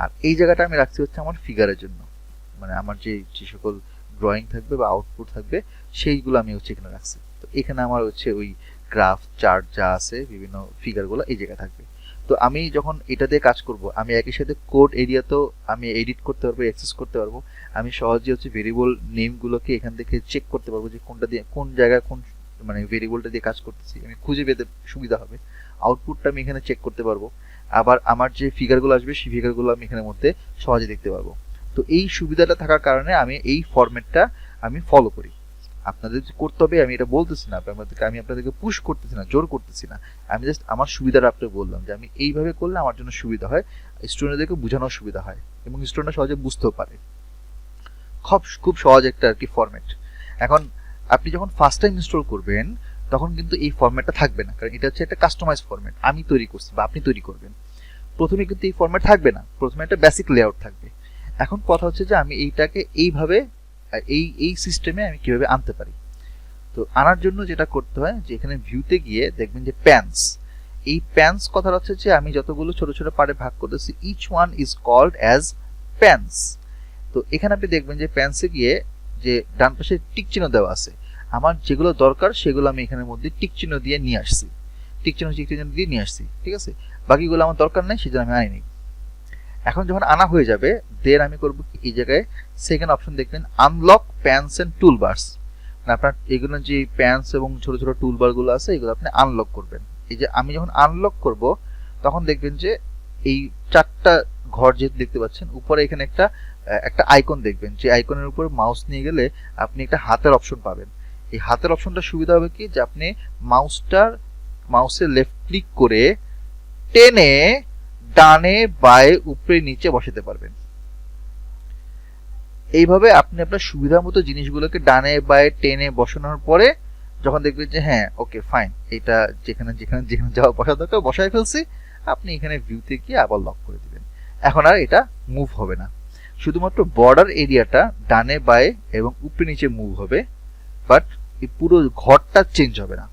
আর এই জায়গাটা আমি রাখছি হচ্ছে আমার ফিগারের জন্য, মানে আমার যে সকল ড্রয়িং থাকবে বা আউটপুট থাকবে সেইগুলো আমি হচ্ছে এখানে রাখছি। তো এখানে আমার হচ্ছে ওই গ্রাফ চার্ট যা আছে বিভিন্ন ফিগারগুলো এই জায়গায় থাকবে। তো আমি যখন এটা দিয়ে কাজ করব, আমি একই সাথে কোড এরিয়াতেও আমি এডিট করতে পারবো, অ্যাক্সেস করতে পারবো। আমি সহজে হচ্ছে ভেরিয়েবল নেমগুলোকে এখান থেকে চেক করতে পারবো যে কোনটা দিয়ে কোন জায়গায় কোন মানে ভেরিয়েবলটা দিয়ে কাজ করতেছি আমি খুঁজে পেতে সুবিধা হবে। আউটপুটটা আমি এখানে চেক করতে পারবো। আবার আমার যে ফিগারগুলো আসবে সেই ফিগারগুলো আমি এখানের মধ্যে সহজে দেখতে পারবো। তো এই সুবিধাটা থাকার কারণে আমি এই ফরম্যাটটা আমি ফলো করি। আপনাদের যে করতে হবে আমি এটা বলতেছি না, আমি আপনাদেরকে পুশ করতেছি না, জোর করতেছি না। আমি জাস্ট আমার সুবিধাটা আপনাকে বললাম যে আমি এইভাবে করলে আমার জন্য সুবিধা হয়, স্টুডেন্টদেরকে বোঝানোর সুবিধা হয় এবং স্টুডেন্টরা সহজে বুঝতেও পারে। খুব সহজ একটা আর কি ফরম্যাট। এখন আপনি যখন ফার্স্ট টাইম ইনস্টল করবেন তখন কিন্তু এই ফরম্যাটটা থাকবে না, কারণ এটা হচ্ছে একটা কাস্টমাইজ ফরম্যাট আমি তৈরি করছি বা আপনি তৈরি করবেন। প্রথমে কিন্তু এই ফরম্যাট থাকবে না, প্রথমে একটা বেসিক লেআউট থাকবে। এখন কথা হচ্ছে যে আমি এইটাকে এইভাবে এই সিস্টেমে আমি কিভাবে আনতে পারি। তো আনার জন্য যেটা করতে হয় যে এখানে ভিউতে গিয়ে দেখবেন যে প্যান্স, এই প্যান্স কথা হচ্ছে যে আমি যতগুলো ছোট ছোট পার্টে ভাগ করতেছি each one is called as pans. তো এখানে আপনি দেখবেন যে প্যান্সে গিয়ে যে ডান পাশে টিক চিহ্ন দেওয়া আছে, আমার যেগুলো দরকার সেগুলো আমি এখানের মধ্যে টিক চিহ্ন দিয়ে নিয়ে আসছি, টিক চিহ্ন দিয়ে নিয়ে আসছি, ঠিক আছে? বাকিগুলো আমার দরকার নেই সেজন্য আমি আনিনি। এখন যখন আনা হয়ে যাবে দেন আমি করব এই জায়গায় সেকেন্ড অপশন দেখবেন আনলক প্যান্স এন্ড টুলবারস। আপনার এগুলো যে প্যান্স এবং ছোট ছোট টুলবার গুলো আছে এগুলো আপনি আনলক করবেন। এই যে আমি যখন আনলক করব তখন দেখবেন যে এই চারটা ঘর যেহেতু দেখতে পাচ্ছেন উপরে এখানে একটা আইকন দেখবেন, যে আইকনের উপর মাউস নিয়ে গেলে আপনি একটা হাতের অপশন পাবেন। এই হাতের অপশনটা সুবিধা হবে কি যে আপনি মাউসে লেফট ক্লিক করে টেনে ডানে বায়ে উপরে নিচে বসাতে পারবেন। এইভাবে আপনি আপনার সুবিধা মতো জিনিসগুলোকে ডানে বায়ে টেনে বসানোর পরে যখন দেখবেন যে হ্যাঁ ওকে ফাইন, এটা যেখানে যেখানে যেখানে যাওয়া বসা দরকার বসায় ফেলছি, আপনি এখানে ভিউতে গিয়ে আবার লক করে দিবেন। এখন আর এটা মুভ হবে না, শুধুমাত্র বর্ডার এরিয়াটা ডানে বায়ে এবং উপরে নিচে মুভ হবে, বাট এই পুরো ঘরটা চেঞ্জ হবে না।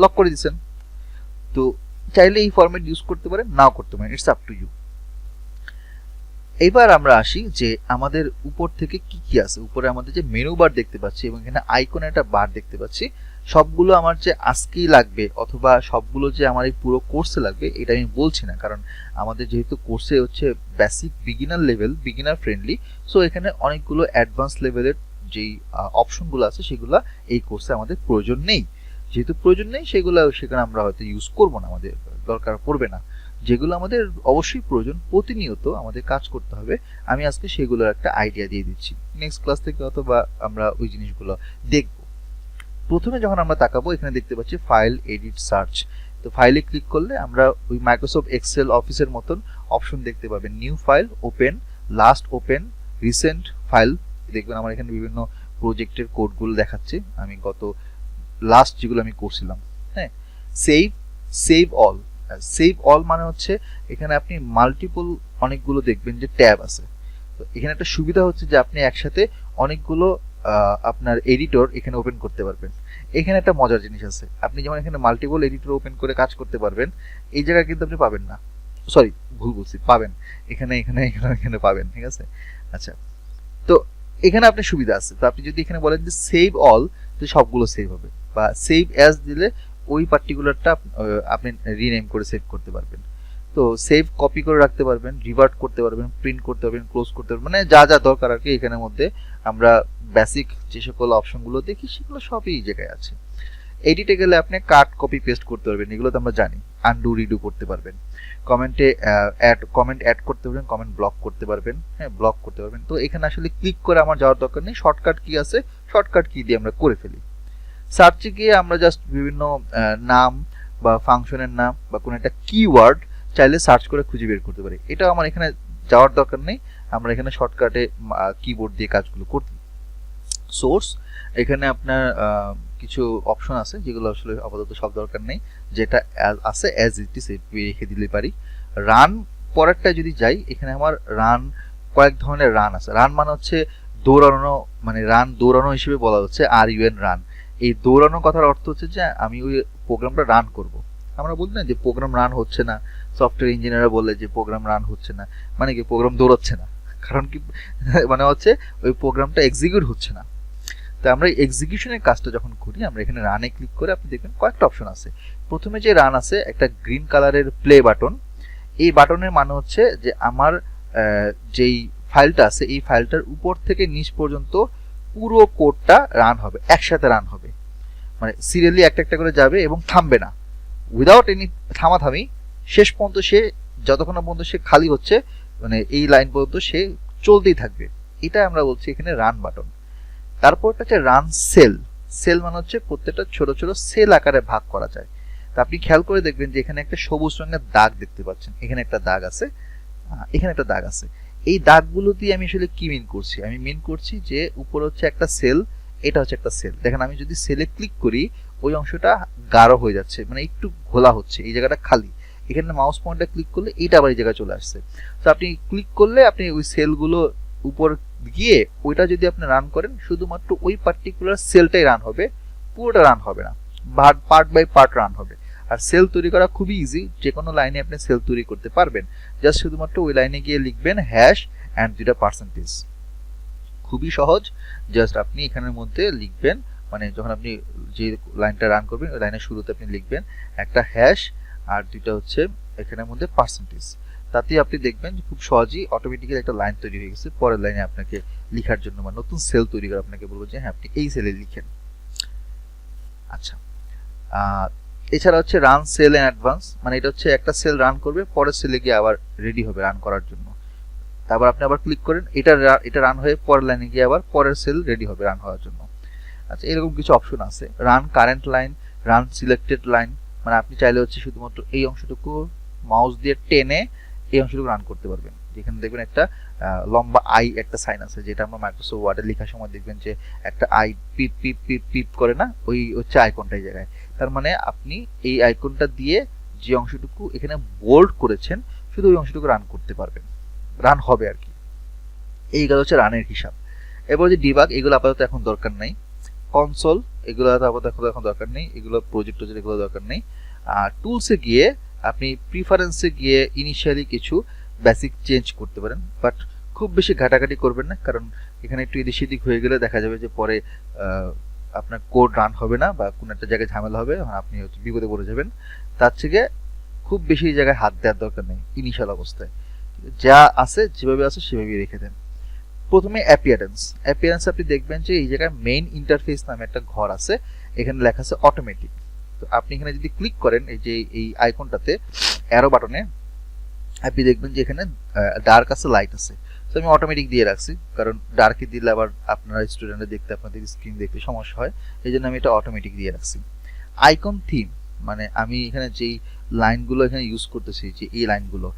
লক করে দিচ্ছেন। তো চাইলে এই ফরম্যাট ইউজ করতে পারেন, নাও করতে পারেন, ইটস আপ টু ইউ। এবার আমরা আসি যে আমাদের উপর থেকে কি কি আছে। উপরে আমাদের যে মেনু বার দেখতে পাচ্ছি এবং এখানে আইকনে একটা বার দেখতে পাচ্ছি, সবগুলো আমার যে আজকেই লাগবে অথবা সবগুলো যে আমার এই পুরো কোর্সে লাগবে এটা আমি বলছি না, কারণ আমাদের যেহেতু কোর্সে হচ্ছে basic beginner level, beginner friendly, so এখানে অনেকগুলো অ্যাডভান্স লেভেলের যেই অপশনগুলো আছে সেগুলো এই কোর্সে আমাদের প্রয়োজন নেই। যেহেতু প্রয়োজন নেই সেগুলো সেখানে আমরা হয়তো ইউজ করবো না, আমাদের দরকার পড়বে না। যেগুলো আমাদের অবশ্যই প্রয়োজন, প্রতিনিয়ত আমাদের কাজ করতে হবে, আমি আজকে সেগুলোর একটা আইডিয়া দিয়ে দিচ্ছি। নেক্সট ক্লাস থেকে অথবা আমরা ওই জিনিসগুলো দেখব। প্রথমে যখন আমরা তাকাবো এখানে দেখতে পাচ্ছি ফাইল, এডিট, সার্চ। তো ফাইলে ক্লিক করলে আমরা ওই মাইক্রোসফট এক্সেল অফিসের মতন অপশন দেখতে পাবেন, new file, open, last open, recent file. দেখবেন আমার এখানে বিভিন্ন প্রজেক্টের কোডগুলো দেখাচ্ছে, আমি গত লাস্ট যেগুলো আমি করছিলাম। হ্যাঁ, সেভ অল। সেভ অল মানে হচ্ছে এখানে আপনি মাল্টিপল অনেকগুলো দেখবেন যে ট্যাব আছে। তো এখানে একটা সুবিধা হচ্ছে যে আপনি একসাথে অনেকগুলো আপনার এডিটর এখানে ওপেন করতে পারবেন। এখানে একটা মজার জিনিস আছে, আপনি যেমন এখানে মাল্টিপল এডিটর ওপেন করে কাজ করতে পারবেন, এই জায়গায় কিন্তু আপনি পাবেন না, সরি ভুল বলছি, পাবেন এখানে এখানে এখানে এখানে পাবেন, ঠিক আছে? আচ্ছা, তো এখানে আপনার সুবিধা আছে। তো আপনি যদি এখানে বলেন যে সেভ অল, তো সবগুলো সেভ হবে, বা সেভ অ্যাজ দিলে ওই পার্টিকুলারটা আপনি রিনেম করে সেভ করতে পারবেন। তো সেভ কপি করে রাখতে পারবেন, রিভার্ট করতে পারবেন, প্রিন্ট করতে পারবেন, ক্লোজ করতে পারবেন, মানে যা যা দরকার আর কি এখানের মধ্যে আমরা বেসিক যে সকল অপশনগুলো দেখি সেগুলো সবই এই জায়গায় আছে। এডিটে গেলে আপনি কাট, কপি, পেস্ট করতে পারবেন, এগুলো তো আমরা জানি। আনডু, রিডু করতে পারবেন। কমেন্ট অ্যাড করতে পারবেন, কমেন্ট ব্লক করতে পারবেন, হ্যাঁ ব্লক করতে পারবেন। তো এখানে আসলে ক্লিক করে আমার যাওয়ার দরকার নেই, শর্টকাট কি আছে শর্টকাট কি দিয়ে আমরা করে ফেলি। সার্চে গিয়ে আমরা জাস্ট বিভিন্ন নাম বা ফাংশনের নাম বা কোনো একটা কিওয়ার্ড চাইলে সার্চ করে খুঁজে বের করতে পারি। এটা আমার এখানে যাওয়ার দরকার নেই, আমরা এখানে শর্টকাটে কিবোর্ড দিয়ে কাজগুলো করতে। সোর্স, এখানে আপনার কিছু অপশন আছে যেগুলো আসলে আপাতত সব দরকার নেই, যেটা আছে অ্যাজ ইট ইজ রেখে দিলে পারি। রান পরেরটা যদি যাই, এখানে আমার রান কয়েক ধরনের রান আছে। রান মানে হচ্ছে দৌড়ানো, মানে রান দৌড়ানো হিসেবে বলা হচ্ছে RUN রান। এই দৌড়ানো কথার অর্থ হচ্ছে যে আমি ওই প্রোগ্রামটা রান করব। আমরা বলি না যে প্রোগ্রাম রান হচ্ছে না, সফটওয়্যার ইঞ্জিনিয়াররা বলে যে প্রোগ্রাম রান হচ্ছে না, মানে কি প্রোগ্রাম দৌড়াচ্ছে না, কারণ কি মানে হচ্ছে ওই প্রোগ্রামটা এক্সিকিউট হচ্ছে না। তো আমরা এক্সিকিউশনের কাজটা যখন করি, আমরা এখানে রানে ক্লিক করে আপনি দেখবেন কয়েকটা অপশন আছে। প্রথমে যে রান আছে একটা গ্রিন কালারের প্লে বাটন। এই বাটনের মানে হচ্ছে যে আমার যেই ফাইলটা আছে এই ফাইলটার উপর থেকে নিচ পর্যন্ত পুরো কোডটা রান হবে, একসাথে রান হবে, মানে সিরিয়ালি একটা একটা করে যাবে এবং থামবে না, উইদাউট এনি থামাথামি। শেষ পর্যন্ত সে যতক্ষণ না পর্যন্ত সে খালি হচ্ছে, মানে এই লাইন পর্যন্ত সে চলতেই থাকবে। এটা আমরা বলছি এখানে রান বাটন। তারপর হচ্ছে রান সেল। সেল মানে হচ্ছে প্রত্যেকটা ছোট ছোট সেল আকারে ভাগ করা যায়। তো আপনি খেয়াল করে দেখবেন যে এখানে একটা সবুজ রঙের দাগ দেখতে পাচ্ছেন, এখানে একটা দাগ আছে, এখানে একটা দাগ আছে। এই দাগগুলো দিয়ে আমি আসলে কি মিন করছি? আমি মিন করছি যে উপরে হচ্ছে একটা সেল, এটা হচ্ছে একটা সেল। দেখেন আমি যদি সেলে ক্লিক করি, ওই অংশটা গাঢ় হয়ে যাচ্ছে, মানে একটু ঘোলা হচ্ছে, এই জায়গাটা খালি। এখানে মাউস পয়েন্টটা ক্লিক করলে এটা আবার এই জায়গায় চলে আসছে। তো আপনি ক্লিক করলে আপনি ওই সেলগুলো উপর গিয়ে ওইটা যদি আপনি রান করেন, শুধুমাত্র ওই পার্টিকুলার সেলটাই রান হবে, পুরোটা রান হবে না, পার্ট বাই পার্ট রান হবে। আর সেল তৈরি করা খুবই ইজি, যে কোনো লাইনে আপনি সেল তৈরি করতে পারবেন। জাস্ট শুধুমাত্র ওই লাইনে গিয়ে লিখবেন হ্যাশ অ্যান্ড দুইটা পার্সেন্টেজ, খুবই সহজ। জাস্ট আপনি এখানের মধ্যে লিখবেন, মানে যখন আপনি যে লাইনটা রান করবেন ওই লাইনের শুরুতে আপনি লিখবেন একটা হ্যাশ আর দুইটা হচ্ছে এখানের মধ্যে পার্সেন্টেজ। তাতে আপনি দেখবেন খুব সহজেই অটোমেটিক্যালি একটা লাইন তৈরি হয়ে গেছে। পরের লাইনে আপনাকে লিখার জন্য বা নতুন সেল তৈরি করে আপনাকে বলবো যে হ্যাঁ আপনি এই সেলে লিখেন। আচ্ছা, এছাড়া হচ্ছে রান সেল ইন অ্যাডভান্স, মানে এটা হচ্ছে একটা সেল রান করবে, পরের সেলে গিয়ে আবার রেডি হবে রান করার জন্য। তারপর আপনি আবার ক্লিক করেন, এটা রান হয়ে পরের লাইনে গিয়ে আবার পরের সেল রেডি হবে রান হওয়ার জন্য। আচ্ছা, এরকম কিছু অপশন আছে। Run current line, run selected line, মানে আপনি চাইলে হচ্ছে শুধুমাত্র এই অংশটুকু মাউস দিয়ে টেনে এই অংশটুকু রান করতে পারবেন। যেখানে দেখবেন একটা লম্বা আই একটা সাইন আছে, যেটা আমরা মাইক্রোসফট ওয়ার্ডে লেখার সময় দেখবেন যে একটা আই পিপ পিপ পিপ পিপ করে না, ওই হচ্ছে আইকনটা এই জায়গায়। তার মানে আপনি এই আইকনটা দিয়ে যে অংশটুকু এখানে বোল্ড করেছেন, শুধু ওই অংশটুকু রান করতে পারবেন, রান হবে আর কি। এইগুলো হচ্ছে রানের হিসাব। এবার যে ডিবাগ, এগুলো আপাতত এখন দরকার নেই। কনসোল, এগুলো আপাতত এখন দরকার নেই, এগুলো প্রজেক্ট এগুলো দরকার নেই। আর টুলসে গিয়ে আপনি প্রিফারেন্সে গিয়ে ইনিশিয়ালি কিছু বেসিক চেঞ্জ করতে পারেন, বাট খুব বেশি ঘাটাঘাটি করবেন না, কারণ এখানে একটু এদিক সেদিক হয়ে গেলে দেখা যাবে যে পরে আপনার কোড রান হবে না বা কোনো একটা জায়গায় ঝামেলা হবে, আপনি হচ্ছে বিপদে পড়ে যাবেন। তার থেকে খুব বেশি জায়গায় হাত দেওয়ার দরকার নেই ইনিশিয়াল অবস্থায়, যা আছে যেভাবে আছে সেভাবেই রেখে দেন। প্রথমে অ্যাপিয়ারেন্স আপনি দেখবেন যে এই জায়গায় মেইন ইন্টারফেস নামে একটা ঘর আছে, এখানে লেখা আছে অটোমেটিক। তো আপনি এখানে যদি ক্লিক করেন এই যে এই আইকনটাতে অ্যারো বাটনে, আপনি দেখবেন যে এখানে ডার্ক আছে, লাইট আছে। তো আমি অটোমেটিক দিয়ে রাখছি, কারণ ডার্কে দিলে আবার আপনারা স্টুডেন্টরা দেখতে, আপনাদের স্ক্রিন দেখতে সমস্যা হয়, এই জন্য আমি এটা অটোমেটিক দিয়ে রাখছি। আইকন থিম, মানে আমি এখানে যেই লাইনগুলো এখানে ইউজ করতেছি, যে এই লাইনগুলো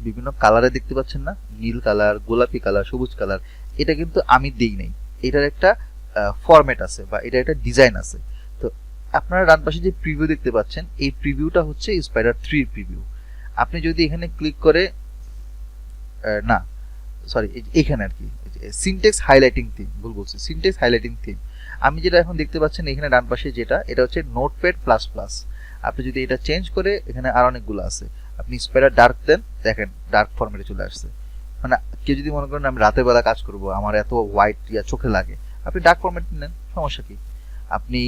বিভিন্ন কালারে দেখতে পাচ্ছেন না, নীল কালার, গোলাপি কালার, সবুজ কালার, এটা কিন্তু আমি দিই নাই, এটার একটা ফরম্যাট আছে বা এটা একটা ডিজাইন আছে। তো আপনারা ডান পাশে যে প্রিভিউ দেখতে পাচ্ছেন, এই প্রিভিউটা হচ্ছে স্পাইডার 3 প্রিভিউ। আপনি যদি এখানে ক্লিক করে না সরি এখানে আর কি সিনটেক্স হাইলাইটিং থিম, ভুল বলছি, সিনটেক্স হাইলাইটিং থিম। আমি যেটা এখন দেখতে পাচ্ছেন এখানে ডান পাশে যেটা, এটা হচ্ছে নোটপ্যাড প্লাস প্লাস। আপনি যদি এটা চেঞ্জ করে, এখানে আর অনেকগুলো আছে, আপনি স্পাইডার ডার্ক দেন, দেখেন ডার্ক ফরম্যাটে চলে আসছে। মানে কেউ যদি মনে করেন আমি রাতের বেলা কাজ করব, আমার এত হোয়াইট ইয়া চোখে লাগে, আপনি ডার্ক ফরম্যাট নেন, সমস্যা কি। আপনি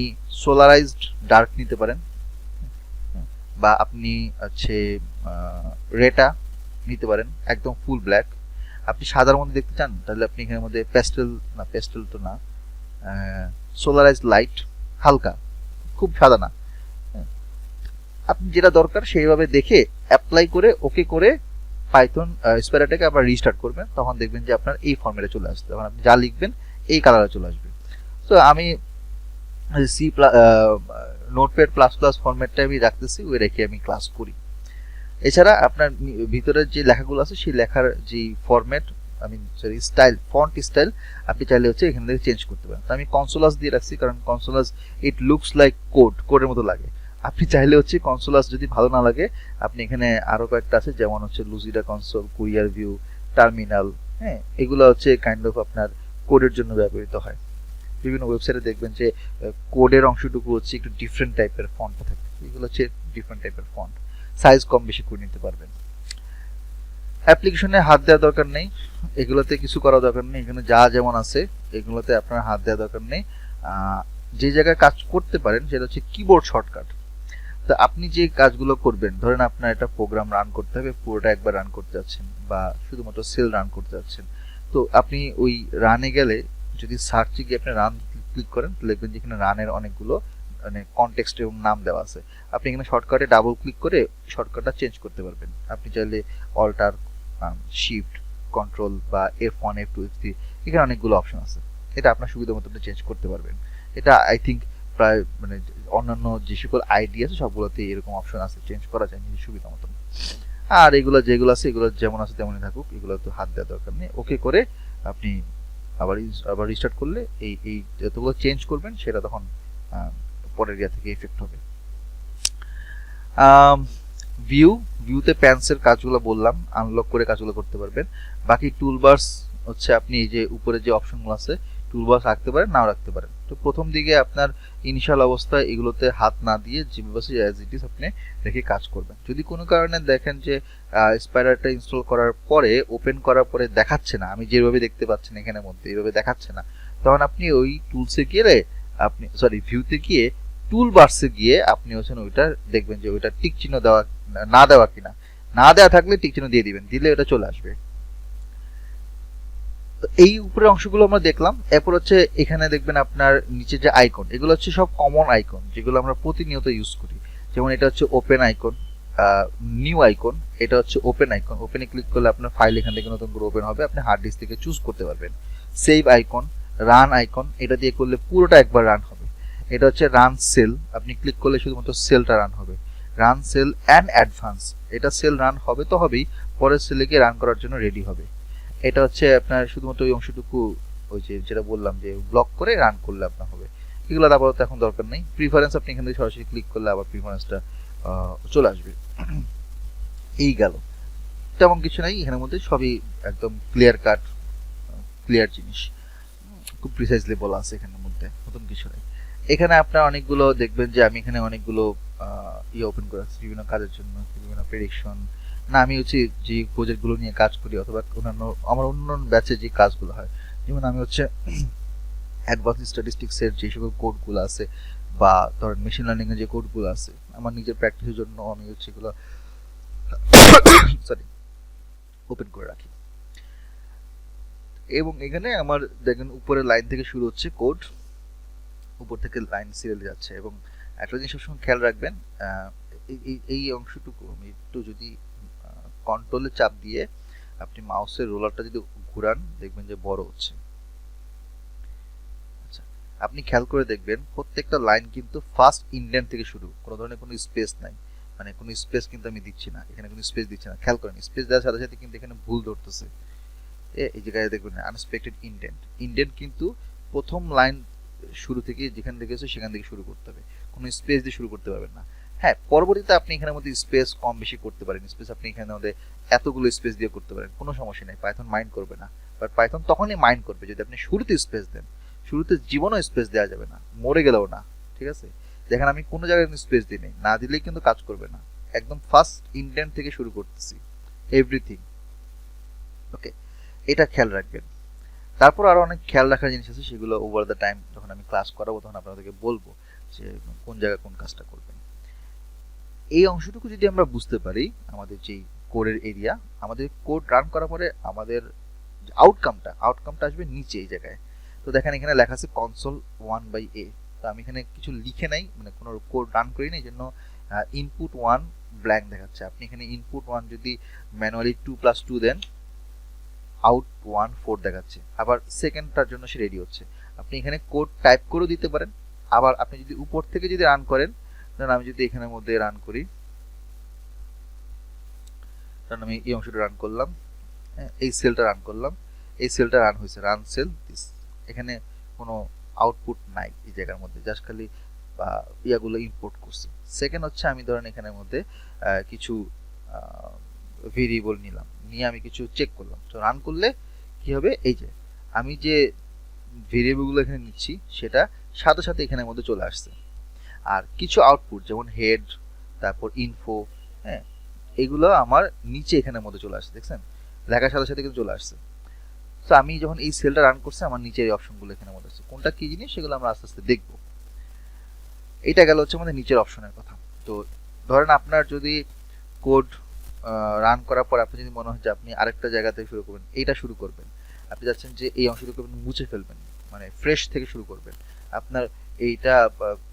সোলারাইজড ডার্ক নিতে পারেন, বা আপনি হচ্ছে রেটা নিতে পারেন, একদম ফুল ব্ল্যাক। আপনি সাদার মধ্যে দেখতে চান, তাহলে আপনি এখানের মধ্যে প্যাস্টেল তো না, সোলারাইজ লাইট, হালকা, খুব সাদা না। আপনি যেটা দরকার সেইভাবে দেখে অ্যাপ্লাই করে ওকে করে পাইথন স্পাইডারটাকে আবার রিস্টার্ট করবেন, তখন দেখবেন যে আপনার এই ফরম্যাটে চলে আসবে, তখন আপনি যা লিখবেন এই কালারে চলে আসবে। তো আমি সি নোটপ্যাড প্লাস প্লাস ফরম্যাটটা আমি রাখতেছি, ওই রেখে আমি ক্লাস করি। এছাড়া আপনার ভিতরে যে লেখাগুলো আছে সেই লেখার যে format sorry style, font style আপনি চাইলে হচ্ছে এখান থেকে চেঞ্জ করতে পারেন। তো আমি কনসোলাস দিয়ে রাখছি, কারণ কনসোলাস ইট লুকস লাইক কোডের মতো লাগে। আপনি চাইলে হচ্ছে কনসোলাস যদি ভালো না লাগে, আপনি এখানে আরো কয়েকটা আছে, যেমন হচ্ছে লুজিডা কনসোল, কুরিয়ার ভিউ, টার্মিনাল, হ্যাঁ, এগুলো হচ্ছে কাইন্ড অফ আপনার কোডের জন্য ব্যবহৃত হয়। বিভিন্ন ওয়েবসাইটে দেখবেন যে কোডের অংশটুকু হচ্ছে একটু ডিফারেন্ট টাইপের ফন্ট থাকে, এগুলো হচ্ছে ডিফারেন্ট টাইপের ফন্ট, সাইজ কম বেশি করে নিতে পারবেন। অ্যাপ্লিকেশনে হাত দেওয়ার দরকার নেই, এগুলোতে কিছু করা দরকার নেই, এখানে যা যেমন আছে এগুলোতে আপনার হাত দেওয়ার দরকার নেই। যে জায়গায় কাজ করতে পারেন সেটা হচ্ছে কিবোর্ড শর্টকাট। তো আপনি যে কাজগুলো করবেন, ধরেন আপনার একটা প্রোগ্রাম রান করতে হবে, পুরোটা একবার রান করতে যাচ্ছেন, বা শুধুমাত্র সেল রান করতে যাচ্ছেন, তো আপনি ওই রানে গেলে যদি সার্চে গিয়ে আপনি রান ক্লিক করেন, দেখবেন যে এখানে রানের অনেকগুলো মানে কনটেক্সট এবং নাম দেওয়া আছে। আপনি এখানে শর্টকাটে ডাবল ক্লিক করে শর্টকাটটা চেঞ্জ করতে পারবেন। আপনি চাইলে অল্টার, শিফট, কন্ট্রোল বা F1 F2 F3, এখানে অনেকগুলো অপশন আছে, এটা আপনার সুবিধা মতো আপনি চেঞ্জ করতে পারবেন। এটা আই থিঙ্ক প্রায় মানে অন্যান্য যে সকল আইডি আছে সবগুলোতে এরকম অপশন আছে, চেঞ্জ করা যায় নিজের সুবিধা মতন। আর এগুলো যেগুলো আছে এগুলো যেমন আছে তেমনই থাকুক, এগুলো তো হাত দেওয়ার দরকার নেই। ওকে করে আপনি আবার রিস্টার্ট করলে এই যতগুলো চেঞ্জ করবেন সেটা তখন পরের ইয়া থেকে এফেক্ট হবে। ভিউতে প্যান্সের কাজগুলো বললাম, আনলক করে কাজগুলো করতে পারবেন। বাকি টুলবার্স হচ্ছে আপনি এই যে উপরে যে অপশনগুলো আছে, টুলবার্স রাখতে পারেন, নাও রাখতে পারেন। তো প্রথম দিকে আপনার ইনিশিয়াল অবস্থায় এগুলোতে হাত না দিয়ে যেভাবে অ্যাজ ইট ইজ আপনি রেখে কাজ করবেন। যদি কোনো কারণে দেখেন যে স্পাইডারটা ইনস্টল করার পরে, ওপেন করার পরে দেখাচ্ছে না, আমি যেভাবে দেখতে পাচ্ছেন এখানের মধ্যে এইভাবে দেখাচ্ছে না, তখন আপনি ওই টুলসে গেলে আপনি ভিউতে গিয়ে টুল বার্সে গিয়ে আপনি হচ্ছেন ওইটা দেখবেন যে ওইটা টিক চিহ্ন দেওয়া না দেওয়া কিনা, না দেওয়া থাকলে টিক চিহ্ন দিয়ে দিবেন, দিলে ওটা চলে আসবে। তো এই উপরের অংশগুলো আমরা দেখলাম। এরপর হচ্ছে এখানে দেখবেন আপনার নিচে যে আইকন, এগুলো হচ্ছে সব কমন আইকন যেগুলো আমরা প্রতিনিয়ত ইউজ করি। যেমন এটা হচ্ছে ওপেন আইকন, নিউ আইকন, এটা হচ্ছে ওপেন আইকন, ওপেনে ক্লিক করলে আপনার ফাইল এখান থেকে নতুন করে ওপেন হবে, আপনি হার্ড ডিস্ক থেকে চুজ করতে পারবেন। সেভ আইকন, রান আইকন, এটা দিয়ে করলে পুরোটা একবার রান হবে। এটা হচ্ছে রান সেল, আপনি ক্লিক করলে শুধুমাত্র সেলটা রান হবে। রান সেল অ্যান্ড অ্যাডভান্স, এটা সেল রান হবে তো হবেই, পরের সেলে গিয়ে রান করার জন্য রেডি হবে। এটা হচ্ছে আপনার শুধুমাত্র ওই অংশটুকু, ওই যে যেটা বললাম যে ব্লক করে রান করলে আপনার হবে। এগুলো আপাতত এখন দরকার নেই। প্রিফারেন্স আপনি এখান থেকে সরাসরি ক্লিক করলে আবার প্রিফারেন্সটা চলে আসবে। এই গেল, তেমন কিছু নাই এখানের মধ্যে, সবই একদম ক্লিয়ার কাট, ক্লিয়ার জিনিস, খুব প্রিসাইজলি বলা আছে এখানের মধ্যে, নতুন কিছু নাই। এখানে আপনার অনেকগুলো দেখবেন যে আমি এখানে অনেকগুলো ইয়ে ওপেন করে রাখছি বিভিন্ন কাজের জন্য, বিভিন্ন প্রেডিকশন, না আমি হচ্ছে যে প্রজেক্টগুলো নিয়ে কাজ করি অথবা অন্যান্য আমার অন্য ব্যাচে যে কাজগুলো হয়, যেমন আমি হচ্ছে অ্যাডভান্স স্ট্যাটিস্টিক্সের যে সকল কোডগুলো আছে বা ধরেন মেশিন লার্নিং এর যে কোডগুলো আছে, আমার নিজের প্র্যাকটিসের জন্য আমি হচ্ছে এগুলো সরি ওপেন করে রাখি। এবং এখানে আমার দেখেন উপরের লাইন থেকে শুরু হচ্ছে কোড, উপর থেকে লাইন সিরিয়ালে যাচ্ছে। এবং একটা জিনিস সবসময় খেয়াল রাখবেন, এই অংশটুকু আমি একটু যদি কন্ট্রোলে চাপ দিয়ে আপনি মাউসের রোলারটা যদি ঘুরান, দেখবেন যে বড় হচ্ছে। আচ্ছা, আপনি খেয়াল করে দেখবেন প্রত্যেকটা লাইন কিন্তু ফার্স্ট ইন্ডেন্ট থেকে শুরু, কোনো ধরনের কোনো স্পেস নাই, মানে কোনো স্পেস কিন্তু আমি দিচ্ছি না, এখানে কোনো স্পেস দিচ্ছি না। খেয়াল করেন স্পেস দেওয়ার সাথে সাথে কিন্তু এখানে ভুল ধরতেছে। এই জায়গায় দেখবেন আনএক্সপেক্টেড ইন্ডেন্ট, ইন্ডেন্ট কিন্তু প্রথম লাইন শুরু থেকে যেখান থেকে এসে সেখান থেকে শুরু করতে হবে, কোনো স্পেস দিয়ে শুরু করতে পারবেন না। হ্যাঁ, পরবর্তীতে আপনি এখানের মধ্যে স্পেস কম বেশি করতে পারেন, স্পেস আপনি এখানে মধ্যে এতগুলো স্পেস দিয়ে করতে পারেন, কোনো সমস্যা নেই, পাইথন মাইন্ড করবে না। বাট পাইথন তখনই মাইন্ড করবে যদি আপনি শুরুতে স্পেস দেন। শুরুতে জীবনও স্পেস দেওয়া যাবে না, মরে গেলেও না, ঠিক আছে? দেখেন আমি কোনো জায়গায় স্পেস দিই নাই, না দিলেই কিন্তু কাজ করবে না, একদম ফার্স্ট ইন্ডেন্ট থেকে শুরু করতেছি এভরিথিং। ওকে, এটা খেয়াল রাখবেন। তারপর আরো অনেক খেয়াল রাখার জিনিস আছে, সেগুলো ওভার দ্য টাইম যখন আমি ক্লাস করাবো তখন আপনাদেরকে বলবো যে কোন জায়গায় কোন কাজটা করবেন। এই অংশটুকু যদি আমরা বুঝতে পারি, আমাদের যেই কোডের এরিয়া, আমাদের কোড রান করার পরে আমাদের আউটকামটা আসবে নিচে এই জায়গায়। তো দেখেন এখানে লেখা আছে কনসোল 1/a, তো আমি এখানে কিছু লিখে নাই, মানে কোনো কোড রান করি না, এই জন্য ইনপুট 1 ব্ল্যাঙ্ক দেখাচ্ছে। আপনি এখানে ইনপুট 1 যদি ম্যানুয়ালি 2+2 দেন, আউট 1 4 দেখাচ্ছে। আবার সেকেন্ডটার জন্য সে রেডি হচ্ছে। আপনি এখানে কোড টাইপ করেও দিতে পারেন, আবার আপনি যদি উপর থেকে যদি রান করেন, ধরুন আমি যদি এখানের মধ্যে রান করি, কারণ আমি এই অংশটা রান করলাম, এই সেলটা রান করলাম, এই সেলটা রান হয়েছে, রান সেল দিস, এখানে কোনো আউটপুট নাই এই জায়গার মধ্যে, জাস্ট খালি ইয়াগুলো ইম্পোর্ট করছি। সেকেন্ড হচ্ছে আমি ধরেন এখানের মধ্যে কিছু ভেরিয়েবল নিলাম, নিয়ে আমি কিছু চেক করলাম, তো রান করলে কি হবে, এই যে আমি যে ভেরিয়েবলগুলো এখানে নিচ্ছি সেটা সাথে সাথে এখানের মধ্যে চলে আসছে। আর কিছু আউটপুট যেমন হেড, তারপর ইনফো, হ্যাঁ, এগুলো আমার নিচে এখানের মধ্যে চলে আসছে, দেখছেন লেখার সাথে সাথে কিন্তু চলে আসছে। তো আমি যখন এই সেলটা রান করছি আমার নিচে এই অপশনগুলো এখানের মধ্যে আসছে, কোনটা কি জিনিস সেগুলো আমরা আস্তে আস্তে দেখবো। এটা গেল হচ্ছে আমাদের নিচের অপশনের কথা। তো ধরেন আপনার যদি কোড রান করার পর আপনি যদি মনে হয় যে আপনি আরেকটা জায়গাতে শুরু করবেন, এইটা শুরু করবেন, আপনি যাচ্ছেন যে এই অংশটুকু আপনি মুছে ফেলবেন, মানে ফ্রেশ থেকে শুরু করবেন, আপনার এইটা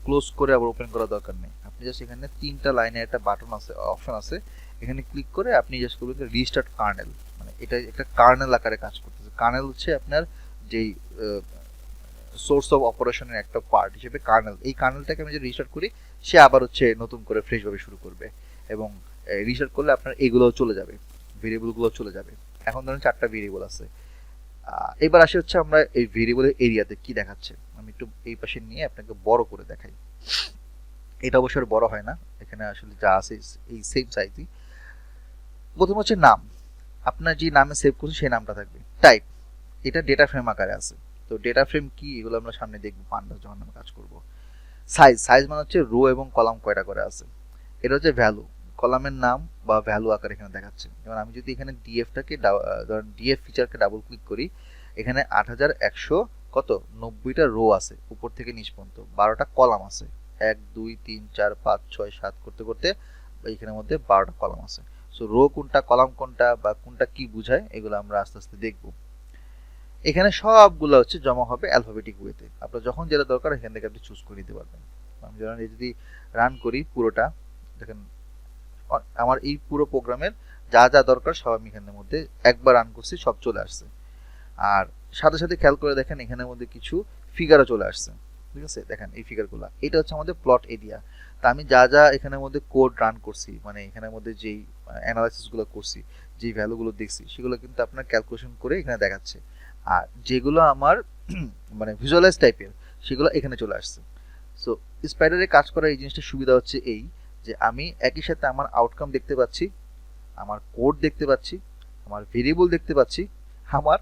ক্লোজ করে আবার ওপেন করার দরকার নেই। আপনি জাস্ট এখানে 3টা লাইনে একটা বাটন আছে, অপশন আছে, এখানে ক্লিক করে আপনি জাস্ট করবেন রিস্টার্ট কার্নেল, মানে এটা একটা কার্নেল আকারে কাজ করতেছে। কার্নেল হচ্ছে আপনার যেই সোর্স অফ অপারেশনের একটা পার্ট হিসেবে কার্নেল, এই কার্নেলটাকে আমি যদি রিস্টার্ট করি সে আবার হচ্ছে নতুন করে ফ্রেশভাবে শুরু করবে, এবং রিস্টার্ট করলে আপনার এগুলোও চলে যাবে, ভেরিয়েবলগুলো চলে যাবে। এখন ধরুন 4টা ভেরিয়েবল আছে। এবার আসে হচ্ছে আমরা এই ভেরিয়েবলের এরিয়াতে কি দেখাচ্ছে, আমি একটু এই পাশে নিয়ে আপনাকে বড় করে দেখাই। এটা অবশ্যই বড় হয় না, এখানে আসলে যা আছে এই সেম সাইজই। প্রথম হচ্ছে নাম, আপনার যে নামে সেভ করছেন সেই নামটা থাকবে। টাইপ, এটা ডেটা ফ্রেম আকারে আছে, তো ডেটা ফ্রেম কি এগুলো আমরা সামনে দেখবো পান্ডা যখন আমরা কাজ করব। সাইজ, সাইজ মানে হচ্ছে রো এবং কলাম কয়টা করে আছে। এটা হচ্ছে ভ্যালু, কলামের নাম বা ভ্যালু আকারে এখানে দেখাচ্ছে। যেমন আমি যদি এখানে ডিএফটাকে ধরেন ডিএফ ফিচারকে ডাবল ক্লিক করি, এখানে 8100 কত 90টা রো আছে উপর থেকে নিচ পর্যন্ত, 12টা কলাম আছে, 1 2 3 4 5 6 7 করতে করতে এইখানের মধ্যে 12টা কলাম আছে। সো রো কোনটা, কলাম কোনটা, বা কোনটা কি বোঝায় এগুলো আমরা আস্তে আস্তে দেখব। এখানে সবগুলো হচ্ছে জমা হবে অ্যালফাবেটিক ওয়েতে, আপনার যখন যেটা দরকার এখান থেকে আপনি চুজ করে নিতে পারবেন। আমি ধরেন যদি রান করি পুরোটা, দেখেন আমার এই পুরো প্রোগ্রামের যা যা দরকার সব আমি এখানের মধ্যে একবার রান করছি, সব চলে আসছে। আর সাথে সাথে খেয়াল করে দেখেন এখানের মধ্যে কিছু ফিগারও চলে আসছে, ঠিক আছে, দেখেন এই ফিগারগুলো, এটা হচ্ছে আমাদের প্লট এরিয়া। তা আমি যা যা এখানের মধ্যে কোড রান করছি, মানে এখানের মধ্যে যেই অ্যানালাইসিসগুলো করছি, যেই ভ্যালুগুলো দেখছি সেগুলো কিন্তু আপনার ক্যালকুলেশন করে এখানে দেখাচ্ছে। আর যেগুলো আমার মানে ভিজুয়ালাইজ টাইপের সেগুলো এখানে চলে আসছে। সো স্পাইডারে কাজ করার এই জিনিসটা সুবিধা হচ্ছে এই যে আমি একই সাথে আমার আউটকাম দেখতে পাচ্ছি, আমার কোড দেখতে পাচ্ছি, আমার ভেরিয়েবল দেখতে পাচ্ছি, আমার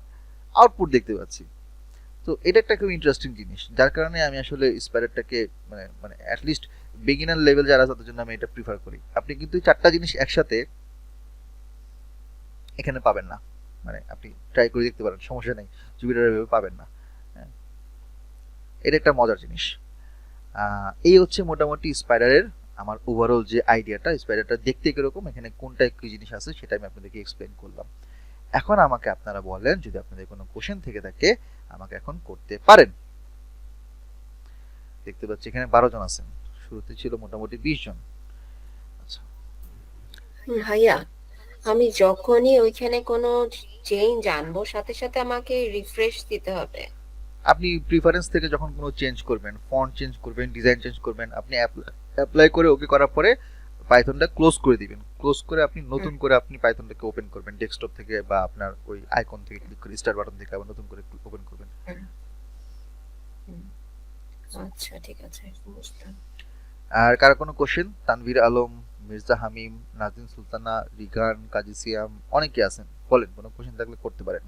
আউটপুট দেখতে পাচ্ছি। তো এটা একটা খুব ইন্টারেস্টিং জিনিস, যার কারণে আমি আসলে স্পাইডারটাকে মানে মানে অ্যাটলিস্ট বিগিনার লেভেল যারা তাদের জন্য আমি এটা প্রিফার করি। আপনি কিন্তু 4টা জিনিস একসাথে এখানে পাবেন না, মানে আপনি ট্রাই করে দেখতে পারেন, সমস্যা নেই, জুপিটার ভেবে পাবেন না। হ্যাঁ, এটা একটা মজার জিনিস। এই হচ্ছে মোটামুটি স্পাইডারের আমার ওভারঅল যে আইডিয়াটা, স্পাইডারটা দেখতে কিরকম, এখানে কোনটা কি জিনিস আছে সেটা আমি আপনাদেরকে এক্সপ্লেন করলাম। এখন আমাকে আপনারা বলেন যদি আপনাদের কোনো কোশ্চেন থেকে থাকে আমাকে এখন করতে পারেন। দেখতে পাচ্ছি এখানে 12 জন আছেন, শুরুতে ছিল মোটামুটি 20 জন। আচ্ছা, ভাইয়া, আমি যখনই ওইখানে কোনো চেঞ্জ আনবো সাথে সাথে আমাকে রিফ্রেশ দিতে হবে? আপনি প্রিফারেন্স থেকে যখন কোনো চেঞ্জ করবেন, ফন্ট চেঞ্জ করবেন, ডিজাইন চেঞ্জ করবেন, আপনি অ্যাপ্লাই করে ওকে করার পরে পাইথনটা ক্লোজ করে দিবেন, ক্লোজ করে আপনি নতুন করে আপনি পাইথনটাকে ওপেন করবেন ডেস্কটপ থেকে, বা আপনার ওই আইকন থেকে ক্লিক করে স্টার্ট বাটন থেকে আবার নতুন করে ওপেন করবেন। আচ্ছা ঠিক আছে, বুঝলাম। আর কারো কোনো কোশ্চেন? তানভীর আলম, মির্জা হামিম, নাজিন সুলতানা, রিগান, কাজী সিয়াম, অনেকে আছেন, বলেন কোনো কোশ্চেন থাকলে করতে পারেন।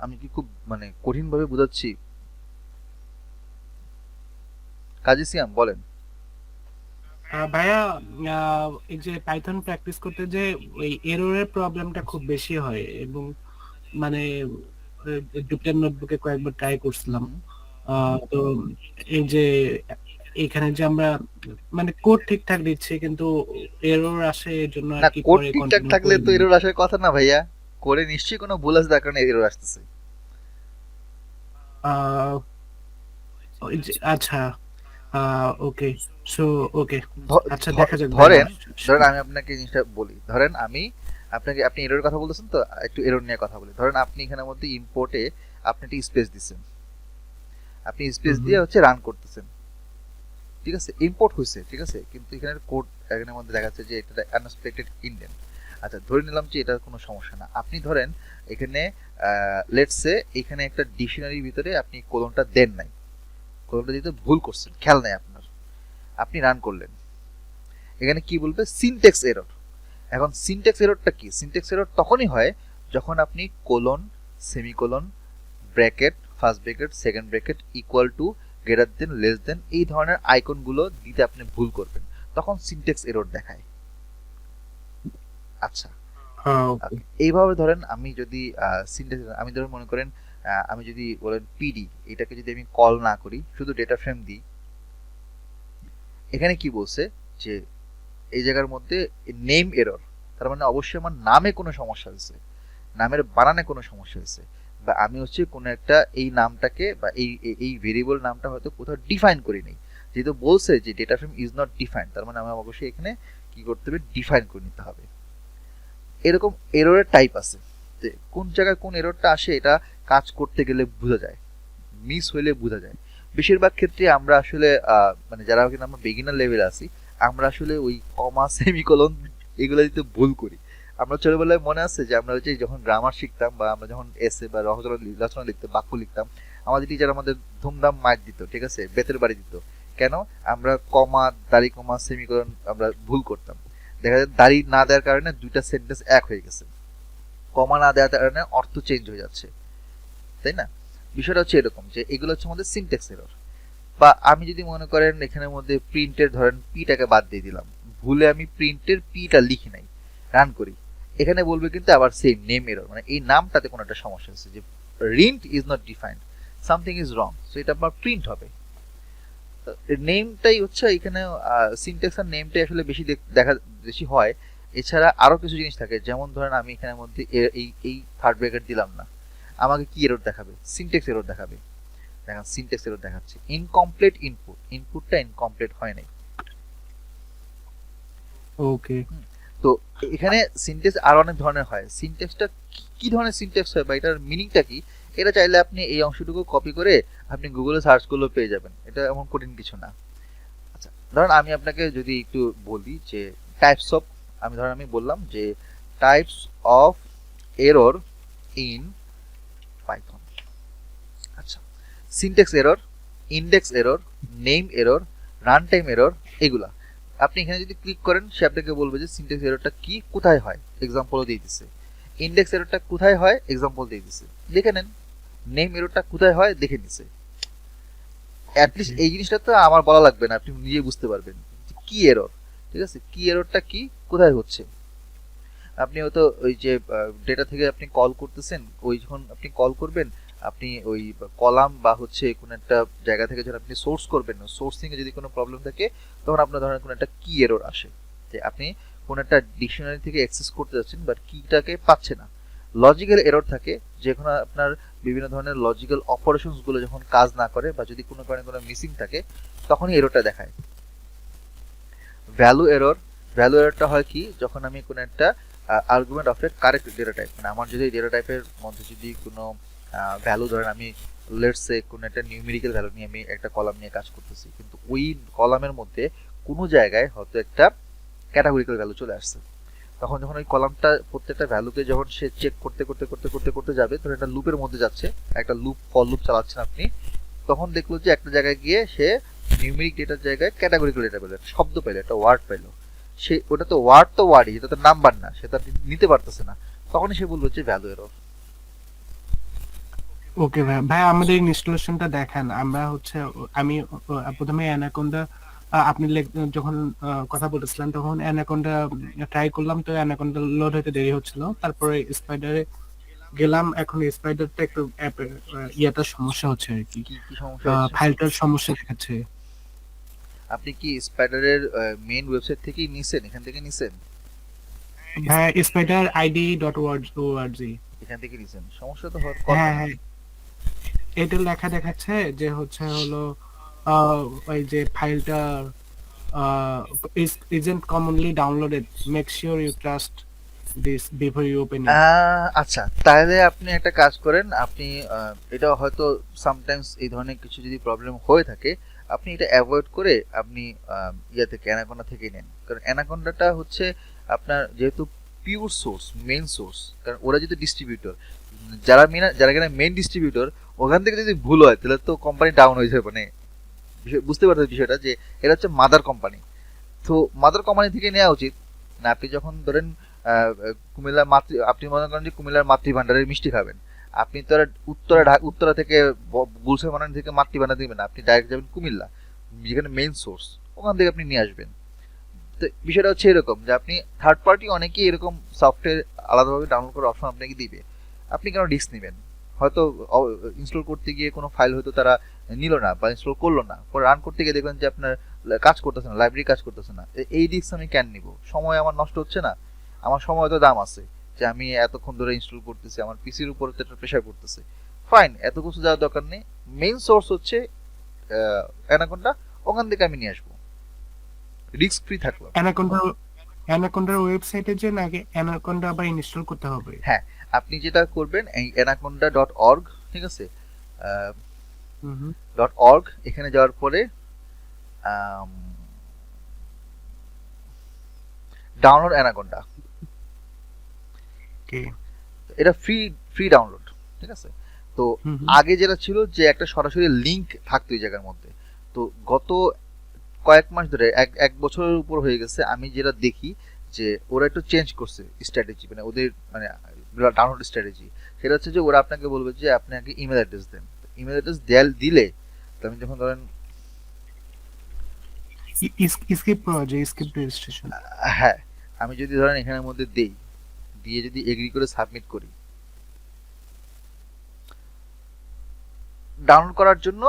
আমি কি খুব মানে কঠিন ভাবে বোঝাচ্ছি? কাজী সিয়াম বলেন। ভাইয়া, এই যে পাইথন প্র্যাকটিস করতে যে ওই এররের প্রবলেমটা খুব বেশি হয়, এবং মানে জুপিটার নোটবুকে কয়েকবার ট্রাই করছিলাম। তো এই যে এখানে যে আমরা মানে কোড ঠিকঠাক দিচ্ছি কিন্তু এরর আসে, এর জন্য আর না, কি কোড পরে ঠিকঠাক কন্টিনিউ থাকলে করি তো না। এরর আসার কথা না ভাইয়া, করে নিশ্চয়ই কোনো ভুল আছে যার কারণে এরর আসতেছে। আহ, ওই যে আচ্ছা, ওকে, সো ওকে, আচ্ছা দেখা যাক ভাইয়া। ধরেন ধরেন আমি আপনাকে জিনিসটা বলি, ধরেন আমি আপনাকে, আপনি এররের কথা বলতেছেন তো, একটু এরর নিয়ে কথা বলি। ধরেন আপনি এখানের মধ্যে ইম্পোর্টে আপনি একটা স্পেস দিচ্ছেন, আপনি স্পেস হুম, দিয়ে হচ্ছে রান করতেছেন, ঠিক আছে, ইম্পোর্ট হয়েছে, ঠিক আছে, কিন্তু এখানে কোড এখানের মধ্যে দেখাচ্ছে যে এটা আনএক্সপেক্টেড ইন্ডেন্ট। আচ্ছা, ধরে নিলাম যে এটা কোনো সমস্যা না। আপনি ধরেন এখানে লেটস সে এখানে একটা ডিকশনারির ভিতরে আপনি কোলনটা দেন নাই, কোলনটা দিতে ভুল করছেন, খেয়াল নাই আপনার, আপনি রান করলেন, এখানে কি বলবে? Syntax error. এখন সিনট্যাক্স এররটা কি? সিনট্যাক্স এরর তখনই হয় যখন আপনি colon, semicolon, bracket, first bracket, second bracket, equal to, greater than, less than এই ধরনের আইকনগুলো দিতে আপনি ভুল করবেন, তখন সিনট্যাক্স এরর দেখায়। আচ্ছা, ওকে। এইভাবে ধরেন আমি যদি সিনট্যাক্স, আমি ধরেন মনে করেন আমি যদি বলেন পিডি, এটাকে যদি আমি কল না করি, শুধু ডেটা ফ্রেম দিই, এখানে কি বলছে যে এই জায়গার মধ্যে নেম এরর, তার মানে অবশ্যই আমার নামে কোনো সমস্যা হয়েছে, নামের বানানে কোনো সমস্যা হয়েছে, বা আমি হচ্ছে কোনো একটা এই নামটাকে বা এই ভেরিয়েবল নামটা হয়তো কোথাও ডিফাইন করি নাই, যেহেতু বলছে যে data frame is not defined, তার মানে আমার অবশ্যই এখানে কি করতে হবে? ডিফাইন করে নিতে হবে। এরকম এররের টাইপ আছে, যে কোন জায়গায় কোন এররটা আসে এটা কাজ করতে গেলে বোঝা যায়, মিস হইলে বোঝা যায়। বেশিরভাগ ক্ষেত্রে আমরা আসলে মানে যারা কিনা আমরা বিগিনার লেভেলে আছি, আমরা আসলে ওই কমা, সেমিকোলন এগুলো দিতে ভুল করি। আমরা ছোটবেলায় মনে আছে যে আমরা হচ্ছে যখন গ্রামার শিখতাম বা আমরা যখন এসে বা রচনা লিখতাম, বাক্য লিখতাম, আমাদের টিচার আমাদের ধুমধাম মার দিত, ঠিক আছে, বেতের বাড়ি দিত। কেন? আমরা কমা, দাড়ি কমা, সেমিকোলন আমরা ভুল করতাম। দেখা যায় দাড়ি না দেওয়ার কারণে দুইটা সেন্টেন্স এক হয়ে গেছে, কমা না দেওয়ার কারণে অর্থ চেঞ্জ হয়ে যাচ্ছে, তাই না? বিষয়টা হচ্ছে এরকম যে এগুলো হচ্ছে আমাদের সিনট্যাক্স এরর। বা আমি যদি মনে করেন এখানের মধ্যে প্রিন্টের ধরেন পিটাকে বাদ দিয়ে দিলাম, ভুলে আমি প্রিন্টের পিটা লিখি নাই, রান করি, এখানে বলবে কিন্তু আবার সেম নেম এরর, মানে এই নামটাতে কোনো একটা সমস্যা হচ্ছে, যে print is not defined, something is wrong, so এটা আবার প্রিন্ট হবে। নেমটাই হচ্ছে এখানে সিনট্যাক্স আর নেমটাই আসলে বেশি বেশি হয়। এছাড়া আরো কিছু জিনিস থাকে, যেমন ধরেন আমি এখানের মধ্যে এই থার্ড ব্র্যাকেট দিলাম না, আমাকে কি এরর দেখাবে? সিনট্যাক্স এরর দেখাবে। দেখেন সিনট্যাক্স এরর দেখাচ্ছে, ইনকমপ্লিট ইনপুট, ইনপুটটা ইনকমপ্লিট হয় নাই। ওকে। তো এখানে সিনট্যাক্স আর অনেক ধরনের হয়। সিনট্যাক্সটা কি ধরনের সিনট্যাক্স হয় বা এটার মিনিংটা কি, এটা চাইলে আপনি এই অংশটুকু কপি করে আপনি গুগলে সার্চ করলেও পেয়ে যাবেন, এটা এমন কঠিন কিছু না। আচ্ছা, ধরুন আমি আপনাকে যদি একটু বলি যে টাইপস অফ, আমি ধরেন আমি বললাম যে types of error in Python. আচ্ছা, syntax error, index error, name error, run time error, এগুলা আপনি এখানে যদি ক্লিক করেন সে আপনাকে বলবে যে সিনট্যাক্স এররটা কি, কোথায় হয়, এক্সাম্পলও দিয়ে দিচ্ছে। ইন্ডেক্স এররটা কোথায় হয়, এক্সাম্পল দিয়ে দিচ্ছে, দেখে নেন। নেম এররটা কোথায় হয়, দেখে নিছে। অ্যাটলিস্ট এই জিনিসটা তো আমার বলা লাগবে না, আপনি নিজে বুঝতে পারবেন কি এরর, ঠিক আছে, কি এররটা কি, কোথায় হচ্ছে। আপনি হয়তো ওই যে ডেটা থেকে আপনি কল করতেছেন, ওই যখন আপনি কল করবেন, আপনি ওই কলাম বা হচ্ছে কোনো একটা জায়গা থেকে যখন আপনি সোর্স করবেন, সোর্সিং এ যদি কোনো প্রবলেম থাকে, তখন আপনার ধরেন কোনো একটা কি এরর আসে, যে আপনি কোনো একটা ডিকশনারি থেকে অ্যাক্সেস করতে যাচ্ছেন বাট কিটাকে পাচ্ছে না। লজিক্যাল এরর থাকে, যখন আপনার বিভিন্ন ধরনের লজিক্যাল অপারেশনস গুলো যখন কাজ না করে বা যদি কোনো কারণে কোনো মিসিং থাকে, তখনই এররটা দেখায়। ভ্যালু এরর, ভ্যালু এররটা হয় কি, যখন আমি কোনো একটা argument of A correct data type, মানে আমার যদি ডেটা টাইপের মধ্যে যদি কোনো ভ্যালু ধরেন আমি লেটস সে কোনো একটা নিউমেরিক্যাল ভ্যালু নিয়ে আমি একটা কলাম নিয়ে কাজ করতেছি, কিন্তু ওই কলামের মধ্যে কোনো জায়গায় হয়তো একটা ক্যাটাগরিক্যাল ভ্যালু চলে আসছে, তখন যখন ওই কলামটা প্রত্যেকটা ভ্যালুকে যখন সে চেক করতে করতে করতে করতে করতে যাবে, ধরুন একটা লুপের মধ্যে যাচ্ছে, একটা লুপ ফর লুপ চালাচ্ছেন আপনি, তখন দেখলো যে একটা জায়গায় গিয়ে সে নিউমেরিক ডেটার জায়গায় ক্যাটাগরিক্যাল ডেটা পেলো, একটা শব্দ পেলো, একটা ওয়ার্ড পেলো, সে ওটা তো ওয়ার্ডই, এটা তো নাম্বার না, সেটা নিতে পারতেছে না, তখনই সে বললো যে ভ্যালু এরর। ওকে ভাই, ভাই আমাদের ইনস্টলেশনটা দেখান। আমরা হচ্ছে আমি প্রথমে অ্যানাকোন্ডা, আপনি যখন কথা বলতেছিলেন তখন অ্যানাকোন্ডা ট্রাই করলাম, তো অ্যানাকোন্ডা লোড হতে দেরি হচ্ছিল, তারপরে স্পাইডারে গেলাম। এখন স্পাইডারটা একটু ইয়াটার সমস্যা হচ্ছে আর কি, কি কি সমস্যা হচ্ছে? ফাইলটার সমস্যা দেখাচ্ছে। আপনি কি স্পাইডারের মেইন ওয়েবসাইট থেকেই নিছেন, এখান থেকে নিছেন? হ্যাঁ, স্পাইডার id.org। এখান থেকে নিছেন, সমস্যা তো হওয়ার কথা হ্যাঁ না। হ্যাঁ, এটা লেখা দেখাচ্ছে যে হচ্ছে হলো ওই যে ফাইলটা isn't commonly downloaded, make sure you trust this before you open it. আচ্ছা, তাহলে আপনি একটা কাজ করেন, আপনি এটা হয়তো সামটাইমস এই ধরনের কিছু যদি প্রবলেম হয়ে থাকে, আপনি এটা অ্যাভয়েড করে আপনি ইয়া থেকে অ্যানাকোন্ডা থেকে নেন, কারণ অ্যানাকোন্ডাটা হচ্ছে আপনার যেহেতু পিওর সোর্স, মেইন সোর্স, কারণ ওরা যদি ডিস্ট্রিবিউটর, যারা কিনা মেইন ডিস্ট্রিবিউটর, ওখান থেকে যদি ভুল হয় তাহলে তো কোম্পানি ডাউন হয়ে যাবে। মানে বুঝতে পারতে বিষয়টা যে এরা হচ্ছে মাদার কোম্পানি, তো মাদার কোম্পানি থেকে নেওয়া উচিত না। আপনি যখন ধরেন কুমিল্লার আপনি মনে করেন যে কুমিল্লার মাতৃভান্ডারের মিষ্টি খাবেন, আপনি তো আর উত্তরা থেকে গুলশান বানান থেকে মাতৃভান্ডার দিবেন না, আপনি ডাইরেক্ট যাবেন কুমিল্লা যেখানে মেইন সোর্স, ওখান থেকে আপনি নিয়ে আসবেন। তো বিষয়টা হচ্ছে এরকম যে আপনি থার্ড পার্টি অনেকেই এরকম সফটওয়্যার আলাদাভাবে ডাউনলোড করার অপশন আপনাকে দিবে, আপনি কেন রিস্ক নেবেন? হয়তো ইনস্টল করতে গিয়ে কোনো ফাইল হয়তো তারা নিল না বা ইনস্টল করলো না, পরে রান করতে গিয়ে দেখবেন যে আপনার কাজ করতেছে না, লাইব্রেরি কাজ করতেছে না, এই রিস্ক আমি কেন নিব? সময় আমার নষ্ট হচ্ছে না? আমার সময় তো দাম আছে, যে আমি এতক্ষণ ধরে ইনস্টল করতেছি, আমার পিসির উপর তো একটা প্রেশার পড়তেছে। ফাইন, এত কিছু যাওয়ার দরকার নেই, মেইন সোর্স হচ্ছে অ্যানাকোন্ডা, ওখান থেকে আমি নিয়ে আসবো, রিস্ক ফ্রি থাকলো। অ্যানাকোন্ডার ওয়েবসাইটে যে আগে অ্যানাকোন্ডা আবার ইনস্টল করতে হবে। হ্যাঁ, আপনি যেটা করবেন এই anaconda.org, ঠিক আছে, .org, এখানে যাওয়ার পরে ডাউনলোড অ্যানাকোন্ডা, ওকে। এটা ফ্রি ডাউনলোড, ঠিক আছে। তো আগে যেটা ছিল যে একটা সরাসরি লিংক থাকতো এই জায়গার মধ্যে, তো গত কয়েক মাস ধরে এক বছরের উপর হয়ে গেছে, আমি যেটা দেখি যে ওরা একটু চেঞ্জ করছে স্ট্র্যাটেজি, মানে ওদের মানে ডাউনলোড স্ট্র্যাটেজি। সেটা হচ্ছে যে ওরা আপনাকে বলবে যে আপনি আগে ইমেল অ্যাড্রেস দেন, ইমেল অ্যাড্রেস দিলে তো আমি যখন ধরেন স্কিপ পাওয়া যায়, স্কিপ রেজিস্ট্রেশন। হ্যাঁ, আমি যদি ধরেন এখানের মধ্যে দেই, দিয়ে যদি এগ্রি করে সাবমিট করি, ডাউনলোড করার জন্য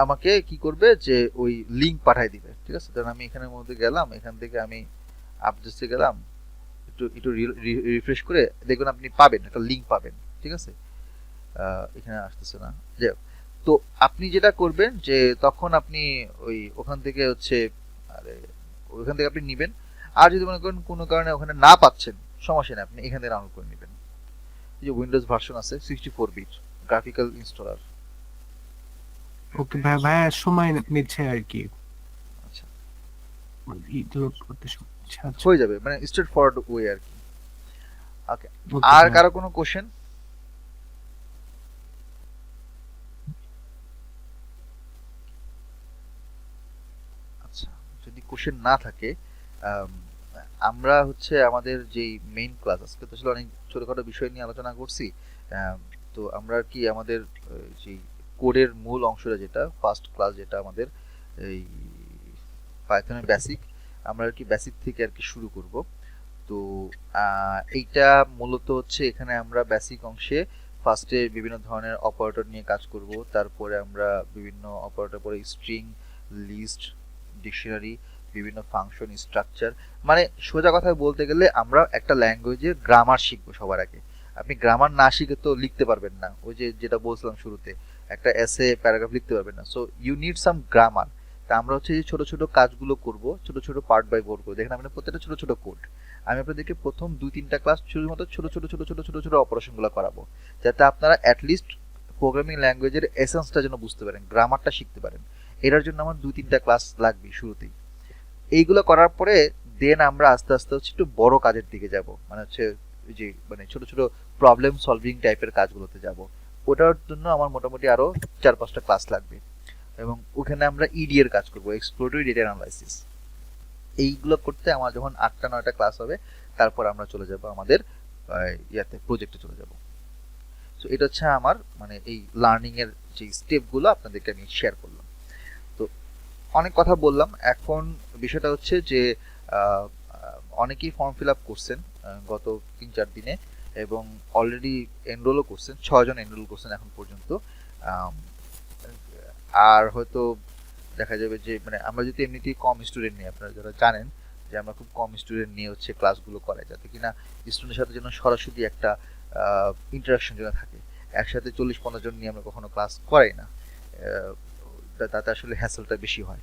আমাকে কি করবে যে ওই লিংক পাঠাই দিবে, ঠিক আছে। ধরেন আমি এখানের মধ্যে গেলাম, এখান থেকে আমি আপডেটসে গেলাম, একটু একটু রিফ্রেশ করে দেখবেন আপনি পাবেন একটা লিংক পাবেন, ঠিক আছে। এখানে আসতেছে না, যাই হোক। তো আপনি যেটা করবেন যে তখন আপনি ওই ওখান থেকে হচ্ছে আরে ওখান থেকে আপনি নিবেন। আর যদি মনে করেন কোনো কারণে ওখানে না পাচ্ছেন, সমস্যা নেই, আপনি এখান থেকে ডাউনলোড করে নেবেন। এই যে উইন্ডোজ ভার্সন আছে 64 বিট গ্রাফিক্যাল ইনস্টলার। ওকে ভাই, ভাইয়া সময় নিচ্ছে আর কি, আচ্ছা, লোড করতে সময় নিচ্ছে। আচ্ছা, হয়ে যাবে, মানে স্ট্রেট ফরওয়ার্ড ওয়ে আর কি। ওকে, ওকে আর ভাইয়া। কারো কোনো কোশ্চেন? আচ্ছা, যদি কোশ্চেন না থাকে, আম, আমরা হচ্ছে আমাদের যেই মেইন ক্লাস, আজকে তো আসলে অনেক ছোটখাটো বিষয় নিয়ে আলোচনা করছি। আম, তো আমরা আর কি আমাদের যেই কোডের মূল অংশটা, যেটা ফার্স্ট ক্লাস, যেটা আমাদের এই পাইথনের বেসিক, আমরা আর কি বেসিক থেকে আর কি শুরু করব। তো এইটা মূলত হচ্ছে এখানে আমরা বেসিক অংশে ফার্স্টে বিভিন্ন ধরনের অপারেটর নিয়ে কাজ করব, তারপরে আমরা বিভিন্ন অপারেটর পরে স্ট্রিং, লিস্ট, ডিকশনারি, বিভিন্ন ফাংশন, স্ট্রাকচার, মানে সোজা কথা বলতে গেলে আমরা একটা ল্যাঙ্গুয়েজের গ্রামার শিখবো সবার আগে। আপনি গ্রামার না শিখে তো লিখতে পারবেন না, ওই যে যেটা বলছিলাম শুরুতে, একটা এসে প্যারাগ্রাফ লিখতে পারবেন না। So you need some grammar. তা আমরা হচ্ছে যে ছোট ছোট কাজগুলো করব, ছোট ছোট পার্ট বাই পার্ট করবো। দেখেন আপনার প্রত্যেকটা ছোট ছোট কোড, আমি আপনাদেরকে প্রথম 2-3টা ক্লাস শুধুমাত্র ছোট ছোট ছোট ছোট ছোট ছোট অপারেশনগুলো করাবো, যাতে আপনারা অ্যাটলিস্ট প্রোগ্রামিং ল্যাঙ্গুয়েজের এসেন্সটা যেন বুঝতে পারেন, গ্রামারটা শিখতে পারেন। এটার জন্য আমার 2-3টা ক্লাস লাগবে শুরুতেই। এইগুলো করার পরে দেন আমরা আস্তে আস্তে হচ্ছে একটু বড় কাজের দিকে যাব, মানে হচ্ছে ওই যে মানে ছোট ছোট প্রবলেম সলভিং টাইপের কাজগুলোতে যাব। ওটার জন্য আমার মোটামুটি আরো 4-5টা ক্লাস লাগবে, এবং ওখানে আমরা ইডি এর কাজ করব, এক্সপ্লোরেটরি ডেটা অ্যানালাইসিস। এইগুলো করতে আমার যখন 8টা-9টা ক্লাস হবে, তারপর আমরা চলে যাব আমাদের ইয়াতে প্রজেক্টে চলে যাব। সো এটা হচ্ছে আমার মানে এই লার্নিং এর যে স্টেপগুলো আপনাদেরকে আমি শেয়ার করলাম। তো অনেক কথা বললাম, এখন বিষয়টা হচ্ছে যে অনেকেই ফর্ম ফিল আপ করছেন গত 3-4 দিনে, এবং অলরেডি এনরোলও করছেন, 6 জন এনরোল করছেন এখন পর্যন্ত। আর হয়তো দেখা যাবে যে মানে আমরা যদি এমনিতেই কম স্টুডেন্ট নিই, আপনারা যারা জানেন যে আমরা খুব কম স্টুডেন্ট নিয়ে হচ্ছে ক্লাসগুলো করাই, যাতে কিনা স্টুডেন্টের সাথে যেন সরাসরি একটা ইন্টারাকশন যেন থাকে। একসাথে 40-50 জন নিয়ে আমরা কখনো ক্লাস করাই না, তাতে আসলে হ্যাসেলটা বেশি হয়।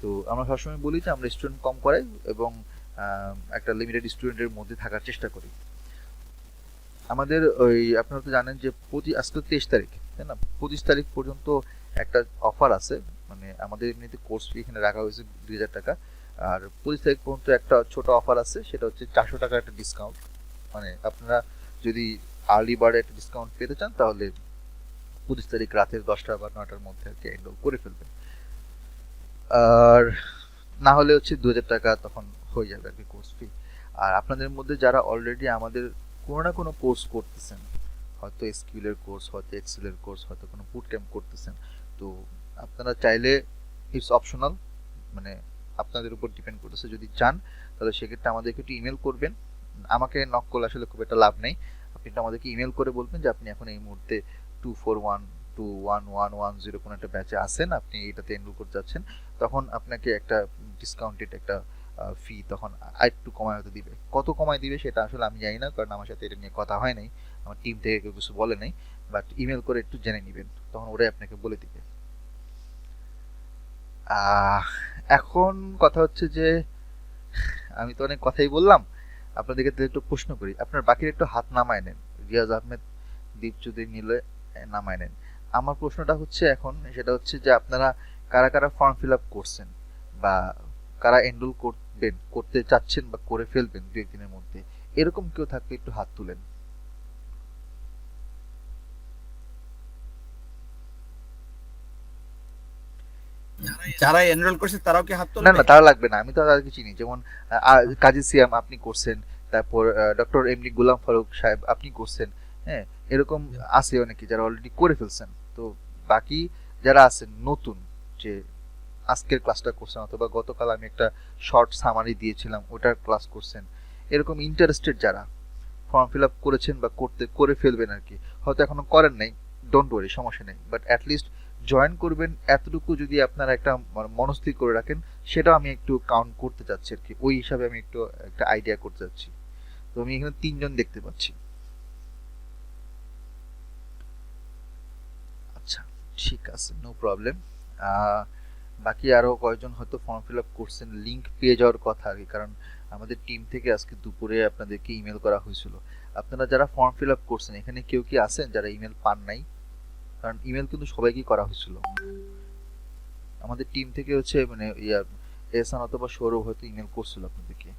তো আমরা সবসময় বলি যে আমরা স্টুডেন্ট কম করাই এবং একটা লিমিটেড স্টুডেন্টের মধ্যে থাকার চেষ্টা করি। আমাদের ওই আপনারা তো জানেন যে আজকে 23 তারিখ, তাই না? 25 তারিখ পর্যন্ত একটা অফার আছে মানে আমাদের এমনিতে কোর্স ফি এখানে রাখা হয়েছে 2000 টাকা, আর 25 তারিখ পর্যন্ত একটা ছোট অফার আছে, সেটা হচ্ছে 400 টাকার একটা ডিসকাউন্ট। মানে আপনারা যদি আর্লি বার্ডে একটা ডিসকাউন্ট পেতে চান তাহলে 25 তারিখ রাতের 10টা বা 9টার মধ্যে আর কি এনরোল করে ফেলবেন। আর না হলে হচ্ছে 2000 টাকা তখন হয়ে যাবে আর কি কোর্স ফি। আর আপনাদের মধ্যে যারা অলরেডি আমাদের কোনো না কোনো কোর্স করতেছেন, হয়তো এসকিউএল এর কোর্স, হয়তো এক্সেল এর কোর্স, হয়তো কোনো বুট ক্যাম্প করতেছেন, তো আপনারা চাইলে ইটস অপশনাল, মানে আপনাদের উপর ডিপেন্ড করতেছে। যদি চান তাহলে সেক্ষেত্রে আমাদেরকে একটু ইমেল করবেন। আমাকে নক করলে আসলে খুব একটা লাভ নেই, আপনি একটু আমাদেরকে ইমেল করে বলবেন যে আপনি এখন এই মুহূর্তে 241211110 কোনো একটা ব্যাচে আছেন, আপনি এটাতে এনরোল করতে যাচ্ছেন, তখন আপনাকে একটা ডিসকাউন্টেড একটা ফি তখন আরেকটু কমায় হতে দিবে। কত কমায় দিবে সেটা আসলে আমি জানি না, কারণ আমার সাথে এটা নিয়ে কথা হয় নাই, আমার টিম থেকে কেউ কিছু বলে নাই, বাট ইমেল করে একটু জেনে নেবেন, তখন ওরাই আপনাকে বলে দিবে। এখন কথা হচ্ছে যে আমি তো অনেক কথাই বললাম, আপনাদেরকে তাহলে একটু প্রশ্ন করি, আপনার বাকির একটু হাত নামায় নেন, রিয়াজ আহমেদ, দীপ চৌধুরী নিলে নামায় নেন। আমার প্রশ্নটা হচ্ছে এখন, সেটা হচ্ছে যে আপনারা কারা কারা ফর্ম ফিল আপ করছেন বা কারা এনরোল করবেন, করতে চাচ্ছেন বা করে ফেলবেন 2-1 দিনের মধ্যে, এরকম কেউ থাকলে একটু হাত তুলেন। যারা এনরোল করছে তারাও কি হাত না তুলবে? না, তারা লাগবে না, আমি তো তাদেরকে চিনি, যেমন কাজী সিয়াম আপনি করছেন, তারপর ডক্টর এমডি গোলাম ফারুক সাহেব আপনি করছেন, হ্যাঁ, এরকম আছে অনেকে যারা অলরেডি করে ফেলছেন। তো বাকি যারা আছেন নতুন, যে আজকের ক্লাসটা করছেন অথবা গতকাল আমি একটা শর্ট সামারি দিয়েছিলাম ওটার ক্লাস করছেন, এরকম ইন্টারেস্টেড যারা ফর্ম ফিল আপ করেছেন বা করে ফেলবেন আর কি, হয়তো এখনো করেন নাই, ডোন্ট ওয়ারি, সমস্যা নেই, বাট অ্যাটলিস্ট জয়েন করবেন এতটুকু যদি আপনারা একটা মনস্থির করে রাখেন, সেটাও আমি একটু কাউন্ট করতে চাচ্ছি আর কি, ওই হিসাবে আমি একটু একটা আইডিয়া করতে চাচ্ছি। তো আমি এখানে 3 জন দেখতে পাচ্ছি। আচ্ছা, ঠিক আছে, নো প্রবলেম। বাকি আরো কয়েকজন হয়তো ফর্ম ফিল আপ করছেন, লিংক পেয়ে যাওয়ার কথা আর কি, কারণ আমাদের টিম থেকে আজকে দুপুরে আপনাদেরকে ইমেল করা হয়েছিল। আপনারা যারা ফর্ম ফিল আপ করছেন এখানে কেউ কি আছেন যারা ইমেল পান নাই? কারণ ইমেল কিন্তু সবাইকেই করা হয়েছিল আমাদের টিম থেকে, হচ্ছে মানে এহসান অথবা সৌরভ হয়তো ইমেল করছিল আপনাদেরকে।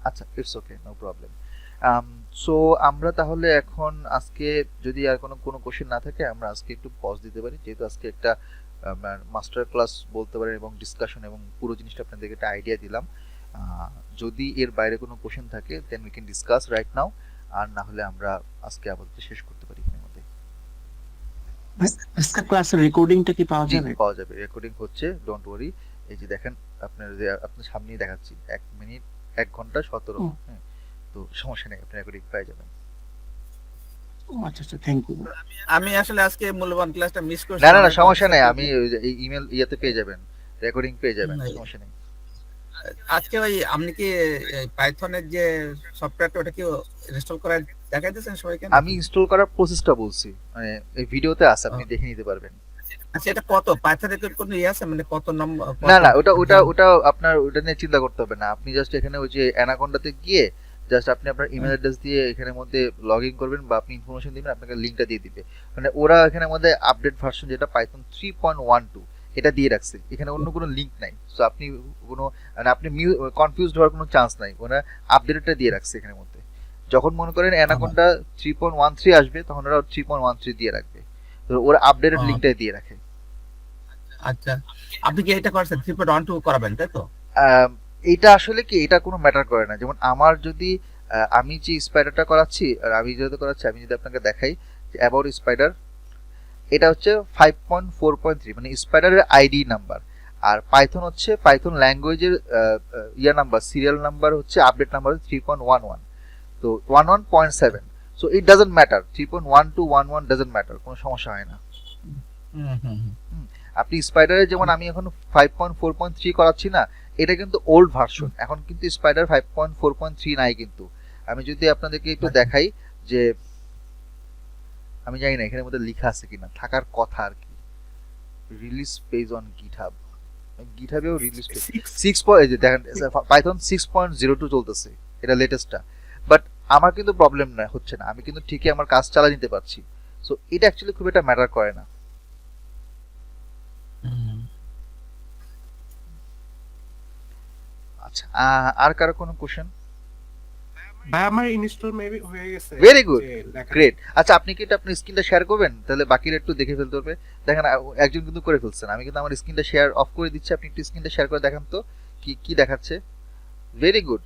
আচ্ছা, it's okay, no problem. So আমরা তাহলে এখন আজকে যদি আর কোনো কোশ্চেন না থাকে, আমরা আজকে একটু পজ দিতে পারি, যেহেতু আজকে একটা মাস্টার ক্লাস বলতে পারেন এবং ডিসকাশন এবং পুরো জিনিসটা আপনাদেরকে একটা আইডিয়া দিলাম। যদি এর বাইরে কোনো কোশ্চেন থাকে then we can discuss right now, আর না হলে আমরা আজকে আপাতত শেষ করতে পারি এখানের মধ্যে। আজকের ক্লাসের রেকর্ডিংটা কি পাওয়া জি, যাবে? পাওয়া যাবে, রেকর্ডিং হচ্ছে, ডোন্ট ওয়ারি। এই যে দেখেন, আপনার সামনেই দেখাচ্ছি, 1 মিনিট 1 ঘন্টা 17, হ্যাঁ, তো সমস্যা নেই, আপনি রেকর্ডিং পেয়ে যাবেন। আচ্ছা আচ্ছা, থ্যাংক ইউ। আমি আসলে আজকে মূল্যবান ক্লাসটা মিস করছি। না না না, সমস্যা নেই, আমি এই ইমেল ইয়াতে পেয়ে যাবেন, রেকর্ডিং পেয়ে যাবেন, সমস্যা নেই। আজকে ওই আপনি কি পাইথনের যে সফটওয়্যারটা ওটা কি ইনস্টল করে দেখাই দিয়েছেন সবাইকে? আমি ইনস্টল করার প্রসেসটা বলছি, মানে এই ভিডিওতে আছে, আপনি দেখে নিতে পারবেন। আচ্ছা, এটা কত পাইথনের কোনো ইয়ে আছে, মানে কত নম্বর? না না, ওটা আপনার ওটা নিয়ে চিন্তা করতে হবে না, আপনি জাস্ট এখানে ওই যে অ্যানাকোন্ডাতে গিয়ে জাস্ট আপনি আপনার ইমেল অ্যাড্রেস দিয়ে এখানের মধ্যে লগ ইন করবেন বা আপনি ইনফরমেশন দিবেন, আপনাকে লিঙ্কটা দিয়ে দিবে। মানে ওরা এখানের মধ্যে আপডেট ভার্সন যেটা পাইথন 3.12 এটা দিয়ে রাখছে, এখানে অন্য কোনো লিঙ্ক নাই। সো আপনি কোনো মানে আপনি কনফিউজড হওয়ার কোনো চান্স নাই, ওরা আপডেটটা দিয়ে রাখছে এখানের মধ্যে। যখন মনে করেন অ্যানাকোন্ডা 3.13 আসবে তখন ওরা 3.13 দিয়ে রাখবে, তো ওরা আপডেটেড লিঙ্কটা দিয়ে রাখে। আচ্ছা, আপনি কি এটা করছেন 3.12 করাবেন, তাই তো? এটা আসলে কি, এটা কোনো ম্যাটার করে না। যেমন আমার যদি আমি যে স্পাইডারটা করাচ্ছি আর আমি যেটা করাচ্ছি, আমি যদি আপনাকে দেখাই যে অ্যাবাউট স্পাইডার, এটা হচ্ছে 5.4.3 মানে স্পাইডারের আইডি নাম্বার, আর পাইথন হচ্ছে পাইথন ল্যাঙ্গুয়েজের নাম্বার, সিরিয়াল নাম্বার হচ্ছে আপডেট নাম্বার 3.11, তো 11.7। So it doesn't matter, 3.1 to 11 doesn't matter, কোনো সমস্যা হয় না। আপনি স্পাইডারে যেমন আমি এখন 5.4.3 করাচ্ছি না, এটা কিন্তু ওল্ড ভার্সন, এখন কিন্তু স্পাইডার 5.4.3 নাই কিন্তু। আমি যদি আপনাদেরকে একটু দেখাই যে, আমি জানি না এখানের মধ্যে লেখা আছে কিনা, থাকার কথা আর কি, রিলিজ পেজ অন গিটহাব, গিটহাবেও রিলিজ পেজ 6. দেখেন পাইথন 6.02 চলতেছে, এটা লেটেস্টটা, বাট আমার কিন্তু প্রবলেম না হচ্ছে না, আমি কিন্তু ঠিকই আমার কাজ চালা নিতে পারছি। সো এটা অ্যাকচুয়ালি খুব একটা ম্যাটার করে না। আচ্ছা, আর কারো কোনো কোশ্চেন? ভাই আমার ইনস্টল মেবি হয়ে গেছে। ভেরি গুড, যে লেখা গ্রেট। আচ্ছা, আপনি কি এটা আপনার স্ক্রিনটা শেয়ার করবেন, তাহলে বাকিরা একটু দেখে ফেলতে পারবে। দেখেন একজন কিন্তু করে ফেলছেন, আমি কিন্তু আমার স্ক্রিনটা শেয়ার অফ করে দিচ্ছি, আপনি একটু স্ক্রিনটা শেয়ার করে দেখান তো কি কি দেখাচ্ছে। Very good.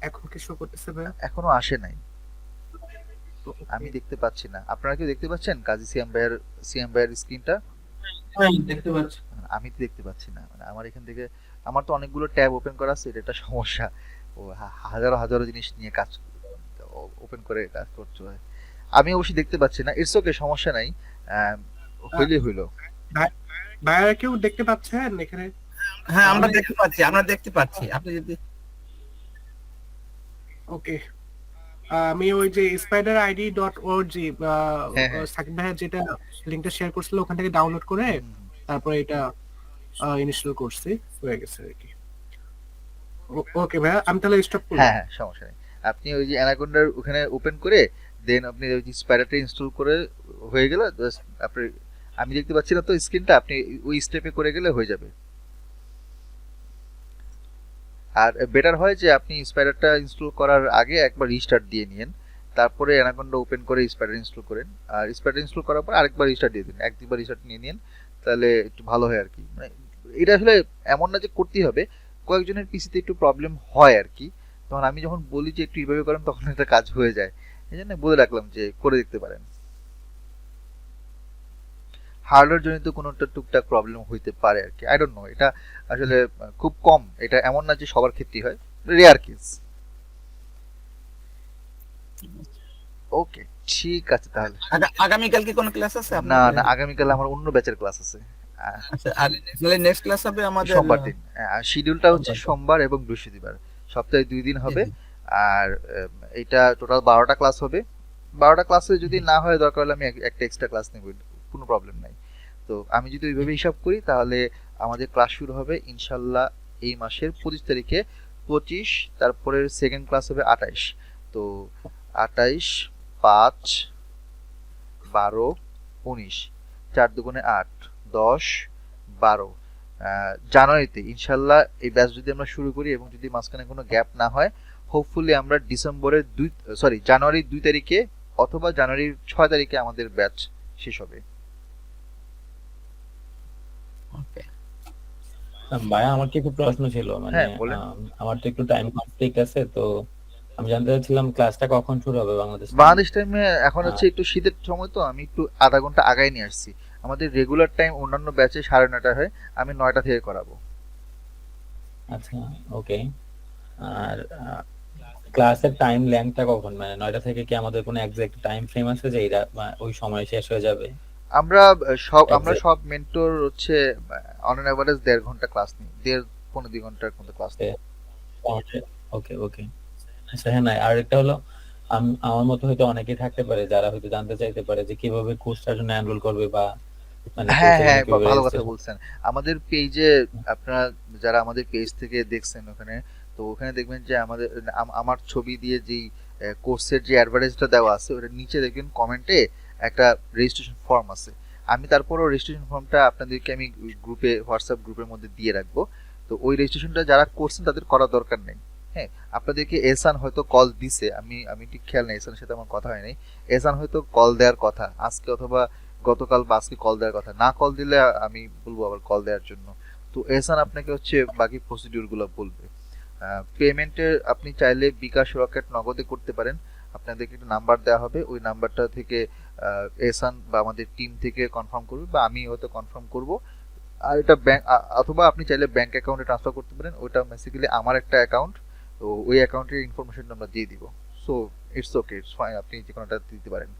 এখন কি শো করতেছে ভাই? এখনো আসে নাই, আমি দেখতে পাচ্ছি না। আপনারা কি দেখতে পাচ্ছেন কাজী সিএম ভাইয়ের স্ক্রিনটা? হ্যাঁ দেখতে পাচ্ছি। আমি তো দেখতে পাচ্ছি না, মানে আমার এখান থেকে আমার তো অনেকগুলো ট্যাব ওপেন করা আছে, এটা একটা সমস্যা। ও হাজারো হাজারো জিনিস নিয়ে কাজ ওপেন করে কাজ করতে হয়। আমি অবশ্যই দেখতে পাচ্ছি না, ইটস ওকে, সমস্যা নাই। হইলে হইলো। ভাইয়া কেউ দেখতে পাচ্ছেন এখানে? হ্যাঁ আমরা দেখতে পাচ্ছি আপনি যদি ওকে, আমি ওই যে spiderid.org হ্যাঁ, হ্যাঁ। সাকিব ভাইয়া যেটা লিংকটা শেয়ার করছিল ওখান থেকে ডাউনলোড করে তারপরে এটা ইনস্টল করছি, হয়ে গেছে আর কি। ওকে ভাইয়া, আমি তাহলে স্টপ করব। হ্যাঁ, হ্যাঁ, সমস্যা নেই। আপনি ওই যে অ্যানাকোন্ডার ওখানে ওপেন করে দেন আপনি ওই যে স্পাইডারটা ইনস্টল করে হয়ে গেল। জাস্ট আপনি, আমি দেখতে পাচ্ছি না তো স্ক্রিনটা, আপনি ওই স্টেপে করে গেলে হয়ে যাবে। আর বেটার হয় যে আপনি স্পাইডারটা ইনস্টল করার আগে একবার রিস্টার্ট দিয়ে নিন, তারপরে অ্যানাকোন্ডা ওপেন করে স্পাইডার ইনস্টল করেন। আর স্পাইডার ইনস্টল করার পর আরেকবার রিস্টার্ট দিয়ে দিন, এক দুবার রিস্টার্ট নিয়ে নিন, তাহলে একটু ভালো হয় আর কি। মানে এটা আসলে এমন না যে করতেই হবে, কয়েকজনের পিসিতে একটু প্রবলেম হয় আর কি। তখন আমি যখন বলি যে একটু এইভাবে করেন তখন এটা কাজ হয়ে যায়, এই জন্য বলে রাখলাম যে করে দেখতে পারেন। হার্ডওয়্যার জনিত কোনো একটা টুকটাক প্রবলেম হইতে পারে আর কি, আই ডোন্ট নো। এটা আসলে খুব কম, এটা এমন না যে সবার ক্ষেত্রেই হয়, রেয়ার কেস। ওকে, ঠিক আছে তাহলে। আগামীকাল কি কোনো ক্লাস আছে না আপনাদের? না, আগামীকাল আমার অন্য ব্যাচের ক্লাস আছে। আচ্ছা, আর তাহলে নেক্সট ক্লাস হবে আমাদের সোমবার দিন। শিডিউলটা হচ্ছে সোমবার। সোমবার এবং বৃহস্পতিবার, সপ্তাহে 2 দিন হবে। জি, জি। আর এটা টোটাল 12টা ক্লাস হবে। 12টা ক্লাসে যদি না হয় দরকার হলে আমি একটা এক্সট্রা ক্লাস নেব, কোনো প্রবলেম নাই। তো আমি যদি ওইভাবে হিসাব করি তাহলে আমাদের ক্লাস শুরু হবে ইনশাল্লাহ এই মাসের 25 তারিখে। 25, তারপরে সেকেন্ড ক্লাস হবে 28। তো 28, 5, 12, 19, 4 দুগুণে 8, 10, 12। জানুয়ারিতে ইনশাল্লাহ এই ব্যাচ যদি আমরা শুরু করি এবং যদি মাঝখানে কোনো গ্যাপ না হয়, হোপফুলি আমরা জানুয়ারির 2 তারিখে অথবা জানুয়ারির 6 তারিখে আমাদের ব্যাচ শেষ হবে। ওকে। ভাইয়া আমার কি একটু প্রশ্ন ছিল, মানে হ্যাঁ, বলেন। আমার তো একটু টাইম কনফ্লিক্ট আছে, তো আমি জানতে চাচ্ছিলাম ক্লাসটা কখন শুরু হবে বাংলাদেশ time? বাংলাদেশ টাইমে এখন হচ্ছে একটু শীতের সময়, তো আমি একটু আধা ঘন্টা আগায় নিয়ে আসছি। আমাদের রেগুলার টাইম অন্যান্য ব্যাচে 9:30 হয়, আমি 9টা থেকে করাবো। আচ্ছা, ওকে। আর ক্লাসের টাইম লেন্থটা কখন, মানে 9টা থেকে কি আমাদের কোনো এক্সাক্ট টাইম ফ্রেম আছে যে এটা ওই সময় শেষ হয়ে যাবে? আমরা আমরা Exact. সব মেন্টর হচ্ছে অন অ্যান এভারেজ 1.5 ঘন্টা ক্লাস নিই, 1.5 পৌনে 2 ঘন্টার মতো ক্লাস নিই। ওকে, ওকে। আচ্ছা, হ্যাঁ, না আর একটা হলো, আমার মতো হয়তো অনেকেই থাকতে পারে যারা হয়তো জানতে চাইতে পারে যে কিভাবে কোর্সটার জন্য এনরোল করবে, বা মানে হ্যাঁ, কোর্সের হ্যাঁ, জন্য কিভাবে ভালো কথা রেজিস্ট্রেশন। বলছেন। আমাদের পেজে আপনারা যারা আমাদের পেজ থেকে দেখছেন ওখানে, তো ওখানে দেখবেন যে আমাদের আমার ছবি দিয়ে যেই কোর্সের যে অ্যাডভার্টাইজটা দেওয়া আছে ওটার নিচে দেখবেন কমেন্টে একটা রেজিস্ট্রেশন ফর্ম আছে। আমি তারপরও রেজিস্ট্রেশন ফর্মটা আপনাদেরকে আমি গ্রুপে, হোয়াটসঅ্যাপ গ্রুপের মধ্যে দিয়ে রাখবো। তো ওই রেজিস্ট্রেশনটা যারা করছেন তাদের করার দরকার নেই। হ্যাঁ, আপনাদেরকে এহসান হয়তো কল দিছে, আমি ঠিক খেয়াল নেই, এহসানের সাথে আমার কথা হয় নাই। এহসান হয়তো কল দেওয়ার কথা আজকে অথবা গতকাল বা আজকে কল দেওয়ার কথা, না কল দিলে আমি বলবো আবার কল দেওয়ার জন্য। তো এহসান আপনাকে হচ্ছে বাকি প্রসিডিউরগুলো বলবে। পেমেন্টের আপনি চাইলে বিকাশ, রকেট, নগদে করতে পারেন। আপনাদেরকে একটা নাম্বার দেওয়া হবে, ওই নাম্বারটা থেকে এহসান বা আমাদের টিম থেকে কনফার্ম করবে, বা আমি হয়তো কনফার্ম করব। আর এটা ব্যাংক, অথবা আপনি চাইলে ব্যাংক অ্যাকাউন্টে ট্রান্সফার করতে পারেন, ওইটা বেসিক্যালি আমার একটা অ্যাকাউন্ট, তো ওই অ্যাকাউন্টের ইনফরমেশনটা আমরা দিয়ে দিব। So it's okay, it's fine, আপনি যে কোনোটা দিতে পারেন।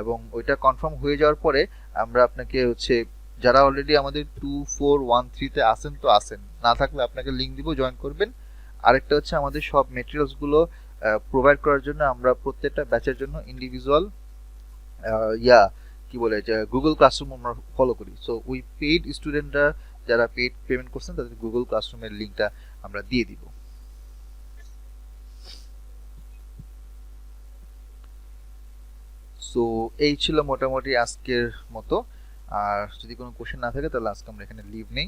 এবং ওইটা কনফার্ম হয়ে যাওয়ার পরে আমরা আপনাকে হচ্ছে, যারা অলরেডি আমাদের 2413-তে আসেন তো আসেন, না থাকলে আপনাকে লিঙ্ক দিব, জয়েন করবেন। আরেকটা হচ্ছে আমাদের সব মেটেরিয়ালসগুলো প্রোভাইড করার জন্য আমরা প্রত্যেকটা ব্যাচের জন্য ইন্ডিভিজুয়াল কি বলে যে গুগল ক্লাসরুম আমরা ফলো করি। সো ওই পেইড স্টুডেন্টরা যারা পেইড পেমেন্ট করছেন তাদের গুগল ক্লাসরুমের লিঙ্কটা আমরা দিয়ে দিব। সো এই ছিল মোটামুটি আজকের মতো। আর যদি কোনো কোশ্চেন না থাকে তাহলে আজকে আমরা এখানে লিভ নেই।